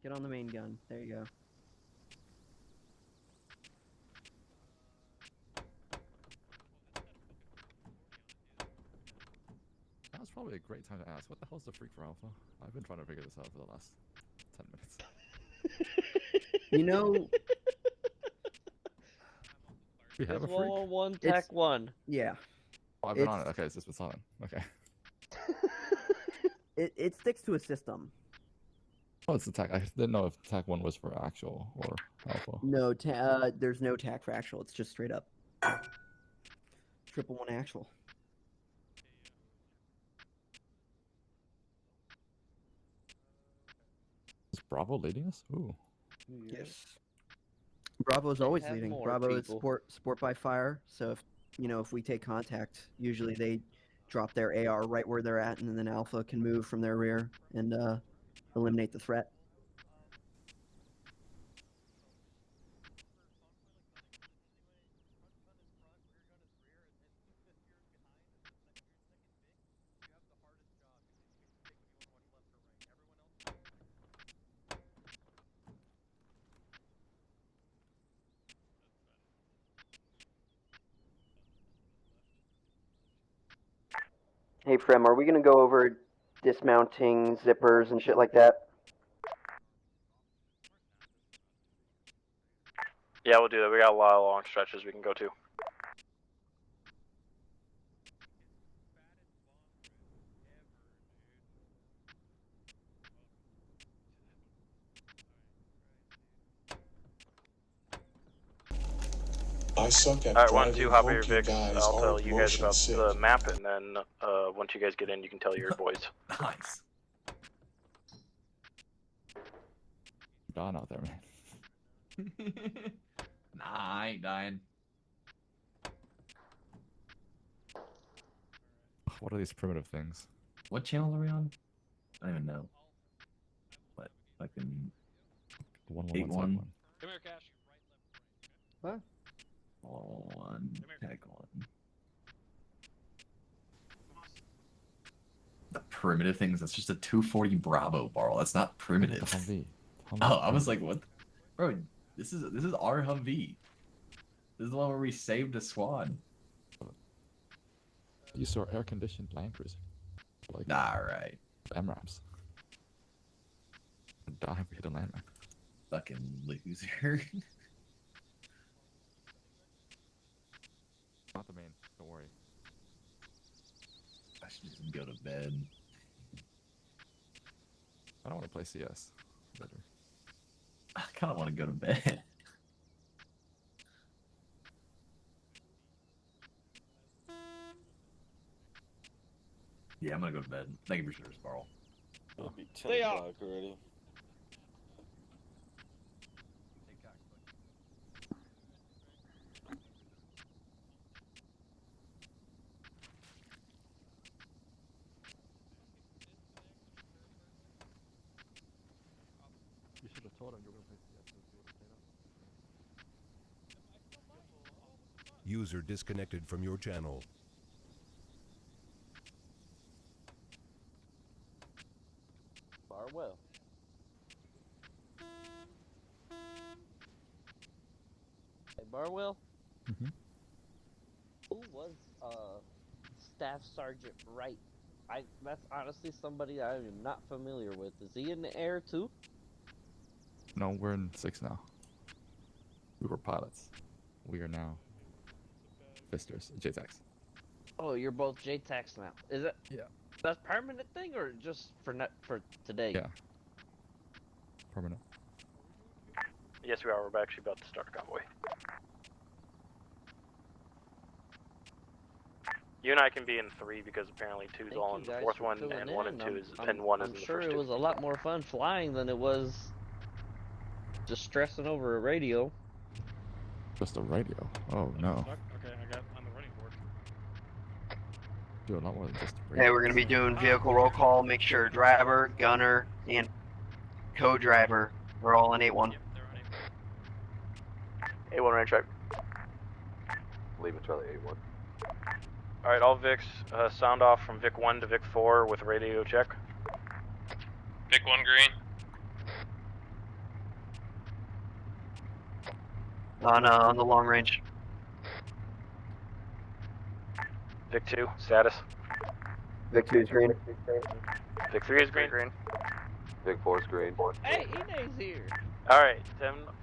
Speaker 5: Get on the main gun. There you go.
Speaker 15: That's probably a great time to ask. What the hell's the freak for Alpha? I've been trying to figure this out for the last 10 minutes.
Speaker 5: You know...
Speaker 15: We have a
Speaker 4: It's
Speaker 15: freak?
Speaker 4: 111 Tech 1.
Speaker 5: Yeah.
Speaker 15: Oh, I've been on it. Okay, it's just been silent. Okay.
Speaker 5: It sticks to a system.
Speaker 15: Oh, it's the TAC. I didn't know if TAC 1 was for actual or Alpha.
Speaker 5: No, there's no TAC for actual. It's just straight up. 111 actual.
Speaker 15: Is Bravo leading us? Ooh.
Speaker 5: Yes. Bravo's
Speaker 6: They
Speaker 5: always
Speaker 6: have
Speaker 5: leading.
Speaker 6: more
Speaker 5: Bravo is
Speaker 6: people.
Speaker 5: sport by fire. So if we take contact, usually they drop their AR right where they're at, and then Alpha can move from their rear and eliminate the threat. Hey, Frem, are we gonna go over dismounting zippers and shit like that?
Speaker 20: Yeah, we'll do that. We got a lot of long stretches we can go to.
Speaker 14: I suck at
Speaker 20: Alright,
Speaker 14: driving
Speaker 20: 1-2, hop in your
Speaker 14: hokey
Speaker 20: Vix.
Speaker 14: guys
Speaker 20: I'll tell
Speaker 14: hard
Speaker 20: you guys
Speaker 14: motion
Speaker 20: about
Speaker 14: sick.
Speaker 20: the map, and then once you guys get in, you can tell your boys.
Speaker 15: Nice. Gone out there, man.
Speaker 16: Nah, I ain't dying.
Speaker 15: What are these primitive things?
Speaker 16: What channel are we on? I don't even know. What? Fucking
Speaker 15: 111
Speaker 16: 8-1.
Speaker 3: Come here, Cash.
Speaker 5: What?
Speaker 16: 1, tag 1. The primitive things. That's just a 240 Bravo Barrel. That's not primitive.
Speaker 15: Humvee.
Speaker 16: Oh, I was like, what? Bro, this is our Humvee. This is the one where we saved a squad.
Speaker 15: You saw air-conditioned Land Cruiser. Like,
Speaker 16: alright.
Speaker 15: MRAPs. Die if we hit a landmine.
Speaker 16: Fucking loser.
Speaker 15: Not the main. Don't worry.
Speaker 16: I should just go to bed.
Speaker 15: I don't want to play CS. Better.
Speaker 16: I kind of want to go to bed. Yeah, I'm gonna go to bed. Thank you for service, Barl.
Speaker 23: It'll be 10 o'clock already.
Speaker 15: You should have told him you were going to play CS.
Speaker 8: User disconnected from your channel.
Speaker 4: Barwell. Hey, Barwell?
Speaker 15: Mm-hmm.
Speaker 4: Who was Staff Sergeant Wright? That's honestly somebody I am not familiar with. Is he in the air too?
Speaker 15: No, we're in 6 now. We were pilots. We are now Fisters, JTAX.
Speaker 4: Oh, you're both JTAX now. Is it?
Speaker 15: Yeah.
Speaker 4: That's permanent thing or just for today?
Speaker 15: Yeah. Permanent.
Speaker 20: Yes, we are. We're actually about to start a convoy. You and I can be in 3 because apparently 2's all in the 4th one, and 1 and 2 is and 1 is in the
Speaker 4: I'm sure
Speaker 20: first
Speaker 4: it
Speaker 20: 2.
Speaker 4: was a lot more fun flying than it was just stressing over a radio.
Speaker 15: Just a radio. Oh no.
Speaker 3: Okay, I got on the running board.
Speaker 15: Do a lot more than just a radio.
Speaker 6: Hey, we're gonna be doing vehicle roll call. Make sure driver, gunner, and co-driver are all in 8-1.
Speaker 20: 8-1 range check.
Speaker 7: Leaving Charlie 8-1.
Speaker 20: Alright, all Vics, sound off from Vic 1 to Vic 4 with radio check.
Speaker 9: Vic 1 green.
Speaker 6: On the long range.
Speaker 20: Vic 2, status.
Speaker 6: Vic 2 is green.
Speaker 20: Vic 3 is green.
Speaker 7: Vic 4 is green.
Speaker 4: Hey, Ine's here.
Speaker 20: Alright,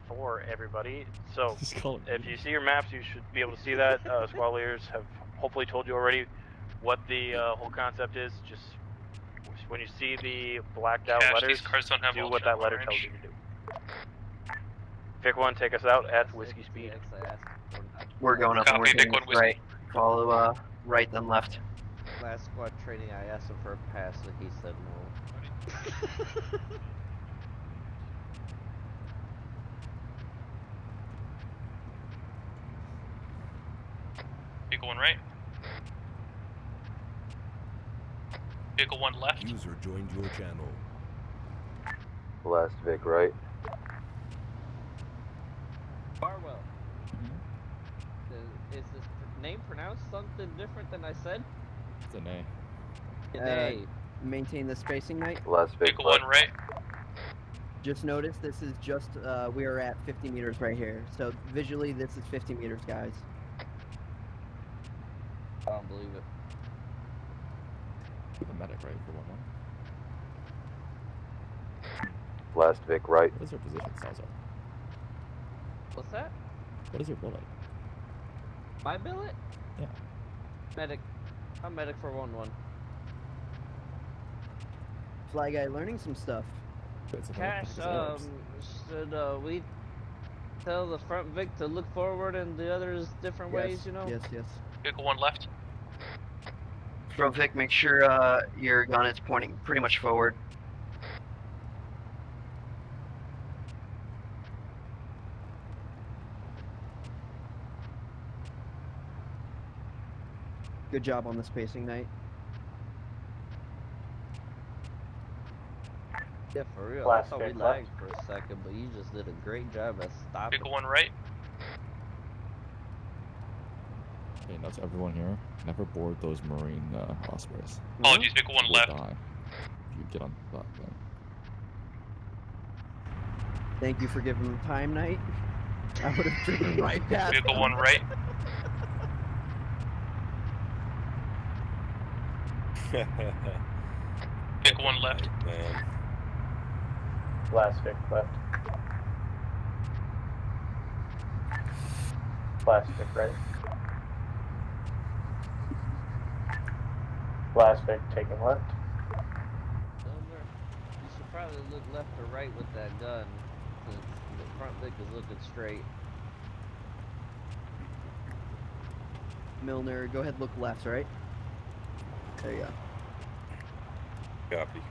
Speaker 20: 10-4 everybody. So, if you see your maps, you should be able to see that. Squad leaders have hopefully told you already what the whole concept is. Just when you see the blacked out
Speaker 9: Cash,
Speaker 20: letters,
Speaker 9: these cars don't have
Speaker 20: do
Speaker 9: ultra
Speaker 20: what that letter
Speaker 9: range.
Speaker 20: tells you to do. Vic 1, take us out at whiskey speed.
Speaker 6: We're going up and we're
Speaker 9: Copy, Vic
Speaker 6: taking
Speaker 9: 1
Speaker 6: right. Follow right then left.
Speaker 4: Last squad training, I asked him for a pass and he said no.
Speaker 20: Vehicle 1 right. Vehicle 1 left.
Speaker 8: User joined your channel.
Speaker 7: Last Vic, right?
Speaker 4: Barwell. Is this name pronounced something different than I said?
Speaker 15: It's an A.
Speaker 5: Maintain the spacing, Knight.
Speaker 7: Last Vic,
Speaker 20: Vehicle 1 right.
Speaker 5: Just notice this is just, we are at 50 meters right here. So visually, this is 50 meters, guys.
Speaker 4: I don't believe it.
Speaker 15: The medic, right, for 1-1.
Speaker 7: Last Vic, right.
Speaker 15: What is your position, Salzar?
Speaker 4: What's that?
Speaker 15: What is your bullet?
Speaker 4: My billet?
Speaker 15: Yeah.
Speaker 4: Medic. I'm medic for 1-1.
Speaker 5: Fly Guy learning some stuff.
Speaker 4: Cash, should we tell the front Vic to look forward and the others different ways, you know?
Speaker 5: Yes.
Speaker 20: Vehicle 1 left.
Speaker 6: Front Vic, make sure your gun is pointing pretty much forward.
Speaker 5: Good job on the spacing, Knight.
Speaker 4: Yeah, for real.
Speaker 20: Last
Speaker 4: I thought we
Speaker 20: Vic
Speaker 4: lagged for a second, but you just did a great job at stopping.
Speaker 20: Vehicle 1 right.
Speaker 15: Okay, notes everyone here. Never board those marine Ospreys.
Speaker 20: Apologies, Vehicle 1
Speaker 15: You'll
Speaker 20: left.
Speaker 15: die if you get on that thing.
Speaker 5: Thank you for giving them time, Knight. I would have driven right past
Speaker 20: Vehicle
Speaker 5: them.
Speaker 20: 1 right. Vehicle 1 left.
Speaker 23: Man.
Speaker 20: Last Vic left. Last Vic right. Last Vic taking left.
Speaker 4: Silver, you should probably look left or right with that gun, since the front Vic is looking straight.
Speaker 5: Milner, go ahead, look left, right? There you go.
Speaker 23: Copy.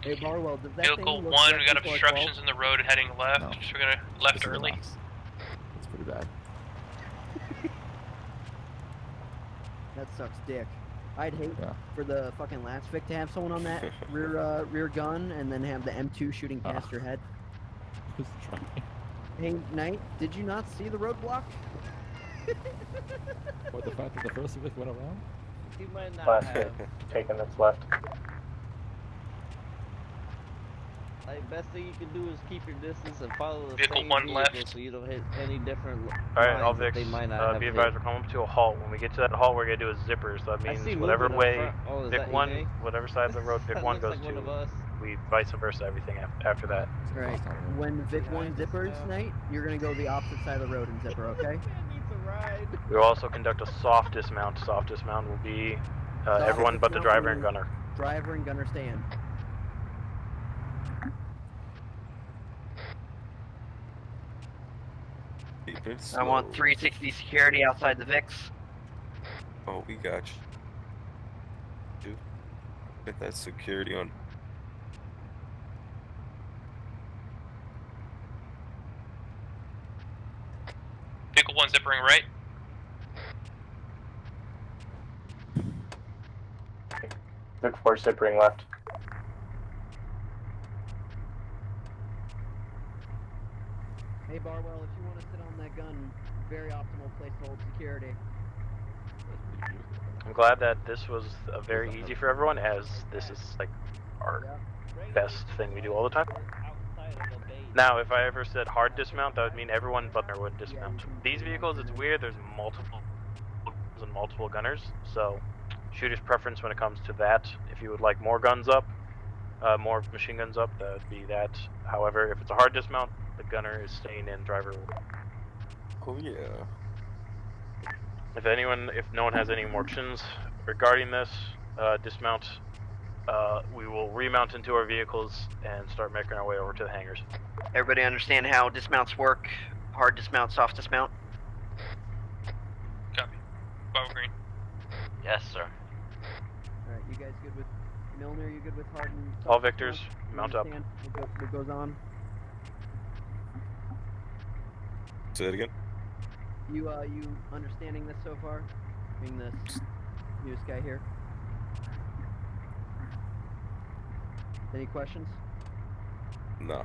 Speaker 5: Hey, Barwell, does that
Speaker 20: Vehicle
Speaker 5: thing look
Speaker 20: 1,
Speaker 5: left
Speaker 20: we got
Speaker 5: before
Speaker 20: obstructions in the road heading left.
Speaker 15: No.
Speaker 20: So we're gonna left
Speaker 15: Just
Speaker 20: early.
Speaker 15: relax. It's pretty bad.
Speaker 5: That sucks dick. I'd hate
Speaker 15: Yeah.
Speaker 5: for the fucking last Vic to have someone on that rear gun and then have the M2 shooting past your head.
Speaker 15: Just trying.
Speaker 5: Hey, Knight, did you not see the roadblock?
Speaker 15: What, the fact that the first Vic went around?
Speaker 4: He might not
Speaker 20: Last
Speaker 4: have.
Speaker 20: Vic taking this left.
Speaker 4: Like, best thing you can do is keep your distance and follow the
Speaker 20: Vehicle
Speaker 4: same
Speaker 20: 1
Speaker 4: vehicle
Speaker 20: left.
Speaker 4: so you don't hit any different
Speaker 20: Alright, all
Speaker 4: lines that
Speaker 20: Vics,
Speaker 4: they might not have
Speaker 20: be
Speaker 4: hit.
Speaker 20: advised, we're coming up to a halt. When we get to that halt, we're gonna do a zipper. So that
Speaker 4: I
Speaker 20: means
Speaker 4: see
Speaker 20: whatever
Speaker 4: movement up
Speaker 20: way
Speaker 4: front. Oh, is
Speaker 20: Vic
Speaker 4: that
Speaker 20: 1,
Speaker 4: EJ?
Speaker 20: whatever side of the road Vic
Speaker 4: That
Speaker 20: 1
Speaker 4: looks
Speaker 20: goes
Speaker 4: like
Speaker 20: to,
Speaker 4: one of us.
Speaker 20: we vice versa everything after that.
Speaker 5: Right. When Vic 1 zippers, Knight, you're gonna go the opposite side of the road and zipper, okay?
Speaker 20: We will also conduct a soft dismount. Soft dismount will be everyone but the driver and gunner.
Speaker 5: Driver and gunner stay in.
Speaker 23: Keep it
Speaker 6: I want
Speaker 23: slow.
Speaker 6: 360 security outside the VIX.
Speaker 23: Oh, we got you. Dude, get that security on.
Speaker 20: Vehicle 1 zippering right. Vic 4 zippering left.
Speaker 5: Hey, Barwell, if you want to sit on that gun, very optimal place to hold security.
Speaker 20: I'm glad that this was very easy for everyone, as this is like our best thing we do all the time. Now, if I ever said hard dismount, that would mean everyone but there would dismount. These vehicles, it's weird, there's multiple guns and multiple gunners, so shooter's preference when it comes to that. If you would like more guns up, more machine guns up, that would be that. However, if it's a hard dismount, the gunner is staying in, driver.
Speaker 23: Oh yeah.
Speaker 20: If no one has any more questions regarding this dismount, we will remount into our vehicles and start making our way over to the hangars.
Speaker 6: Everybody understand how dismounts work? Hard dismount, soft dismount?
Speaker 20: Copy. Bravo Green. Yes, sir.
Speaker 5: Alright, you guys good with Milner? You good with Hardin?
Speaker 20: All victors,
Speaker 5: You
Speaker 20: mount up.
Speaker 5: understand what goes on?
Speaker 23: Say it again.
Speaker 5: You understanding this so far? Being this newest guy here. Any questions?
Speaker 23: No.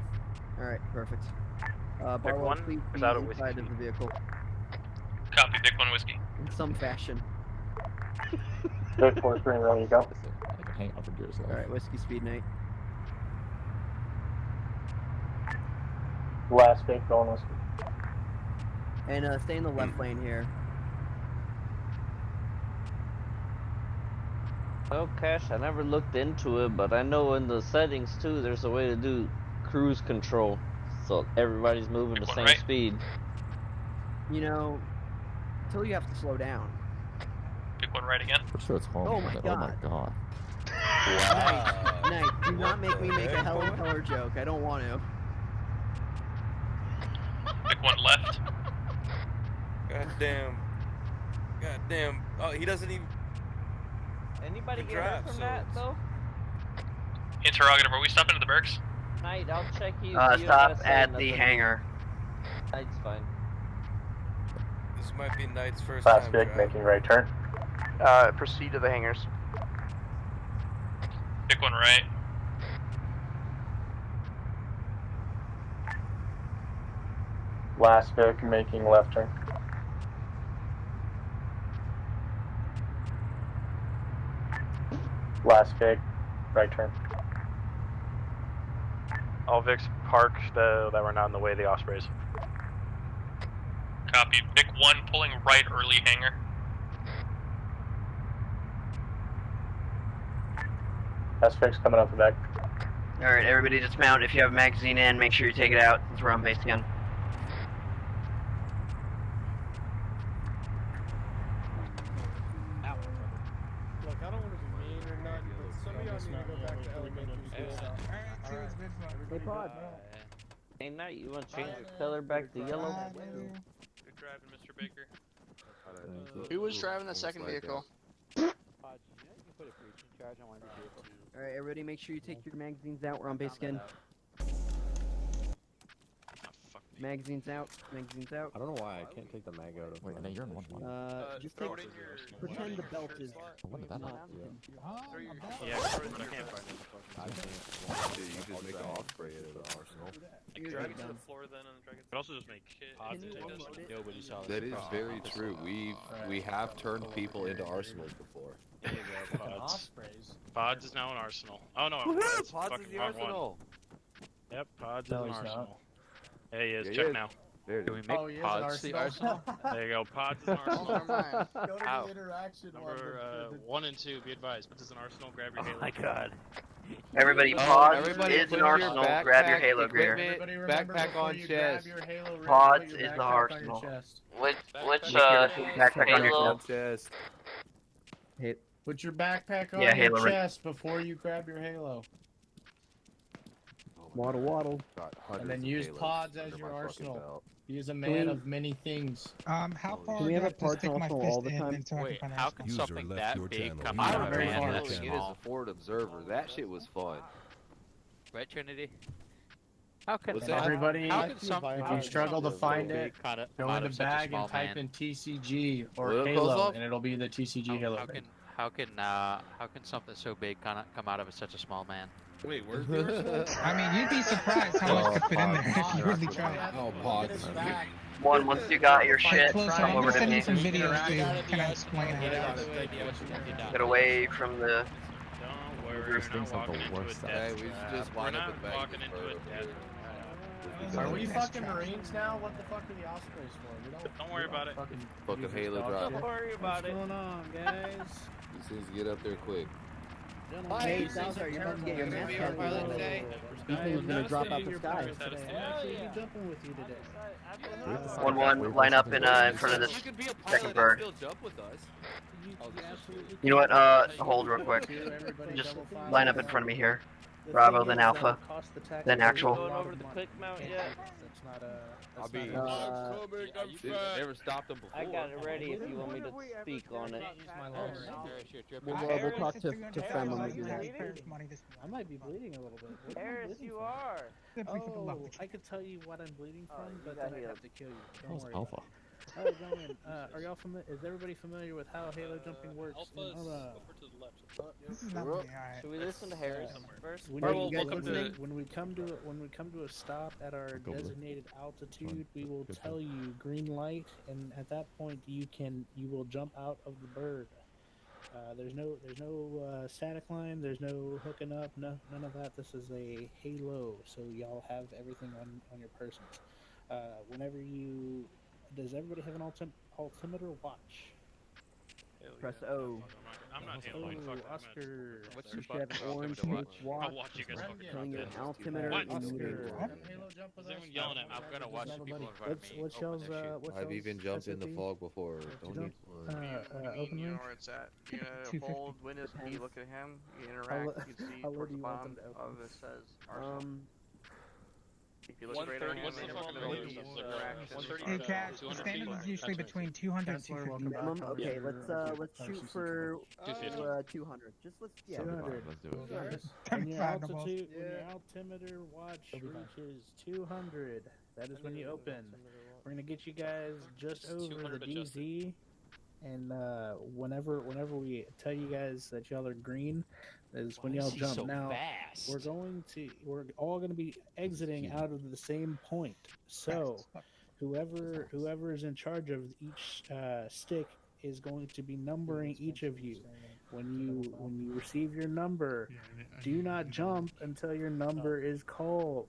Speaker 5: Alright, perfect.
Speaker 20: Vic
Speaker 5: Barwell,
Speaker 20: 1
Speaker 5: please
Speaker 20: is
Speaker 5: be
Speaker 20: out of whiskey.
Speaker 5: inside of the vehicle
Speaker 2: Copy, Vic 1 whiskey.
Speaker 5: in some fashion.
Speaker 19: Vic 4 screen, ready to go.
Speaker 15: I can hang out for dear life.
Speaker 5: Alright, whiskey speed night.
Speaker 19: Last Vic going whiskey.
Speaker 5: And stay in the left lane here.
Speaker 4: Well, Cash, I never looked into it, but I know in the settings too, there's a way to do cruise control, so everybody's moving the same speed.
Speaker 5: You know, until you have to slow down.
Speaker 2: Pick 1 right again.
Speaker 15: For sure it's home.
Speaker 5: Oh my
Speaker 15: Oh my god.
Speaker 5: Night, do not make me make a Helen Keller joke. I don't want to.
Speaker 2: Pick 1 left.
Speaker 23: Goddamn. Goddamn. Oh, he doesn't even.
Speaker 4: Anybody get
Speaker 23: drive,
Speaker 4: hurt from
Speaker 23: so
Speaker 4: that
Speaker 23: it's-
Speaker 4: though?
Speaker 2: Interrogative, are we stopping at the Bergs?
Speaker 4: Knight, I'll check you.
Speaker 6: Stop at the hangar.
Speaker 4: Knight's fine.
Speaker 23: This might be Knight's first
Speaker 19: Last
Speaker 23: time
Speaker 19: Vic
Speaker 23: drive.
Speaker 19: making right turn.
Speaker 20: Proceed to the hangars.
Speaker 2: Pick 1 right.
Speaker 19: Last Vic making left turn. Last Vic, right turn.
Speaker 20: All Vics park that were not in the way of the Ospreys.
Speaker 2: Copy. Pick 1 pulling right early hangar.
Speaker 19: Last Vic's coming up the back.
Speaker 6: Alright, everybody dismount. If you have a magazine in, make sure you take it out since we're on base again.
Speaker 13: Look, I don't want to be mean or nothing, but some of y'all need to go back to elementary school.
Speaker 5: Hey, Pod.
Speaker 4: Hey, Knight, you want to change your color back to yellow?
Speaker 2: Good driving, Mr. Baker.
Speaker 14: Who was driving the second vehicle?
Speaker 5: Alright, everybody make sure you take your magazines out. We're on base again. Magazines out. Magazines out.
Speaker 11: I don't know why I can't take the mag out of.
Speaker 15: Wait, and then you're in 1-1.
Speaker 5: Just take, pretend the belt is
Speaker 15: When did that happen?
Speaker 3: Yeah, but I can't find it.
Speaker 7: Dude, you just make an Osprey out of the Arsenal.
Speaker 2: Drag it to the floor then and drag it.
Speaker 3: But also just make nobody saw
Speaker 7: That is very true. We have turned people into Arsenals before.
Speaker 3: Pods is now an Arsenal. Oh no,
Speaker 7: Pods
Speaker 3: fucking
Speaker 7: is the
Speaker 3: wrong one.
Speaker 7: Arsenal.
Speaker 3: Yep, Pods
Speaker 11: No,
Speaker 3: is an
Speaker 11: he's not.
Speaker 3: Arsenal. There he is.
Speaker 7: Yeah, he
Speaker 3: Check
Speaker 7: is.
Speaker 3: now.
Speaker 7: There it
Speaker 11: Can
Speaker 7: is.
Speaker 11: we make
Speaker 13: Oh, he is an
Speaker 11: pods the
Speaker 13: Arsenal?
Speaker 11: Arsenal?
Speaker 3: There you go. Pods is an Arsenal.
Speaker 14: Never mind.
Speaker 13: Go to
Speaker 3: Ow.
Speaker 13: the interaction one.
Speaker 3: Number 1 and 2, be advised. Pods is an Arsenal. Grab your
Speaker 4: Oh
Speaker 3: Halo.
Speaker 4: my god.
Speaker 6: Everybody
Speaker 7: Oh,
Speaker 6: pause.
Speaker 7: everybody
Speaker 6: Is
Speaker 7: put
Speaker 6: an
Speaker 7: your
Speaker 6: Arsenal. Grab your
Speaker 7: backpack,
Speaker 6: Halo gear.
Speaker 7: equipment,
Speaker 13: Everybody remember
Speaker 7: backpack
Speaker 13: before
Speaker 7: on
Speaker 13: you grab
Speaker 7: chest.
Speaker 13: your Halo, remember
Speaker 6: Pods
Speaker 13: to put your
Speaker 6: is the
Speaker 13: backpack on your
Speaker 6: Arsenal.
Speaker 13: chest.
Speaker 20: Which
Speaker 6: Make sure to put your backpack on your
Speaker 20: Halo?
Speaker 6: chest.
Speaker 5: hit.
Speaker 13: Put your backpack on
Speaker 6: Yeah,
Speaker 13: your
Speaker 6: Halo, right.
Speaker 13: chest before you grab your Halo.
Speaker 5: Waddle waddle.
Speaker 7: Got
Speaker 13: And
Speaker 7: hundreds
Speaker 13: then
Speaker 7: of
Speaker 13: use
Speaker 7: Halos
Speaker 13: pods as
Speaker 7: under
Speaker 13: your
Speaker 7: my fucking
Speaker 13: arsenal.
Speaker 7: belt.
Speaker 13: He is a
Speaker 5: we-
Speaker 13: man of many things.
Speaker 17: How far
Speaker 5: Can we
Speaker 17: do
Speaker 5: have
Speaker 17: I
Speaker 5: a
Speaker 17: have to
Speaker 5: parts
Speaker 17: stick my
Speaker 5: arsenal
Speaker 17: fist
Speaker 5: all the
Speaker 17: in
Speaker 5: time?
Speaker 17: until I
Speaker 8: Wait,
Speaker 17: can find
Speaker 8: how
Speaker 17: Arsenal?
Speaker 8: can
Speaker 15: User
Speaker 8: something
Speaker 15: left
Speaker 8: that
Speaker 15: your
Speaker 8: big
Speaker 15: channel.
Speaker 8: come
Speaker 15: User
Speaker 8: out of a
Speaker 13: very
Speaker 8: van
Speaker 13: far.
Speaker 8: that's
Speaker 7: It is
Speaker 8: small?
Speaker 7: a Ford Observer. That shit was fun.
Speaker 8: Right, Trinity? How can
Speaker 7: What's
Speaker 13: So
Speaker 7: that?
Speaker 13: everybody,
Speaker 8: How can some?
Speaker 13: if you struggle to find it, go
Speaker 8: out
Speaker 13: into
Speaker 8: of such a
Speaker 13: bag
Speaker 8: small
Speaker 13: and type
Speaker 8: van?
Speaker 13: in TCG or
Speaker 7: Will it close
Speaker 13: Halo,
Speaker 7: off?
Speaker 13: and it'll be the TCG Halo.
Speaker 8: How can something so big come out of such a small man?
Speaker 23: Wait, where's the Arsenal?
Speaker 17: I mean, you'd be surprised how much could fit in there if you really tried.
Speaker 7: Oh, pods.
Speaker 6: One, once you got your
Speaker 17: Like,
Speaker 6: shit,
Speaker 17: close
Speaker 6: come
Speaker 17: up.
Speaker 6: over
Speaker 17: I'm
Speaker 6: to
Speaker 17: send
Speaker 6: me.
Speaker 17: you some videos to kind of explain it.
Speaker 6: Get away from the.
Speaker 3: Don't worry,
Speaker 15: This
Speaker 3: we're
Speaker 15: thing's
Speaker 3: not
Speaker 15: like the
Speaker 3: walking into a
Speaker 15: worst
Speaker 3: death
Speaker 7: Hey, we should
Speaker 3: trap.
Speaker 7: just
Speaker 3: We're
Speaker 7: wind up
Speaker 3: not
Speaker 7: in Vegas
Speaker 3: walking into a
Speaker 7: for-
Speaker 3: death
Speaker 13: Are we
Speaker 17: That's
Speaker 13: fucking
Speaker 17: true.
Speaker 13: Marines now? What the fuck are the Ospreys for? We
Speaker 3: Don't worry about it.
Speaker 7: Fucking Halo drop.
Speaker 4: Don't worry about it.
Speaker 13: What's going on, guys?
Speaker 7: These things get up there quick.
Speaker 5: Hey, Salazar, you're about to get your mask tattoo on. These things are gonna drop out the sky.
Speaker 13: Jumping with you today.
Speaker 6: 1-1, line up in front of this second bird. You know what? Hold real quick. Just line up in front of me here. Bravo,
Speaker 18: thing
Speaker 6: then
Speaker 18: is,
Speaker 6: Alpha,
Speaker 18: cost the taxpayers
Speaker 6: then
Speaker 18: a
Speaker 6: actual.
Speaker 18: lot
Speaker 4: Going
Speaker 18: of
Speaker 4: over the
Speaker 18: money.
Speaker 4: quick mount yet?
Speaker 18: That's not a.
Speaker 7: I'll
Speaker 18: That's
Speaker 7: be.
Speaker 18: not a.
Speaker 7: Never stopped them before.
Speaker 4: I got it ready if you want me to speak on it.
Speaker 5: We'll talk to Fem when we do that.
Speaker 18: I might be bleeding a little bit. What am I
Speaker 4: Harris,
Speaker 18: bleeding
Speaker 4: you
Speaker 18: from?
Speaker 4: are.
Speaker 18: Oh, I could tell you what I'm bleeding from, but
Speaker 4: got
Speaker 18: then I
Speaker 4: healed.
Speaker 18: have to kill you.
Speaker 15: That
Speaker 18: Don't
Speaker 15: was
Speaker 18: worry.
Speaker 15: Alpha.
Speaker 18: All right, gentlemen. Are y'all familiar? Is everybody familiar with how halo jumping works?
Speaker 9: Alpha's
Speaker 18: In,
Speaker 9: over to the left.
Speaker 19: This is not me, alright.
Speaker 4: Should we listen to Harris first?
Speaker 18: When,
Speaker 9: Alright, well,
Speaker 18: you-
Speaker 9: welcome to-
Speaker 18: when we come to a stop at our
Speaker 15: Go blue.
Speaker 18: designated altitude, we will
Speaker 15: Good
Speaker 18: tell you green light, and at that point you will jump out of the bird. There's no static line. There's no hooking up. None of that. This is a halo, so y'all have everything on your persons. Whenever you, does everybody have an altimeter watch?
Speaker 5: Press O.
Speaker 3: I'm not
Speaker 18: Oh,
Speaker 3: handling fuck that, man.
Speaker 18: Oscar.
Speaker 3: What's
Speaker 5: You
Speaker 3: your
Speaker 5: should have
Speaker 3: fucking
Speaker 5: orange
Speaker 3: altimeter
Speaker 5: H
Speaker 3: watch?
Speaker 5: watch.
Speaker 3: I'll watch you guys fucking
Speaker 5: Telling your
Speaker 3: drop dead.
Speaker 5: altimeter
Speaker 3: What?
Speaker 5: and meter.
Speaker 3: Is everyone yelling at me? I'm gonna watch the people in front of me.
Speaker 18: What's y'all's what's
Speaker 7: I've
Speaker 18: y'all's
Speaker 7: even jumped in the
Speaker 18: SOP?
Speaker 7: fog before. Don't need
Speaker 18: Open
Speaker 14: You know
Speaker 18: range?
Speaker 14: where it's at. You're gonna hold Windows key, look at him, you
Speaker 18: How
Speaker 14: interact,
Speaker 18: lo-
Speaker 14: you can see
Speaker 18: how low
Speaker 14: towards
Speaker 18: do
Speaker 14: the
Speaker 18: you want
Speaker 14: bottom
Speaker 18: them to open?
Speaker 14: of it says Arsenal. If you look
Speaker 9: 130
Speaker 14: straight
Speaker 9: what's
Speaker 14: at
Speaker 9: the
Speaker 14: him,
Speaker 9: fucking
Speaker 14: it'll
Speaker 9: range?
Speaker 14: show interaction.
Speaker 9: 130
Speaker 19: Hey,
Speaker 9: to
Speaker 19: Cash,
Speaker 9: 200
Speaker 19: the standard
Speaker 9: feet?
Speaker 19: is usually between 200 and 250.
Speaker 5: Minimum? Okay, let's shoot for 200. Just let's
Speaker 18: 200.
Speaker 15: Let's do it.
Speaker 18: Yes. When your
Speaker 19: Understandable.
Speaker 18: altitude, when your altimeter watch reaches 200, that is when you open. We're gonna get you guys just over the
Speaker 9: 200 adjusted.
Speaker 18: DZ, and whenever we tell you guys that y'all are green, is when y'all jump. Now we're all gonna be exiting out of the same point. So whoever is in charge of each stick is going to be numbering each of you. When you receive your number, do not jump until your number is called.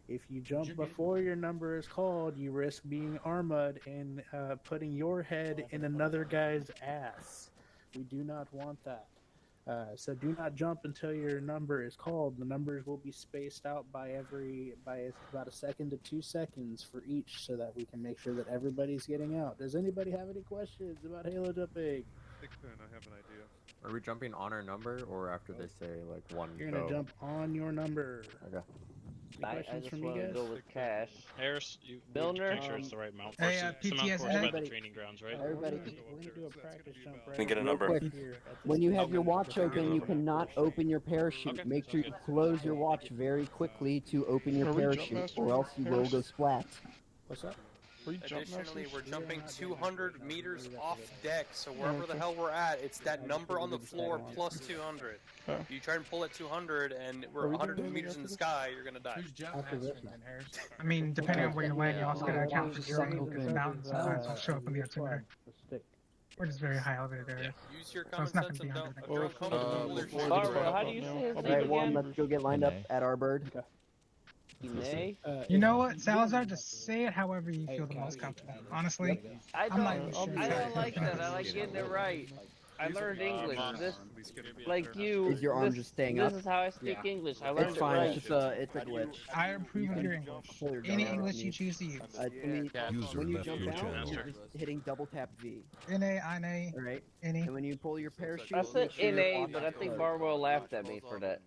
Speaker 18: If you jump before your number is called, you risk being armored and putting your head in another guy's ass. We do not want that. So do not jump until your number is called. The numbers will be spaced out by about a second to 2 seconds for each, so that we can make sure that everybody's getting out. Does anybody have any questions about Halo jumping?
Speaker 17: I have an idea.
Speaker 10: Are we jumping on our number or after they say like one?
Speaker 18: You're gonna
Speaker 10: go?
Speaker 18: jump on your number.
Speaker 10: Okay.
Speaker 18: Any
Speaker 4: I
Speaker 18: questions
Speaker 4: just
Speaker 18: from you
Speaker 4: want to
Speaker 18: guys?
Speaker 4: go with Cash.
Speaker 3: Harris, you
Speaker 4: Milner?
Speaker 3: make sure it's the right mount.
Speaker 19: Hey,
Speaker 3: First, it's the mount
Speaker 19: PTSD.
Speaker 3: course by the
Speaker 18: Everybody-
Speaker 3: training grounds, right?
Speaker 18: Everybody, we're gonna do a practice jump right
Speaker 23: Let me get a
Speaker 18: real
Speaker 23: number.
Speaker 18: quick
Speaker 5: Quick.
Speaker 18: here at this
Speaker 5: When you have
Speaker 18: point.
Speaker 5: your watch open, you cannot open your parachute.
Speaker 3: Okay,
Speaker 5: Make sure
Speaker 3: sounds
Speaker 5: you
Speaker 3: good.
Speaker 5: close your watch very quickly to open your
Speaker 17: Are we jump
Speaker 5: parachute,
Speaker 17: master,
Speaker 5: or else you will go
Speaker 17: Harris?
Speaker 5: splat.
Speaker 18: What's up?
Speaker 9: Additionally, we're jumping 200 meters off deck, so wherever the hell we're at, it's that number on the floor plus 200.
Speaker 17: Huh.
Speaker 9: You try and pull at 200, and we're
Speaker 18: Are we
Speaker 9: 100
Speaker 18: doing
Speaker 9: meters in the sky, you're gonna die.
Speaker 18: After this,
Speaker 19: I mean, depending on where you land, you also gotta account for
Speaker 5: Second
Speaker 19: terrain, because
Speaker 5: open.
Speaker 19: mountains sometimes will show up in the altimeter.
Speaker 18: the stick.
Speaker 19: We're just very high elevated areas.
Speaker 9: Use your
Speaker 19: So
Speaker 9: common
Speaker 19: it's not
Speaker 9: sense
Speaker 19: gonna
Speaker 9: and
Speaker 19: be
Speaker 9: don't.
Speaker 19: 100.
Speaker 9: If you're uncomfortable, there's
Speaker 23: before
Speaker 4: Barbara, how do you say his
Speaker 5: All
Speaker 4: name
Speaker 5: right, one,
Speaker 4: again?
Speaker 5: let's go get lined up at our bird.
Speaker 4: Ine?
Speaker 19: You know what, Salazar, just say it however you feel the most comfortable. Honestly,
Speaker 4: I
Speaker 19: I'm not
Speaker 4: don't.
Speaker 19: even sure.
Speaker 4: I don't like that. I like getting it right. I learned English. This, like you.
Speaker 5: Is your arm
Speaker 4: this,
Speaker 5: just staying
Speaker 4: this
Speaker 5: up?
Speaker 4: is how I speak English. I learned
Speaker 5: It's
Speaker 4: it
Speaker 5: fine.
Speaker 4: right.
Speaker 5: It's a glitch.
Speaker 19: I approve of your English.
Speaker 5: Pull your
Speaker 19: Any
Speaker 5: gun out
Speaker 19: English
Speaker 5: if
Speaker 19: you
Speaker 5: need.
Speaker 19: choose to use.
Speaker 8: User
Speaker 5: When you
Speaker 8: left
Speaker 5: jump
Speaker 8: your
Speaker 5: down,
Speaker 8: channel.
Speaker 5: you're just hitting double tap V.
Speaker 19: NA, INA,
Speaker 5: Right?
Speaker 19: any.
Speaker 5: And when you pull your parachute,
Speaker 4: I said
Speaker 5: make sure your
Speaker 4: NA,
Speaker 5: watch
Speaker 4: but I
Speaker 5: is
Speaker 4: think
Speaker 5: closed.
Speaker 4: Barwell laughed at me for that.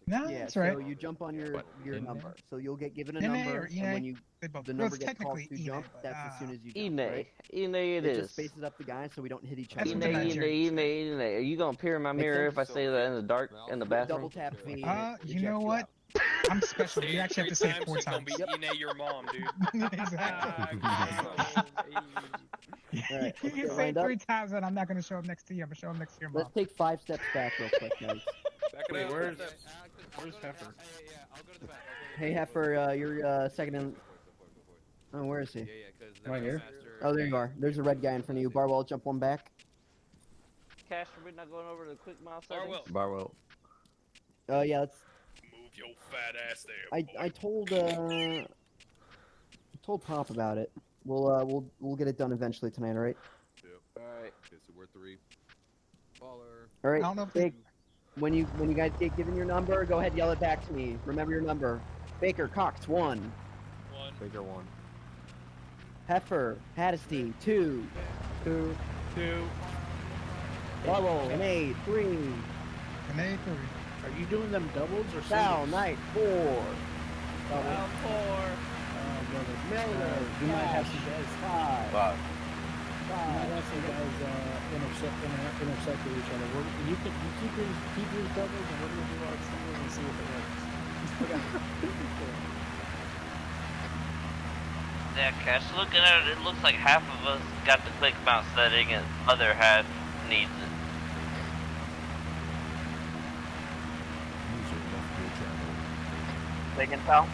Speaker 19: No,
Speaker 5: Yeah,
Speaker 19: that's right.
Speaker 5: so you jump on your number. So you'll get given a
Speaker 19: NA
Speaker 5: number,
Speaker 19: or
Speaker 5: and
Speaker 19: ENA?
Speaker 5: when you
Speaker 19: They both.
Speaker 5: the
Speaker 19: Well,
Speaker 5: number
Speaker 19: it's
Speaker 5: gets called
Speaker 19: technically
Speaker 5: to jump,
Speaker 19: ENA, but,
Speaker 5: that's as soon as you jump.
Speaker 4: Ine.
Speaker 5: Right?
Speaker 4: Ine it
Speaker 5: It just
Speaker 4: is.
Speaker 5: spaces up the guys so we don't hit each
Speaker 19: That's
Speaker 5: other.
Speaker 19: what the
Speaker 4: Ine,
Speaker 19: Nigerians
Speaker 4: Ine. Are you gonna appear in my
Speaker 5: Make
Speaker 4: mirror if I
Speaker 5: sense?
Speaker 4: say that in the dark in the bathroom?
Speaker 5: Double tap V.
Speaker 19: You know what? I'm special. You actually have to say it 4
Speaker 9: It's gonna
Speaker 19: times.
Speaker 9: be Ine your mom, dude.
Speaker 19: Exactly.
Speaker 5: Alright,
Speaker 19: You
Speaker 5: let's
Speaker 19: can
Speaker 5: get
Speaker 19: say
Speaker 5: lined up.
Speaker 19: 3 times and I'm not gonna show up next to you. I'm gonna show up next to your mom.
Speaker 5: Let's take 5 steps back real quick, guys.
Speaker 9: Back it
Speaker 12: Wait,
Speaker 9: up.
Speaker 12: where's Heifer?
Speaker 5: Hey, Heifer, you're second in. Oh, where is he?
Speaker 12: Right here.
Speaker 5: Oh, there you are. There's a red guy in front of you. Barwell, jump one back.
Speaker 4: Cash, are we not going over to the quick mile settings?
Speaker 9: Barwell.
Speaker 10: Barwell.
Speaker 5: Oh yeah, let's.
Speaker 9: Move your fat ass there.
Speaker 5: I told Pop about it. We'll get it done eventually tonight. All right.
Speaker 7: Alright. Okay, so we're 3. Baller.
Speaker 5: All right.
Speaker 19: I don't know if
Speaker 5: Jake, when you guys get given your number, go ahead, yell it back to me. Remember your number. Baker Cox 1.
Speaker 10: Bigger one.
Speaker 5: Heifer Hattie 2.
Speaker 18: 2.
Speaker 5: Barwell an 8 3.
Speaker 19: NA 3.
Speaker 18: Are you doing them doubles or
Speaker 5: Down,
Speaker 18: singles?
Speaker 5: night 4.
Speaker 18: Double.
Speaker 5: Miller,
Speaker 18: You might have some guys.
Speaker 5: 5.
Speaker 18: You might have some guys intersect with each other. You keep your doubles, and we're gonna do our singles and see if it works.
Speaker 4: Yeah, Cash, looking at it, it looks like half of us got the click mount setting and other half needs it.
Speaker 8: User left your channel.
Speaker 6: Taking pal.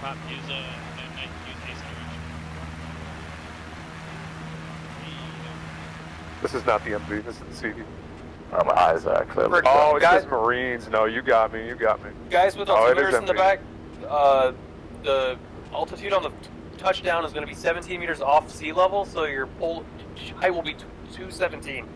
Speaker 3: Pop, use haste direction.
Speaker 1: This is not the MV, this is the CD.
Speaker 21: My eyes clearly.
Speaker 1: Oh, guys, Marines. No, you got me. You got me.
Speaker 9: Guys with
Speaker 1: Oh, it is
Speaker 9: altimeters in the
Speaker 1: MV.
Speaker 9: back, the altitude on the touchdown is going to be 17 meters off sea level, so your pull height will be 217.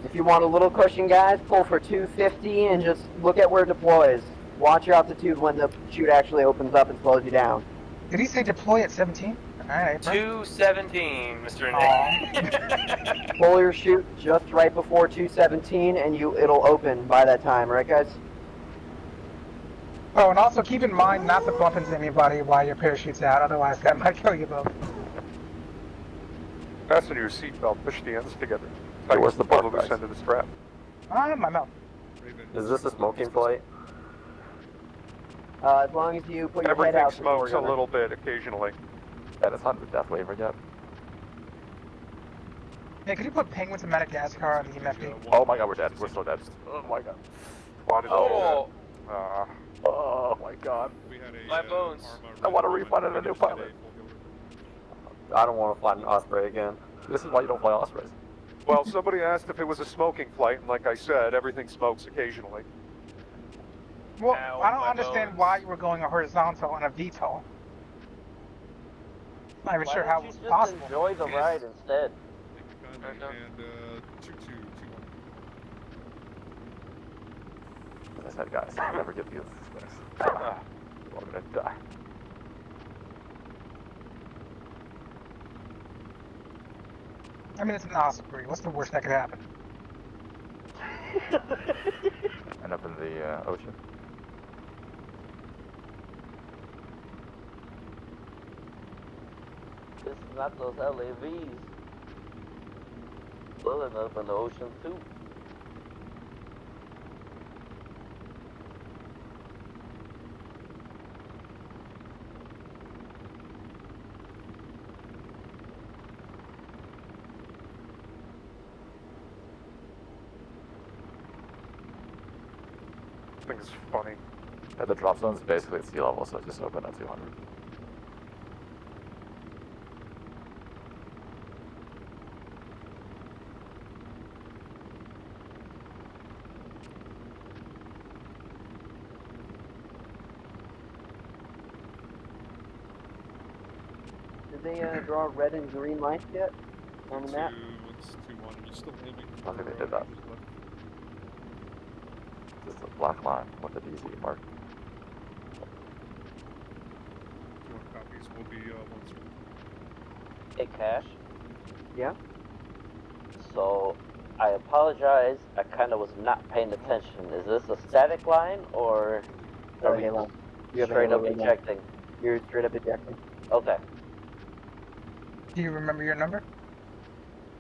Speaker 6: If you want a little cushion, guys, pull for 250 and just look at where it deploys. Watch your altitude when the chute actually opens up and slows you down.
Speaker 22: Did he say deploy at 17? Alright,
Speaker 9: 217, Mr. Nick.
Speaker 6: Pull your chute just right before 217 and it'll open by that time, right guys?
Speaker 22: Oh, and also keep in mind not to bump into anybody while your parachute's out, otherwise that might kill you both.
Speaker 1: Fasten your seatbelt. Push the ends together.
Speaker 21: Hey, where's the
Speaker 1: Pull
Speaker 21: bark,
Speaker 1: the
Speaker 21: guys?
Speaker 1: end of the strap.
Speaker 22: Ah, my mouth.
Speaker 21: Is this a smoking flight?
Speaker 6: As long as you put your head
Speaker 1: Everything
Speaker 6: out.
Speaker 1: smokes a little bit occasionally.
Speaker 21: That is not the death waiver yet.
Speaker 22: Hey, could you put Penguin to Madagascar on the EMFD?
Speaker 21: Oh my god, we're dead. We're so dead. Oh my god.
Speaker 1: Squad is
Speaker 22: Oh.
Speaker 1: dead.
Speaker 21: Oh my god.
Speaker 9: My bones.
Speaker 21: I want to refund a new pilot. I don't want to fly an Osprey again. This is why you don't fly Ospreys.
Speaker 1: Well, somebody asked if it was a smoking flight, and like I said, everything smokes occasionally.
Speaker 22: Well, I don't understand why you were going a horizontal and a VTOL. Not even sure how it was possible.
Speaker 4: Enjoy the ride instead.
Speaker 17: And 2221.
Speaker 21: As I said, guys, I'll never get these specs. We're all gonna die.
Speaker 22: I mean, it's an Osprey. What's the worst that could happen?
Speaker 21: End up in the ocean.
Speaker 4: This is not those LAVs. Those end up in the ocean too.
Speaker 1: Thing's funny.
Speaker 21: Yeah, the drop zone's basically at sea level, so it's just open at 200.
Speaker 6: Did they draw red and green lights yet on the map?
Speaker 17: It's 2-1. You're still aiming.
Speaker 21: I don't think they did that. Just a black line with the DZ mark.
Speaker 17: 2-1 copies will be once.
Speaker 4: Hey, Cash.
Speaker 6: Yeah?
Speaker 4: So, I apologize. I kind of was not paying attention. Is this a static line, or are we
Speaker 6: Halo. You have a
Speaker 4: straight
Speaker 6: Halo
Speaker 4: up
Speaker 6: right now.
Speaker 4: ejecting?
Speaker 6: You're straight up ejecting.
Speaker 4: Okay.
Speaker 22: Do you remember your number?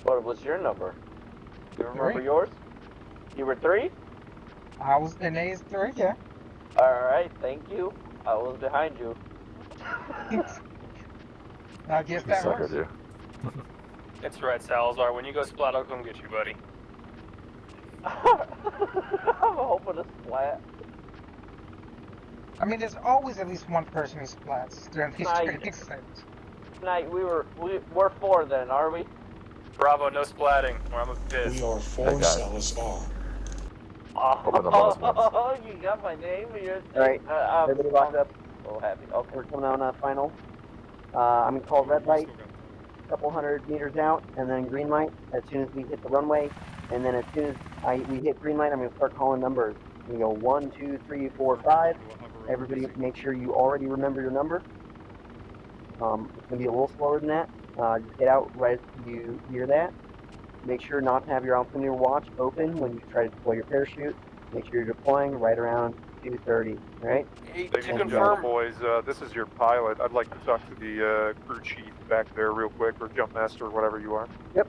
Speaker 4: What was your number? You remember
Speaker 22: 3.
Speaker 4: yours? You were 3?
Speaker 22: I was in A's 3, yeah.
Speaker 4: Alright, thank you. I was behind you.
Speaker 22: I guess that works.
Speaker 9: It's right, Salazar. When you go splat, I'll come get you, buddy.
Speaker 4: I'm hoping to splat.
Speaker 22: I mean, there's always at least one person who splats during these
Speaker 4: Nice.
Speaker 22: training sessions.
Speaker 4: Night, we're 4 then, are we?
Speaker 9: Bravo, no splatting, or I'm a piss.
Speaker 24: We are
Speaker 21: Hey,
Speaker 24: for
Speaker 21: guys.
Speaker 24: Salazar.
Speaker 21: Open the lowest ones.
Speaker 4: Oh, you got my name?
Speaker 6: Alright,
Speaker 4: I'm
Speaker 6: everybody locked up.
Speaker 4: so happy. Okay.
Speaker 6: We're coming on final. I'm gonna call red light.
Speaker 2: couple hundred meters out, and then green light as soon as we hit the runway. And then as soon as we hit green light, I'm going to start calling numbers. We go 1, 2, 3, 4, 5. Everybody make sure you already remember your number. It's going to be a little slower than that. Just get out right as you hear that. Make sure not to have your altimeter watch open when you try to deploy your parachute. Make sure you're deploying right around 2:30, right?
Speaker 1: Ladies and gentlemen, boys, this is your pilot. I'd like to talk to the crew chief back there real quick, or jump master, or whatever you are.
Speaker 2: Yep.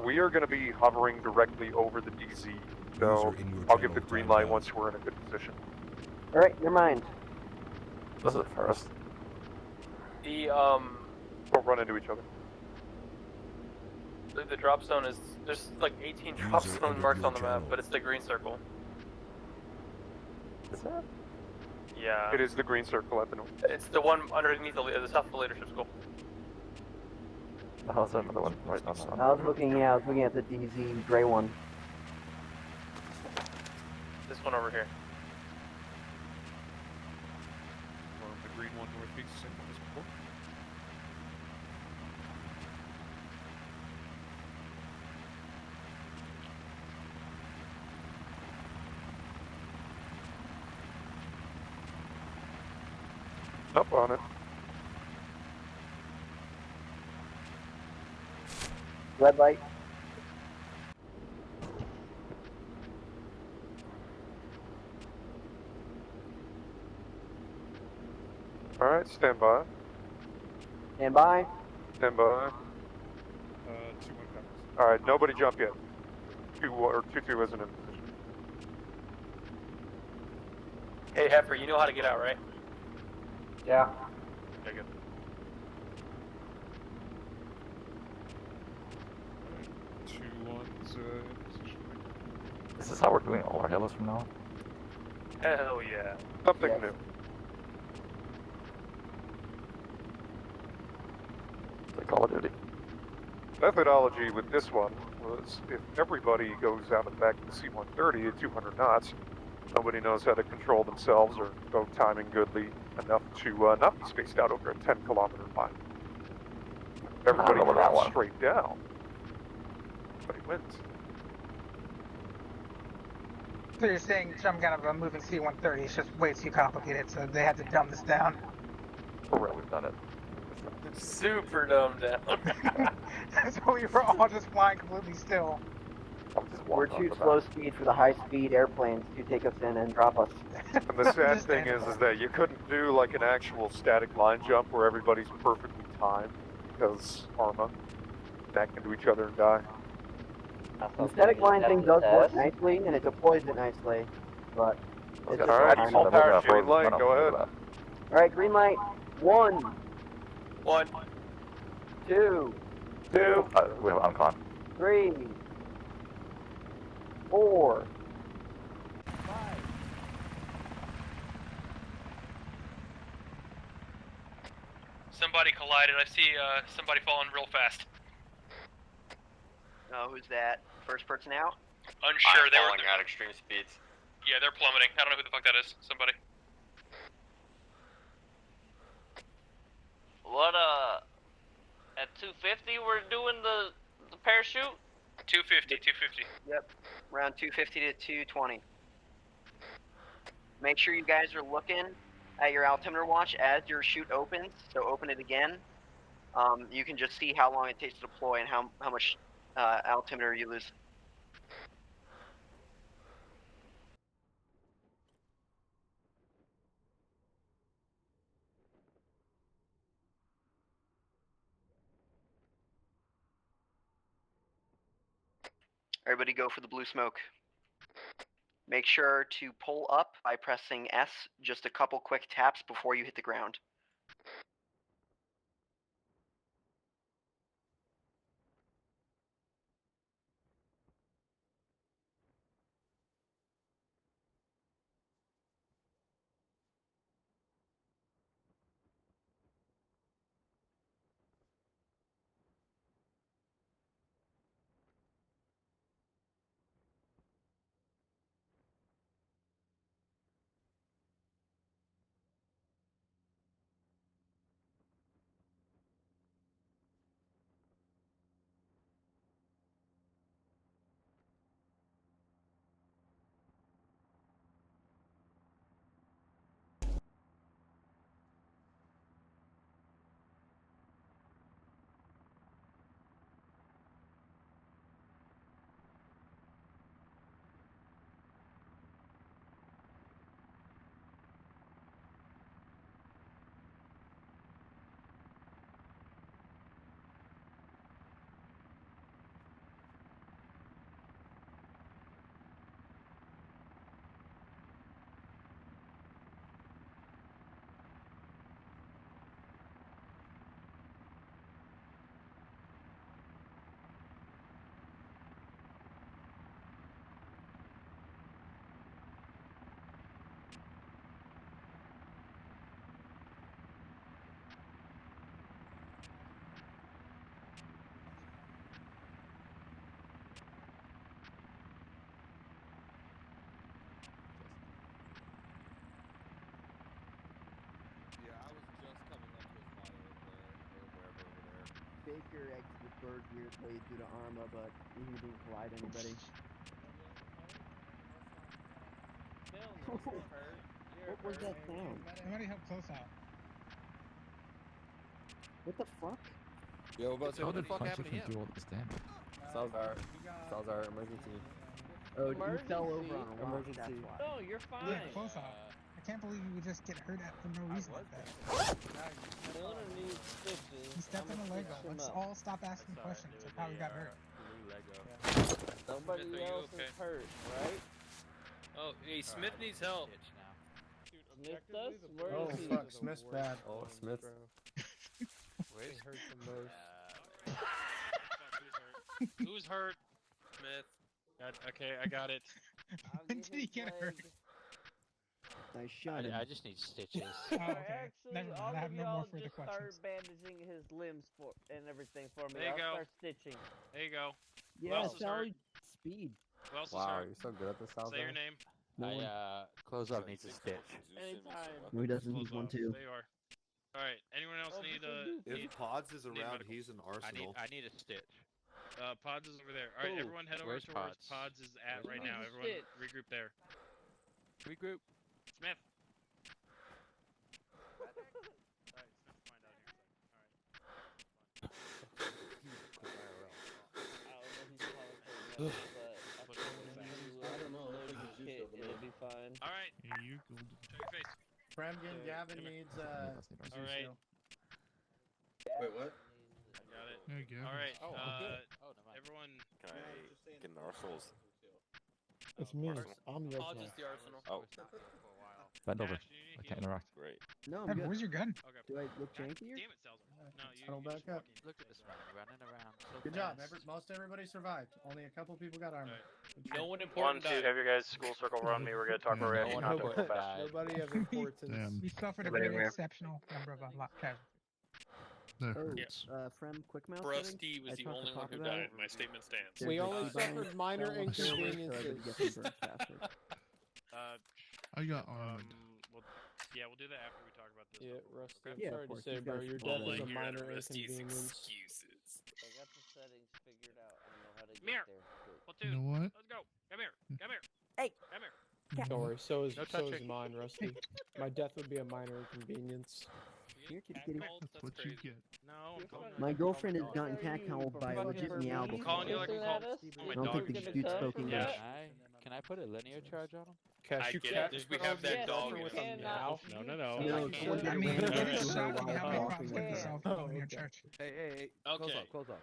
Speaker 1: We are going to be hovering directly over the DZ, so I'll give the green light once we're in a good position.
Speaker 2: All right, your mind.
Speaker 21: This is first.
Speaker 9: The
Speaker 1: Don't run into each other.
Speaker 9: the drop zone is there's like 18 drop zones marked on the map, but it's the green circle.
Speaker 21: Is that?
Speaker 9: Yeah.
Speaker 1: It is the green circle at the north.
Speaker 9: It's the one underneath the top of the leadership school.
Speaker 21: Oh, is there another one right on that?
Speaker 2: I was looking at the DZ gray one.
Speaker 9: This one over here.
Speaker 1: The green one northeast, same one as before. Up on it.
Speaker 2: Red light.
Speaker 1: Alright, stand by.
Speaker 2: Stand by.
Speaker 1: Stand by. 2-1 Alright, nobody jump yet. 2-2 isn't in position.
Speaker 9: Hey Heifer, you know how to get out, right?
Speaker 21: Yeah.
Speaker 9: Okay, good.
Speaker 21: Is this how we're doing all our halos from now on?
Speaker 9: Hell yeah.
Speaker 1: Something new.
Speaker 21: It's like Call of Duty.
Speaker 1: Methodology with this one was if everybody goes out and back to the C-130 at 200 knots, nobody knows how to control themselves or go timing goodly enough to not be spaced out over a 10-kilometer line. Everybody
Speaker 21: know that
Speaker 1: goes
Speaker 21: one.
Speaker 1: straight down. Everybody wins.
Speaker 22: So you're saying some kind of a moving C-130 is just way too complicated, so they had to dumb this down.
Speaker 21: For real, we've done it.
Speaker 9: Super dumbed down.
Speaker 22: So we were all just flying completely still.
Speaker 2: We're too slow speed for the high-speed airplanes to take us in and drop us.
Speaker 1: And the sad thing is that you couldn't do like an actual static line jump where everybody's perfectly timed because ARMA back into each other and die.
Speaker 2: The static line thing does work nicely, and it deploys it nicely, but it's just
Speaker 1: Alright,
Speaker 2: timing.
Speaker 1: full parachute. Green light, go ahead.
Speaker 2: Alright, green light. 1.
Speaker 9: 1.
Speaker 2: 2.
Speaker 21: We have Uncon.
Speaker 2: 3. 4.
Speaker 9: Somebody collided. I see somebody falling real fast.
Speaker 6: Oh, who's that? First person out?
Speaker 9: Unsure. They were
Speaker 11: falling at extreme speeds.
Speaker 9: Yeah, they're plummeting. I don't know who the fuck that is. Somebody.
Speaker 11: What, at 250 we're doing the parachute?
Speaker 9: 250, 250.
Speaker 6: Yep. Around 250 to 220. Make sure you guys are looking at your altimeter watch as your chute opens, so open it again. You can just see how long it takes to deploy and how much altimeter you lose. Everybody go for the blue smoke. Make sure to pull up by pressing S just a couple quick taps before you hit the ground.
Speaker 5: Baker exited Bird weirdly due to Arma, but he didn't collide anybody. What was that sound?
Speaker 22: Somebody help close out.
Speaker 5: What the fuck?
Speaker 7: Yo, about to say, what the fuck
Speaker 15: Punch
Speaker 7: happened to
Speaker 15: if you
Speaker 7: him?
Speaker 15: do all this damage.
Speaker 10: Salzar, emergency.
Speaker 5: Oh, you fell over on a rock,
Speaker 10: Emergency.
Speaker 5: that's why.
Speaker 4: No, you're fine.
Speaker 22: Yeah, close out. I can't believe you would just get hurt at for no reason like that.
Speaker 4: Miller needs stitches.
Speaker 22: He stepped on
Speaker 4: I'ma
Speaker 22: a Lego.
Speaker 4: fix him
Speaker 22: Let's
Speaker 4: up.
Speaker 22: all stop asking questions of how he got hurt.
Speaker 4: Somebody
Speaker 9: Smith, are you
Speaker 4: else
Speaker 9: okay?
Speaker 4: is hurt, right?
Speaker 9: Oh, hey, Smith needs help.
Speaker 4: Smith does? Where
Speaker 19: Oh
Speaker 4: is he?
Speaker 19: fuck, Smith's bad.
Speaker 10: Oh, Smith.
Speaker 14: Where's
Speaker 19: hurt the most?
Speaker 3: Who's hurt?
Speaker 9: Smith.
Speaker 3: Okay, I got it.
Speaker 22: When did he get hurt?
Speaker 5: I shot him.
Speaker 14: I just need stitches.
Speaker 22: Oh, okay.
Speaker 4: Actually,
Speaker 22: Never mind.
Speaker 4: all
Speaker 22: I have
Speaker 4: of
Speaker 22: no more
Speaker 4: y'all
Speaker 22: further
Speaker 4: just
Speaker 22: questions.
Speaker 4: start bandaging his limbs for and everything for me.
Speaker 3: There you
Speaker 4: I'll
Speaker 3: go.
Speaker 4: start stitching.
Speaker 3: There you go. Who
Speaker 5: Yeah,
Speaker 3: else is hurt?
Speaker 5: Sally, speed.
Speaker 3: Who else is
Speaker 10: Wow,
Speaker 3: hurt?
Speaker 10: you're so good at this, Salzar.
Speaker 3: Say your name.
Speaker 14: Close up needs a stitch.
Speaker 4: Anytime.
Speaker 5: Who doesn't
Speaker 3: Close
Speaker 5: need one
Speaker 3: off.
Speaker 5: too?
Speaker 3: There you are. Alright, anyone else need
Speaker 7: If Pods is
Speaker 3: need
Speaker 7: around,
Speaker 3: medical?
Speaker 7: he's an arsenal.
Speaker 14: I need a stitch.
Speaker 3: Pods is over there. Alright,
Speaker 14: Ooh,
Speaker 3: everyone head over
Speaker 14: where's
Speaker 3: to where
Speaker 14: Pods?
Speaker 3: Pods is at right
Speaker 4: Where's
Speaker 3: now.
Speaker 4: the
Speaker 3: Everyone
Speaker 4: shit?
Speaker 3: regroup there.
Speaker 14: Regroup.
Speaker 3: Smith. Alright, Smith, find out here.
Speaker 4: I don't know if he's it'll be fine.
Speaker 3: Alright,
Speaker 17: Here you go.
Speaker 3: show your face.
Speaker 19: Fremgen, Gavin needs
Speaker 3: Alright.
Speaker 7: Wait, what?
Speaker 3: I got it.
Speaker 17: There you go.
Speaker 3: Alright,
Speaker 14: Oh, good. Oh, never mind.
Speaker 3: everyone.
Speaker 23: Can I get an arsenals?
Speaker 19: It's me. I'm your
Speaker 9: Pods is the arsenal.
Speaker 23: Oh,
Speaker 15: Bend over.
Speaker 3: Ash, do you need
Speaker 15: I
Speaker 3: heal?
Speaker 15: can't interact.
Speaker 23: great.
Speaker 5: No, I'm
Speaker 22: Evan,
Speaker 5: good.
Speaker 22: where's your gun?
Speaker 3: Okay.
Speaker 5: Do I look
Speaker 3: God
Speaker 5: janky?
Speaker 3: damn it, Salzar. No, you
Speaker 19: Settle
Speaker 3: just
Speaker 19: back up.
Speaker 3: walking.
Speaker 14: Look at this running around. So
Speaker 19: Good job.
Speaker 14: fast.
Speaker 19: Most everybody survived. Only a couple people got armor.
Speaker 9: No one important died.
Speaker 3: have your guys school circle around me. We're gonna talk
Speaker 17: about
Speaker 14: reaction
Speaker 17: No one
Speaker 14: contact fast.
Speaker 19: Nobody of importance.
Speaker 17: Damn.
Speaker 22: We suffered a
Speaker 6: Wait,
Speaker 22: very
Speaker 6: wait.
Speaker 22: exceptional number of casualties.
Speaker 5: Oh,
Speaker 9: Yes.
Speaker 5: Frem, quick mouse
Speaker 9: Rusty
Speaker 5: settings?
Speaker 9: was
Speaker 5: I
Speaker 9: the
Speaker 5: talked to
Speaker 9: only one
Speaker 5: Pop
Speaker 9: who
Speaker 5: about
Speaker 9: died.
Speaker 5: it.
Speaker 9: My statement stands.
Speaker 5: There's
Speaker 19: We
Speaker 5: a
Speaker 19: only
Speaker 5: keybind
Speaker 19: suffered minor
Speaker 5: on the server, so everybody
Speaker 19: inconveniences.
Speaker 5: gets some burns faster.
Speaker 17: I got armored.
Speaker 3: We'll, yeah, we'll do that after we talk about this.
Speaker 19: Yeah,
Speaker 3: before.
Speaker 19: Rusty.
Speaker 3: Okay?
Speaker 19: I'm
Speaker 5: Yeah,
Speaker 19: sorry
Speaker 5: of
Speaker 19: to
Speaker 5: course,
Speaker 19: say,
Speaker 5: he's
Speaker 19: bro,
Speaker 5: got
Speaker 19: your
Speaker 5: a
Speaker 19: death
Speaker 5: small
Speaker 19: is a
Speaker 5: leg.
Speaker 19: minor
Speaker 23: Rusty's
Speaker 19: inconvenience.
Speaker 23: excuses.
Speaker 4: I got the settings figured out. I know how to
Speaker 3: Come here.
Speaker 4: get there. quick.
Speaker 3: Platoon,
Speaker 17: You know what?
Speaker 3: let's go. Come here. Come here.
Speaker 5: Hey.
Speaker 3: Come here.
Speaker 19: Don't worry, so is
Speaker 14: No
Speaker 19: so is
Speaker 14: touching.
Speaker 19: mine, Rusty. My death would be a minor inconvenience.
Speaker 5: Here, kitty, kitty.
Speaker 17: That's what you get.
Speaker 3: No, I'm calling
Speaker 5: My
Speaker 3: you.
Speaker 5: girlmeow has
Speaker 4: What
Speaker 5: gotten
Speaker 4: are
Speaker 5: catcalled
Speaker 4: you,
Speaker 5: by a
Speaker 4: fucking
Speaker 5: legit
Speaker 4: for
Speaker 5: meow
Speaker 4: me?
Speaker 3: I'm calling you like I'm
Speaker 4: Listen
Speaker 3: called.
Speaker 4: at us?
Speaker 3: Oh,
Speaker 5: I
Speaker 3: my
Speaker 5: don't
Speaker 3: dog.
Speaker 5: think the
Speaker 4: You're gonna
Speaker 5: dude
Speaker 4: cut
Speaker 5: spoke
Speaker 4: from
Speaker 5: English.
Speaker 4: that?
Speaker 14: Can I put a linear charge on him?
Speaker 19: Cash, you
Speaker 9: get
Speaker 19: can't.
Speaker 9: it. We have that
Speaker 4: Yes,
Speaker 9: dog
Speaker 4: you
Speaker 9: in
Speaker 19: with
Speaker 9: some
Speaker 19: a
Speaker 4: cannot.
Speaker 19: meow.
Speaker 3: No.
Speaker 5: No,
Speaker 3: I
Speaker 5: someone
Speaker 3: can't.
Speaker 5: did
Speaker 22: I
Speaker 5: a
Speaker 22: mean,
Speaker 5: random
Speaker 22: it
Speaker 5: search
Speaker 22: is
Speaker 5: of her
Speaker 22: shocking
Speaker 5: while
Speaker 22: how many
Speaker 5: walking
Speaker 22: problems
Speaker 5: with
Speaker 22: get
Speaker 5: her.
Speaker 22: yourself
Speaker 19: Oh,
Speaker 22: going in
Speaker 19: okay.
Speaker 22: church.
Speaker 7: Hey,
Speaker 3: Okay.
Speaker 7: close up.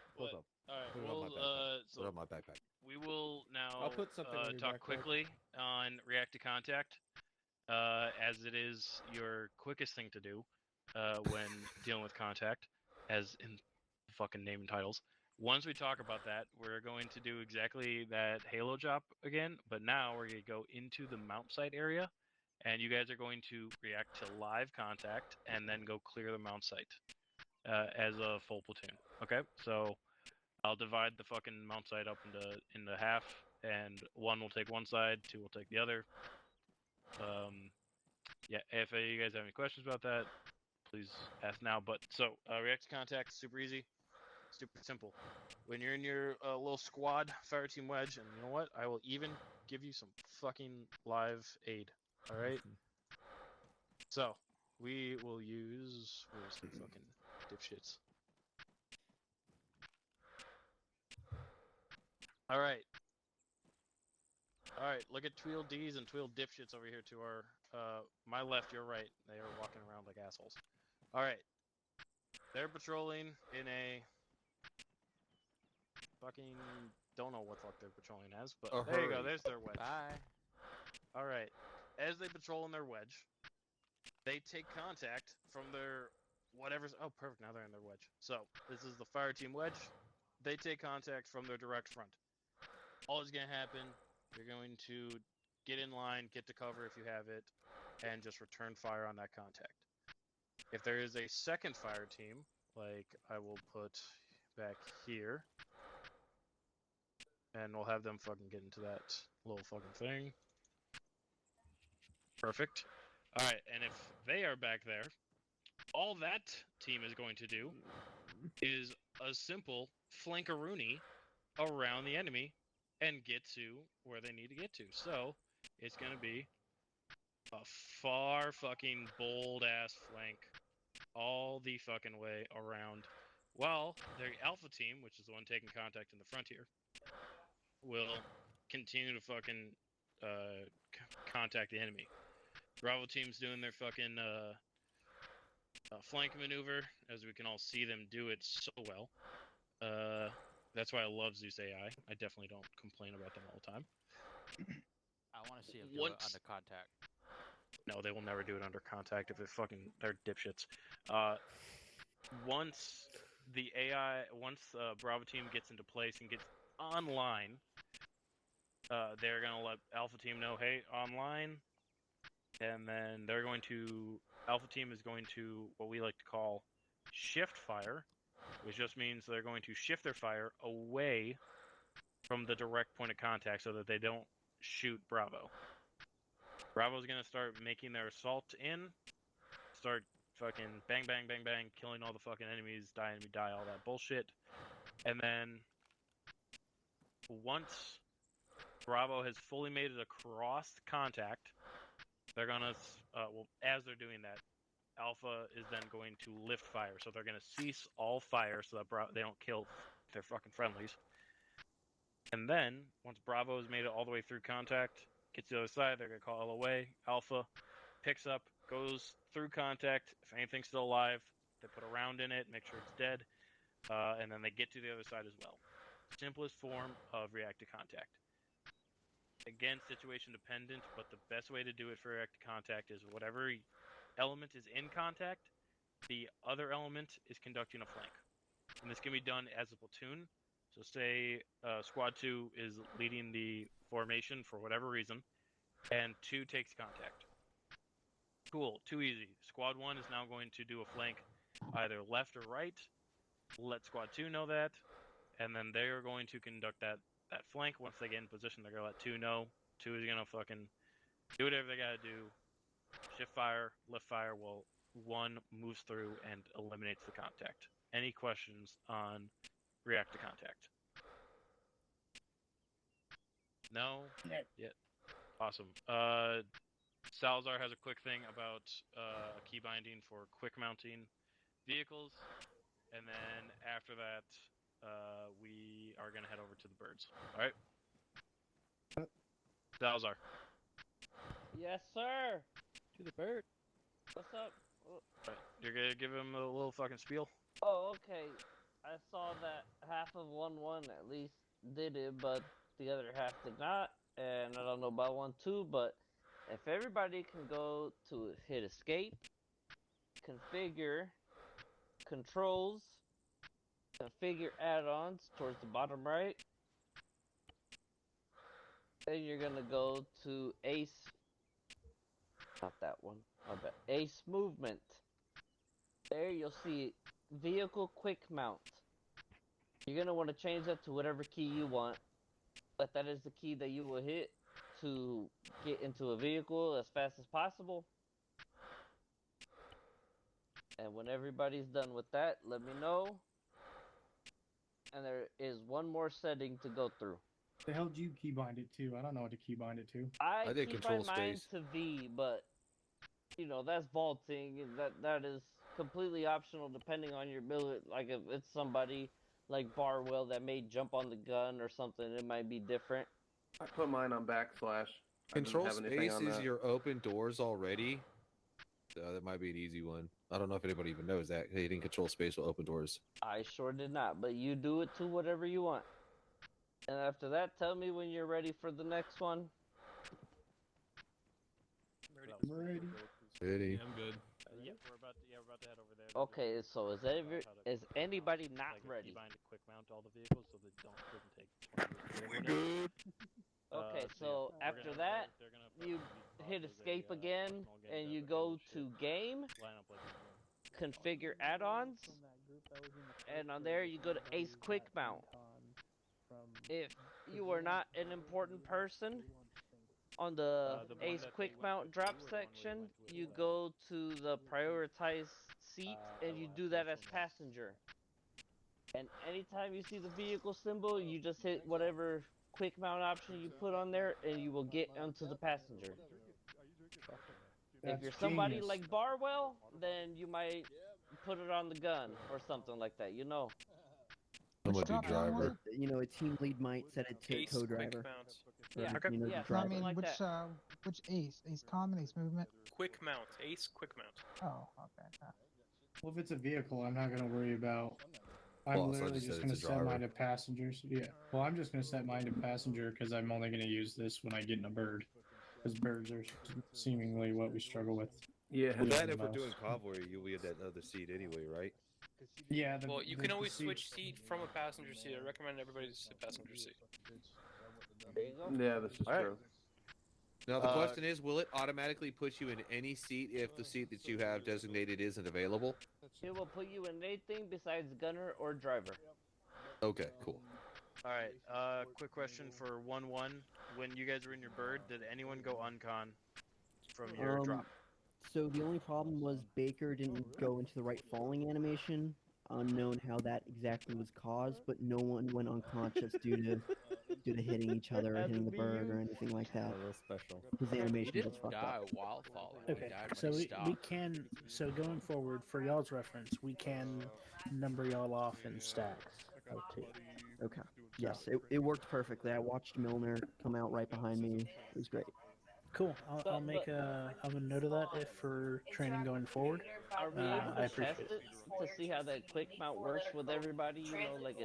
Speaker 3: Alright,
Speaker 7: Put it on my
Speaker 3: we'll,
Speaker 7: backpack. Put it
Speaker 3: so
Speaker 7: on my backpack.
Speaker 3: we will now
Speaker 19: I'll put something on your
Speaker 3: talk
Speaker 19: backpack.
Speaker 3: quickly on React to Contact, as it is your quickest thing to do when dealing with contact, as in the fucking name and titles. Once we talk about that, we're going to do exactly that Halo job again, but now we're going to go into the mount site area, and you guys are going to react to live contact and then go clear the mount site as a full platoon. Okay, so I'll divide the fucking mount site up into half, and one will take one side, two will take the other. Yeah, if you guys have any questions about that, please ask now. But so react to contact, super easy, super simple. When you're in your little squad, fire team wedge, and you know what? I will even give you some fucking live aid. All right. So we will use where's the fucking dipshits? All right. All right. Look at Tweel D's and Tweel dipshits over here to our my left, your right. They are walking around like assholes. All right. They're patrolling in a fucking don't know what the fuck they're patrolling as, but
Speaker 7: A
Speaker 3: there you go.
Speaker 7: hurry.
Speaker 3: There's their wedge.
Speaker 14: Bye.
Speaker 3: All right. As they patrol in their wedge, they take contact from their whatever's. Oh, perfect. Now they're in their wedge. So this is the fire team wedge. They take contact from their direct front. All is gonna happen. You're going to get in line, get to cover if you have it, and just return fire on that contact. If there is a second fire team, like I will put back here, and we'll have them fucking get into that little fucking thing. Perfect. Alright, and if they are back there, all that team is going to do is a simple flankaroonie around the enemy and get to where they need to get to. So it's gonna be a far fucking bold ass flank all the fucking way around. While the Alpha team, which is the one taking contact in the frontier, will continue to fucking contact the enemy. Bravo team's doing their fucking flank maneuver, as we can all see them do it so well. That's why I love Zeus AI. I definitely don't complain about them all the time.
Speaker 13: I want to see him do it under contact.
Speaker 3: No, they will never do it under contact if they're dipshits. Once the AI, Bravo team gets into place and gets online, they're gonna let Alpha team know, hey, online, and then Alpha team is going to what we like to call shift fire, which just means they're going to shift their fire away from the direct point of contact so that they don't shoot Bravo. Bravo's gonna start making their assault start fucking bang, bang, bang, bang, killing all the fucking enemies, die, all that bullshit. And then once Bravo has fully made it across contact, they're gonna, as they're doing that, Alpha is then going to lift fire. So they're gonna cease all fire so that they don't kill their fucking friendlies. And then, once Bravo has made it all the way through contact, gets to the other side, they're going to call LOA. Alpha picks up, goes through contact. If anything's still alive, they put a round in it, make sure it's dead, and then they get to the other side as well. Simplest form of react to contact. Again, situation dependent, but the best way to do it for react to contact is whatever element is in contact, the other element is conducting a flank. And this can be done as a platoon. So say Squad 2 is leading the formation for whatever reason, and 2 takes contact. Cool, too easy. Squad 1 is now going to do a flank either left or right, let Squad 2 know that, and then they are going to conduct that flank. Once they get in position, they're going to let 2 know. 2 is going to fucking do whatever they got to do, shift fire, lift fire, while 1 moves through and eliminates the contact. Any questions on react to contact? No? Yeah. Awesome. Salazar has a quick thing about key binding for quick mounting vehicles, and then after that, we are going to head over to the birds. Alright? Salazar.
Speaker 4: Yes, sir.
Speaker 3: To the bird.
Speaker 4: What's up?
Speaker 3: Right. You're going to give him a little fucking spiel?
Speaker 4: Oh, okay. I saw that half of 1-1 at least did it, but the other half did not. And I don't know about 1-2, but if everybody can go to hit escape, configure, controls, configure add-ons towards the bottom right, then you're gonna go to Ace, not that one, I bet, Ace movement. There you'll see vehicle quick mount. You're going to want to change that to whatever key you want, but that is the key that you will hit to get into a vehicle as fast as possible. And when everybody's done with that, let me know. And there is one more setting to go through.
Speaker 16: The hell do you keybind it to? I don't know what to keybind it to.
Speaker 4: I
Speaker 7: did control
Speaker 4: keybind mine
Speaker 7: space.
Speaker 4: to V, but you know that's vaulting. That is completely optional depending on your ability. Like if it's somebody like Barwell that may jump on the gun or something, it might be different.
Speaker 21: I put mine on backslash.
Speaker 7: Control space is your open doors already. That might be an easy one. I don't know if anybody even knows that. Hitting control space will open doors.
Speaker 4: I sure did not, but you do it to whatever you want. And after that, tell me when you're ready for the next one.
Speaker 16: I'm ready.
Speaker 7: Ready.
Speaker 12: I'm good.
Speaker 3: Yep, we're about to head over there.
Speaker 4: Okay, so is anybody not ready?
Speaker 3: Keybind to quick mount all the vehicles so they doesn't take 20 minutes.
Speaker 7: We good.
Speaker 4: Okay, so after that, you hit escape again, and you go to game, configure add-ons, and on there you go to Ace Quick Mount. If you are not an important person, on the Ace Quick Mount drop section, you go to the prioritized seat, and you do that as passenger. And anytime you see the vehicle symbol, you just hit whatever quick mount option you put on there, and you will get onto the passenger. If you're somebody
Speaker 16: genius.
Speaker 4: like Barwell, then you might put it on the gun or something like that, you know.
Speaker 7: I'm gonna do driver.
Speaker 5: You know, a team lead might set it to
Speaker 9: Ace
Speaker 5: co-driver.
Speaker 9: quick mounts.
Speaker 5: Or,
Speaker 4: Yeah.
Speaker 5: you know,
Speaker 4: Yeah,
Speaker 5: driver.
Speaker 8: I mean,
Speaker 4: like
Speaker 8: which
Speaker 4: that.
Speaker 8: which ace? Ace common, ace movement.
Speaker 9: Quick mount. Ace quick mount.
Speaker 8: Oh, okay.
Speaker 16: Well, if it's a vehicle, I'm not gonna worry about. I'm
Speaker 7: Boss, I
Speaker 16: literally
Speaker 7: just
Speaker 16: just
Speaker 7: said
Speaker 16: gonna
Speaker 7: it's a
Speaker 16: set mine
Speaker 7: driver.
Speaker 16: to passengers. Yeah. Well, I'm just gonna set mine to passenger because I'm only gonna use this when I get in a bird, because birds are seemingly what we struggle with.
Speaker 7: Yeah,
Speaker 16: the
Speaker 7: that if we're
Speaker 16: most.
Speaker 7: doing cavalry, you'll be in that other seat anyway, right?
Speaker 16: Yeah.
Speaker 9: Well, you can always switch seat from a passenger seat. I recommend everybody to sit passenger seat.
Speaker 4: There you go.
Speaker 21: Yeah, this is true.
Speaker 7: Now the question is, will it automatically put you in any seat if the seat that you have designated isn't available?
Speaker 4: It will put you in anything besides gunner or driver.
Speaker 7: Okay, cool.
Speaker 18: Alright, quick question for 1-1. When you guys were in your bird, did anyone go uncon from your drop?
Speaker 5: So the only problem was Baker didn't go into the right falling animation. Unknown how that exactly was caused, but no one went unconscious due to hitting each other or hitting the bird or anything like that.
Speaker 10: Real special.
Speaker 5: His animation was fucked up.
Speaker 13: while falling.
Speaker 20: Okay, so we can, so going forward, for y'all's reference, we can number y'all off in stacks of 2.
Speaker 5: Okay. Yes, it worked perfectly. I watched Milner come out right behind me. It was great.
Speaker 20: Cool. I'll make a note of that if for training going forward.
Speaker 4: Are we able
Speaker 20: I
Speaker 4: to
Speaker 20: appreciate
Speaker 4: test
Speaker 20: it.
Speaker 4: it to see how that quick mount works with everybody? You know, like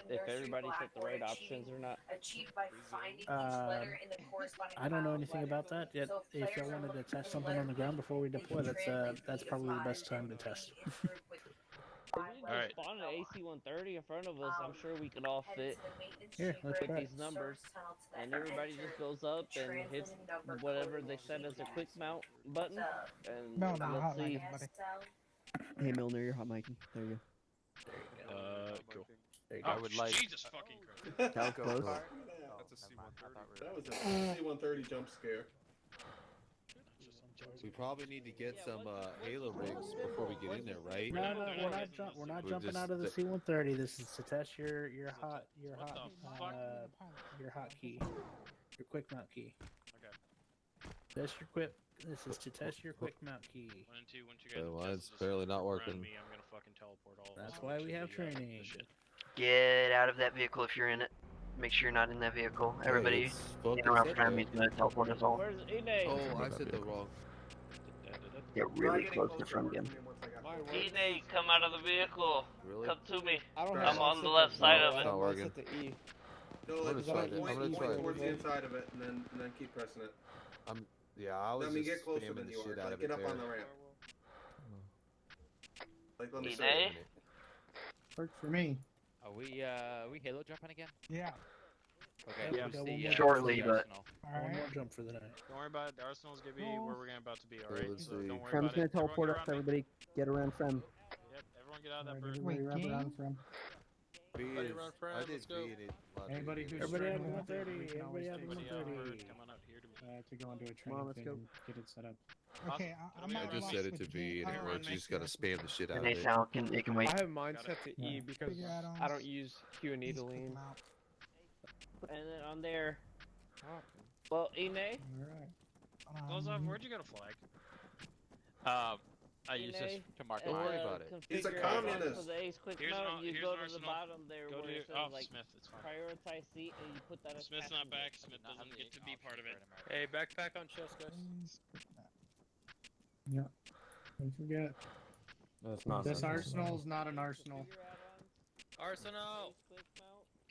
Speaker 4: if everybody set the right options or not.
Speaker 20: I don't know anything about that yet. If y'all wanted to test something on the ground before we deploy, that's probably the best time to test.
Speaker 4: If we just spawn an AC-130 in front of us, I'm sure we could all fit.
Speaker 20: Here, let's
Speaker 4: pick
Speaker 20: try
Speaker 4: these numbers, and everybody just goes up and hits whatever they set as a quick mount button, and
Speaker 8: No, no,
Speaker 4: let's
Speaker 8: hot
Speaker 4: see.
Speaker 8: mic, buddy.
Speaker 5: Hey Milner, you're hot micing. There you
Speaker 18: Cool.
Speaker 13: I would like.
Speaker 18: Jesus fucking Christ.
Speaker 5: go. That was close.
Speaker 17: That's a C-130. That was a C-130 jump scare.
Speaker 7: We probably need to get some Halo rigs before we get in there, right?
Speaker 20: No, we're not jumping out of the C-130. This is to test your hot key, your quick mount key.
Speaker 18: Okay.
Speaker 20: Test your quick. This is to test your quick mount key.
Speaker 18: 1 and 2, once you guys
Speaker 7: So
Speaker 18: have
Speaker 7: mine's
Speaker 18: tested this
Speaker 7: barely not
Speaker 18: around
Speaker 7: working.
Speaker 18: Me, I'm gonna fucking teleport all of
Speaker 20: That's
Speaker 18: us
Speaker 20: why
Speaker 18: into
Speaker 20: we have
Speaker 18: the,
Speaker 20: training.
Speaker 18: the shit.
Speaker 6: Get out of that vehicle if you're in it. Make sure you're not in that vehicle. Everybody
Speaker 7: it's focus
Speaker 6: in around
Speaker 7: up
Speaker 6: front of me
Speaker 7: there.
Speaker 6: is going to teleport us all.
Speaker 4: Where's Ine?
Speaker 7: Oh, I said the wrong.
Speaker 2: Get really close to front again.
Speaker 11: Ine, come out of the vehicle.
Speaker 7: Really?
Speaker 11: Come to me.
Speaker 21: I don't
Speaker 11: I'm on the left side of
Speaker 7: It's
Speaker 11: it.
Speaker 7: not working.
Speaker 21: No,
Speaker 7: I'm
Speaker 21: like
Speaker 7: gonna try it. I'm
Speaker 21: point
Speaker 7: gonna try it.
Speaker 21: towards the inside of it, and then keep pressing it.
Speaker 7: Yeah, I was
Speaker 21: Let me
Speaker 7: just
Speaker 21: get closer
Speaker 7: spamming
Speaker 21: than
Speaker 7: the
Speaker 21: you are.
Speaker 7: shit out
Speaker 21: Like,
Speaker 7: of
Speaker 21: get
Speaker 7: it
Speaker 21: up
Speaker 7: there.
Speaker 21: on the ramp. Like, let me
Speaker 11: Ine?
Speaker 21: see.
Speaker 16: Worked for me.
Speaker 13: Are we Halo jumping again?
Speaker 8: Yeah.
Speaker 13: Okay.
Speaker 20: Yeah.
Speaker 13: who's
Speaker 20: Yeah,
Speaker 13: the,
Speaker 20: one more
Speaker 6: Shortly,
Speaker 13: the
Speaker 6: but-
Speaker 13: Arsenal?
Speaker 20: One more jump for the night.
Speaker 18: Don't worry about it. The Arsenal's gonna be where we're about to be, alright?
Speaker 7: let's
Speaker 18: So
Speaker 7: see.
Speaker 18: don't worry
Speaker 5: Frem's
Speaker 18: about
Speaker 5: gonna
Speaker 18: it.
Speaker 5: teleport
Speaker 18: Everyone
Speaker 5: us.
Speaker 18: get around me.
Speaker 5: Everybody get around Frem.
Speaker 18: Yep, everyone get out of that bird.
Speaker 8: Wait,
Speaker 16: wrap
Speaker 8: game?
Speaker 16: around Frem.
Speaker 7: B
Speaker 9: Everybody
Speaker 7: is,
Speaker 9: run
Speaker 7: I
Speaker 9: front,
Speaker 7: did
Speaker 9: let's
Speaker 7: B
Speaker 9: go.
Speaker 7: and it.
Speaker 16: Anybody who's
Speaker 20: Everybody have
Speaker 16: training
Speaker 20: a
Speaker 16: with it,
Speaker 20: 130.
Speaker 16: we can always
Speaker 20: Everybody have a
Speaker 16: take
Speaker 18: Everybody out of
Speaker 20: 130.
Speaker 18: bird, come on out here to me.
Speaker 16: to go into a
Speaker 5: Come
Speaker 16: training
Speaker 5: on, let's
Speaker 16: pit
Speaker 5: go.
Speaker 16: and get it set up.
Speaker 8: Okay, I'm
Speaker 7: I
Speaker 8: at a
Speaker 7: just
Speaker 8: loss
Speaker 7: set it
Speaker 8: with
Speaker 7: to
Speaker 8: the
Speaker 7: B
Speaker 8: game.
Speaker 7: and it
Speaker 8: I
Speaker 7: works.
Speaker 8: don't
Speaker 7: You just gotta spam the shit out
Speaker 6: And
Speaker 7: of
Speaker 6: they
Speaker 7: it.
Speaker 6: sound it can wait.
Speaker 17: I have mine set to E because
Speaker 8: Figure add-ons.
Speaker 17: I don't use Q and E to
Speaker 8: These quick
Speaker 17: lean.
Speaker 8: mount.
Speaker 4: And then on there, well, Ine,
Speaker 8: Alright.
Speaker 18: Close off, where'd you go to flag?
Speaker 13: I use this
Speaker 4: Ine,
Speaker 13: to mark
Speaker 4: and,
Speaker 13: the
Speaker 7: worry
Speaker 13: line.
Speaker 7: about it.
Speaker 21: He's a
Speaker 4: configure
Speaker 21: communist.
Speaker 4: For the Ace quick
Speaker 18: Here's
Speaker 4: mount,
Speaker 18: an-
Speaker 4: you
Speaker 18: here's
Speaker 4: go
Speaker 18: an
Speaker 4: to the
Speaker 18: arsenal.
Speaker 4: bottom there
Speaker 18: Go
Speaker 4: where
Speaker 18: to
Speaker 4: it says
Speaker 18: oh,
Speaker 4: like
Speaker 18: Smith, it's fine.
Speaker 4: prioritize seat, and you put that as
Speaker 18: Smith's not
Speaker 4: passenger.
Speaker 18: back. Smith doesn't get to be part of it.
Speaker 9: Hey, backpack on chest, guys.
Speaker 8: Please, quick mount.
Speaker 16: Yeah. Don't forget.
Speaker 10: That's not.
Speaker 16: This arsenal's not an arsenal.
Speaker 9: Arsenal!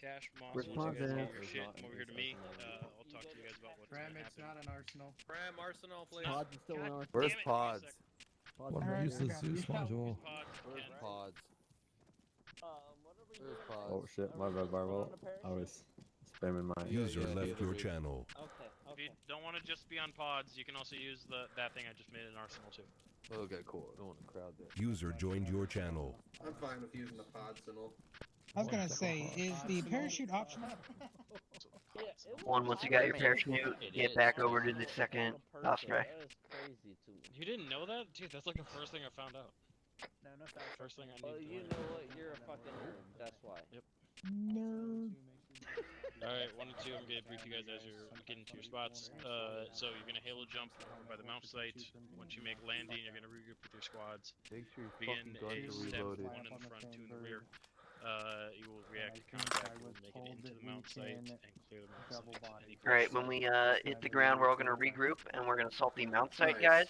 Speaker 18: Cash, Moss,
Speaker 5: Where's
Speaker 18: once you guys
Speaker 5: Ponze?
Speaker 18: get your shit, come over here to me. I'll talk to you guys about what's
Speaker 16: Frem,
Speaker 18: gonna
Speaker 16: it's
Speaker 18: happen.
Speaker 16: not an arsenal.
Speaker 9: Pram, Arsenal, please.
Speaker 5: Pods is still an arsenal.
Speaker 7: Where's
Speaker 18: Damn it,
Speaker 7: pods?
Speaker 18: give me a sec.
Speaker 5: Pods
Speaker 15: What
Speaker 5: are
Speaker 8: Alright,
Speaker 15: a
Speaker 8: I
Speaker 15: useless
Speaker 8: got it.
Speaker 15: use module.
Speaker 18: Pods,
Speaker 7: Where's
Speaker 18: and-
Speaker 7: pods?
Speaker 4: What are we
Speaker 7: Where's
Speaker 4: doing?
Speaker 7: pods?
Speaker 10: Oh shit, my bad, Barwell. I was spamming my.
Speaker 24: User
Speaker 7: yeah,
Speaker 24: left
Speaker 7: yeah,
Speaker 24: your
Speaker 7: yeah.
Speaker 24: channel.
Speaker 4: Okay,
Speaker 18: If you
Speaker 4: okay.
Speaker 18: don't want to just be on pods, you can also use that thing I just made an arsenal too.
Speaker 7: Okay, cool. I don't want to crowd there.
Speaker 24: User joined your channel.
Speaker 21: I'm fine with using the pods and all.
Speaker 8: I was gonna say, is the parachute optional?
Speaker 4: Yeah, it
Speaker 6: One, once you got your parachute, get back over to the second osprey.
Speaker 4: That is crazy to me.
Speaker 18: You didn't know that? Dude, that's like the first thing I found out.
Speaker 3: First thing I need
Speaker 4: Well,
Speaker 3: to
Speaker 4: you
Speaker 3: learn.
Speaker 4: know what? You're a fucking nerd. That's why.
Speaker 3: Yep.
Speaker 5: No.
Speaker 3: Alright, 1 and 2, I'm gonna brief you guys as you're getting to your spots. So you're gonna halo jump over by the mount site. Once you make landing, you're gonna regroup with your squads.
Speaker 7: Make sure your
Speaker 3: Begin
Speaker 7: fucking guns
Speaker 3: a
Speaker 7: are
Speaker 3: step,
Speaker 7: reloaded.
Speaker 3: 1 in the front, 2 in the rear. You will react to contact, we'll make it into the mount site and clear the mount site. Any
Speaker 6: Alright, when we hit the ground, we're all going to regroup and we're going to assault the mount site, guys.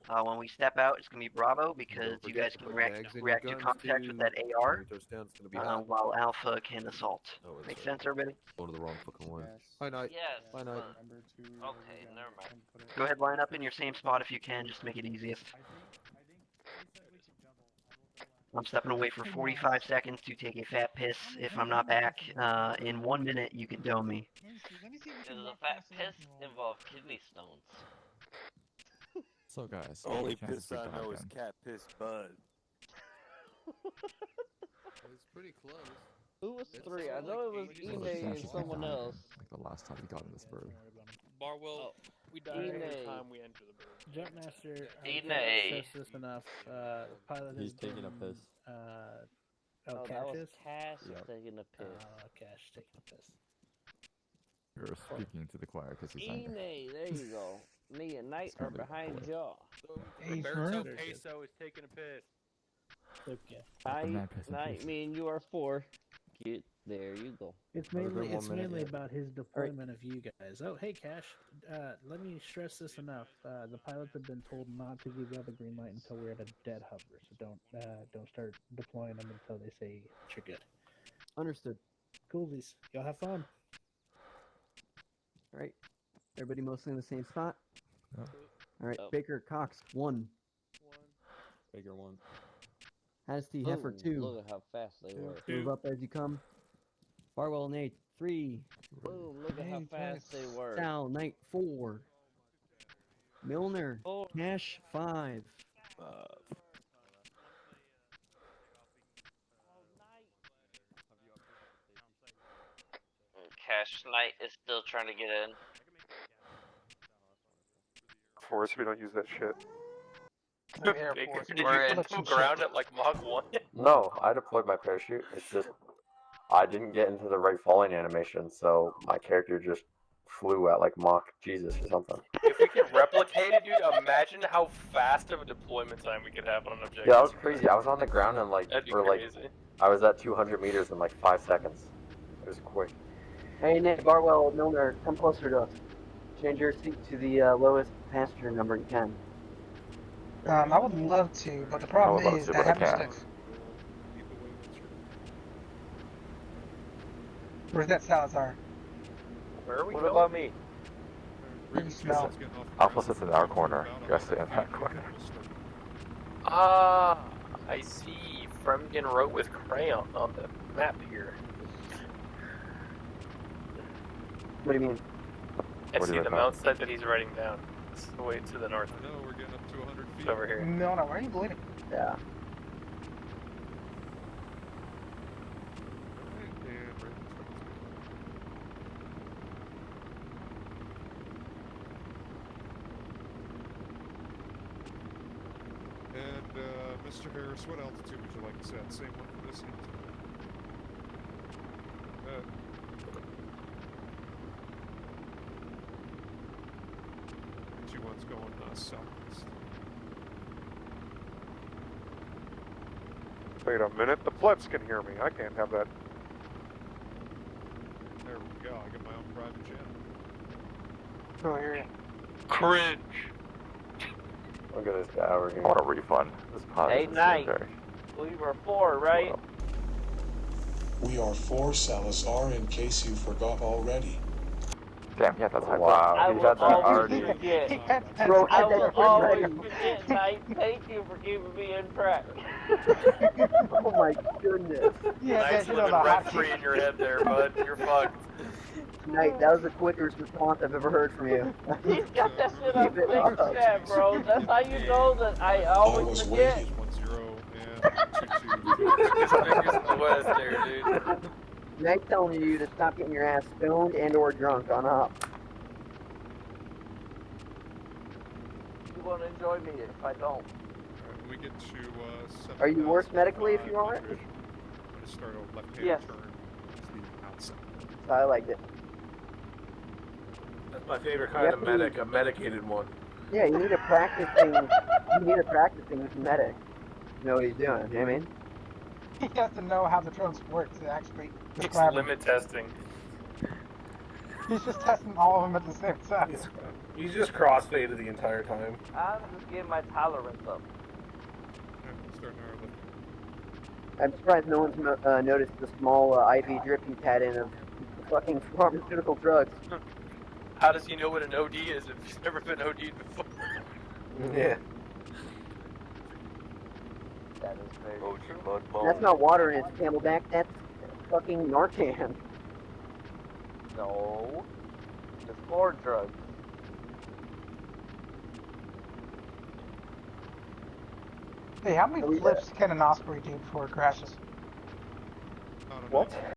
Speaker 6: When we step out, it's going to be Bravo because you guys can react to contact with that AR, while Alpha can assault. Make sense, everybody?
Speaker 7: Go to the wrong fucking one. Bye night.
Speaker 11: Yes.
Speaker 7: Bye night.
Speaker 11: Okay, never mind.
Speaker 6: Go ahead, line up in your same spot if you can, just to make it easiest. I'm stepping away for 45 seconds to take a fat piss. If I'm not back in 1 minute, you can dome me.
Speaker 11: Does a fat piss involve kidney stones?
Speaker 15: So guys,
Speaker 1: Only
Speaker 15: Kansas
Speaker 1: piss
Speaker 15: freaked
Speaker 1: I
Speaker 15: out
Speaker 1: know is
Speaker 15: again.
Speaker 1: cat piss bud.
Speaker 7: It's pretty close.
Speaker 4: Who was
Speaker 7: It's
Speaker 4: 3? I
Speaker 7: like
Speaker 4: know it was
Speaker 7: 80
Speaker 15: So
Speaker 4: Ine
Speaker 15: the
Speaker 4: and
Speaker 15: Kansas freaked
Speaker 4: someone
Speaker 15: out
Speaker 4: else.
Speaker 15: again, like the last time he got in this bird.
Speaker 9: Barwell, we die every
Speaker 4: Ine.
Speaker 9: time we enter the bird.
Speaker 20: Jumpmaster, I
Speaker 11: Ine.
Speaker 20: can't stress this enough. Pilot has
Speaker 10: He's taking a
Speaker 20: been,
Speaker 10: piss.
Speaker 4: Oh, that
Speaker 20: Cash
Speaker 4: was
Speaker 20: is?
Speaker 4: Cash
Speaker 10: Yep.
Speaker 4: taking a piss.
Speaker 20: Cash taking a piss.
Speaker 15: You're speaking to the choir because he's
Speaker 4: Ine,
Speaker 15: angry.
Speaker 4: there you go. Me and Knight are behind y'all.
Speaker 8: Hey, for
Speaker 9: Roberto
Speaker 8: real?
Speaker 9: Peso is taking a piss.
Speaker 20: Okay.
Speaker 4: Knight, me and you are 4. Get there you go.
Speaker 20: It's
Speaker 10: Another
Speaker 20: mainly
Speaker 10: 1 minute, yeah.
Speaker 20: about his deployment of you guys. Oh, hey, Cash. Let me stress this enough. The pilots have been told not to give y'all the green light until we're at a dead hover. So don't start deploying them until they say that you're good.
Speaker 5: Understood.
Speaker 20: Coolies. Y'all have fun.
Speaker 5: All right. Everybody mostly in the same spot?
Speaker 15: Yep.
Speaker 5: All right.
Speaker 4: Yep.
Speaker 5: Baker, Cox, 1.
Speaker 10: Baker 1.
Speaker 5: Hasty, Heifer,
Speaker 4: Ooh,
Speaker 5: 2.
Speaker 4: Look at how fast they were.
Speaker 5: Move up as you come. Farwell, Nate, 3.
Speaker 4: Boom, look at how
Speaker 8: Hey,
Speaker 4: fast they were.
Speaker 5: Sal, Knight, 4. Milner,
Speaker 4: 4.
Speaker 5: Cash, 5.
Speaker 11: Cash Knight is still trying to get in.
Speaker 21: Force, we don't use that shit.
Speaker 9: Baker, did you come ground at like Mach 1?
Speaker 21: No, I deployed my parachute. It's just I didn't get into the right falling animation, so my character just flew at like Mach Jesus or something.
Speaker 9: If we could replicate it, dude, imagine how fast of a deployment time we could have on an objective.
Speaker 21: Yeah, that was crazy. I was on the ground and like
Speaker 9: That'd be
Speaker 21: for like
Speaker 9: crazy.
Speaker 21: I was at 200 meters in like 5 seconds. It was quick.
Speaker 2: Hey, Nick, Barwell, Milner, come closer to us. Change your seat to the lowest passenger number you can.
Speaker 8: I would love to, but the problem is I have sticks. Where's that Salazar?
Speaker 9: Where are we
Speaker 21: What
Speaker 9: going?
Speaker 21: about me?
Speaker 8: You can smell.
Speaker 21: Alpha sits in our corner. You guys stay in that corner.
Speaker 9: Ah, I see. Fremgen wrote with crayon on the map here.
Speaker 2: What do you mean?
Speaker 9: I
Speaker 21: What do
Speaker 9: see
Speaker 21: you
Speaker 9: the
Speaker 21: mean?
Speaker 9: mount site that he's writing down. It's the way to the north.
Speaker 17: No, we're getting up to 100 feet.
Speaker 9: It's over here.
Speaker 8: No, why are you bleeding?
Speaker 2: Yeah.
Speaker 17: And Mr. Harris, what altitude would you like to set? Same one for this one. G1's going southwest.
Speaker 21: Wait a minute, the plebs can hear me. I can't have that.
Speaker 17: There we go. I got my own private jet.
Speaker 8: Oh, here you
Speaker 9: Cringe.
Speaker 21: Look at this guy. We're gonna want a refund. This pod
Speaker 4: Hey,
Speaker 21: is
Speaker 4: Knight.
Speaker 21: sanitary.
Speaker 4: We were 4, right?
Speaker 19: We are for Salazar in case you forgot already.
Speaker 21: Damn, yeah, that's
Speaker 4: I
Speaker 21: wow. He
Speaker 4: will
Speaker 21: had that
Speaker 4: always
Speaker 21: already.
Speaker 4: forget.
Speaker 2: Bro,
Speaker 4: I
Speaker 2: had
Speaker 4: will
Speaker 2: that
Speaker 4: always
Speaker 2: ready.
Speaker 4: forget, Knight. Thank you for keeping me in track.
Speaker 2: Oh my goodness.
Speaker 8: Yeah,
Speaker 9: Nice
Speaker 8: that shit on
Speaker 9: living
Speaker 8: the
Speaker 9: rent
Speaker 8: hot
Speaker 9: free in your head there, bud. You're fucked.
Speaker 2: Knight, that was the quickest response I've ever heard from you.
Speaker 4: He's got that shit on
Speaker 2: Keep it
Speaker 4: big
Speaker 2: up.
Speaker 4: chat, bro. That's how you know that I always
Speaker 19: was
Speaker 4: forget.
Speaker 19: waiting.
Speaker 17: 1-0 and 2-2.
Speaker 9: His fingers in the west there, dude.
Speaker 2: Knight's telling you to stop getting your ass stoned and or drunk on up.
Speaker 4: You won't enjoy me if I don't.
Speaker 17: we get to
Speaker 2: Are you worse medically if you are?
Speaker 17: I'm gonna start a left-hand
Speaker 4: Yes.
Speaker 17: turn to the outside.
Speaker 2: I liked it.
Speaker 1: That's my favorite kind of medic, a medicated one.
Speaker 2: Yeah, you need a practicing. You need a practicing medic. You know what he's doing. You know what I mean?
Speaker 8: He has to know how the drugs work to actually
Speaker 9: It's
Speaker 8: describe them.
Speaker 9: limit testing.
Speaker 8: He's just testing all of them at the same time.
Speaker 1: He's just crossfaded the entire time.
Speaker 4: I'm just getting my tolerance up.
Speaker 2: I'm surprised no one's noticed the small IV drip he's had in of fucking pharmaceutical drugs.
Speaker 9: How does he know what an OD is if he's never been OD'd before?
Speaker 1: Yeah.
Speaker 4: That is very
Speaker 2: That's not water and it's Camelback. That's fucking Narcan.
Speaker 4: No. It's more drugs.
Speaker 8: Hey, how many flips can an Osprey do before it crashes?
Speaker 2: What?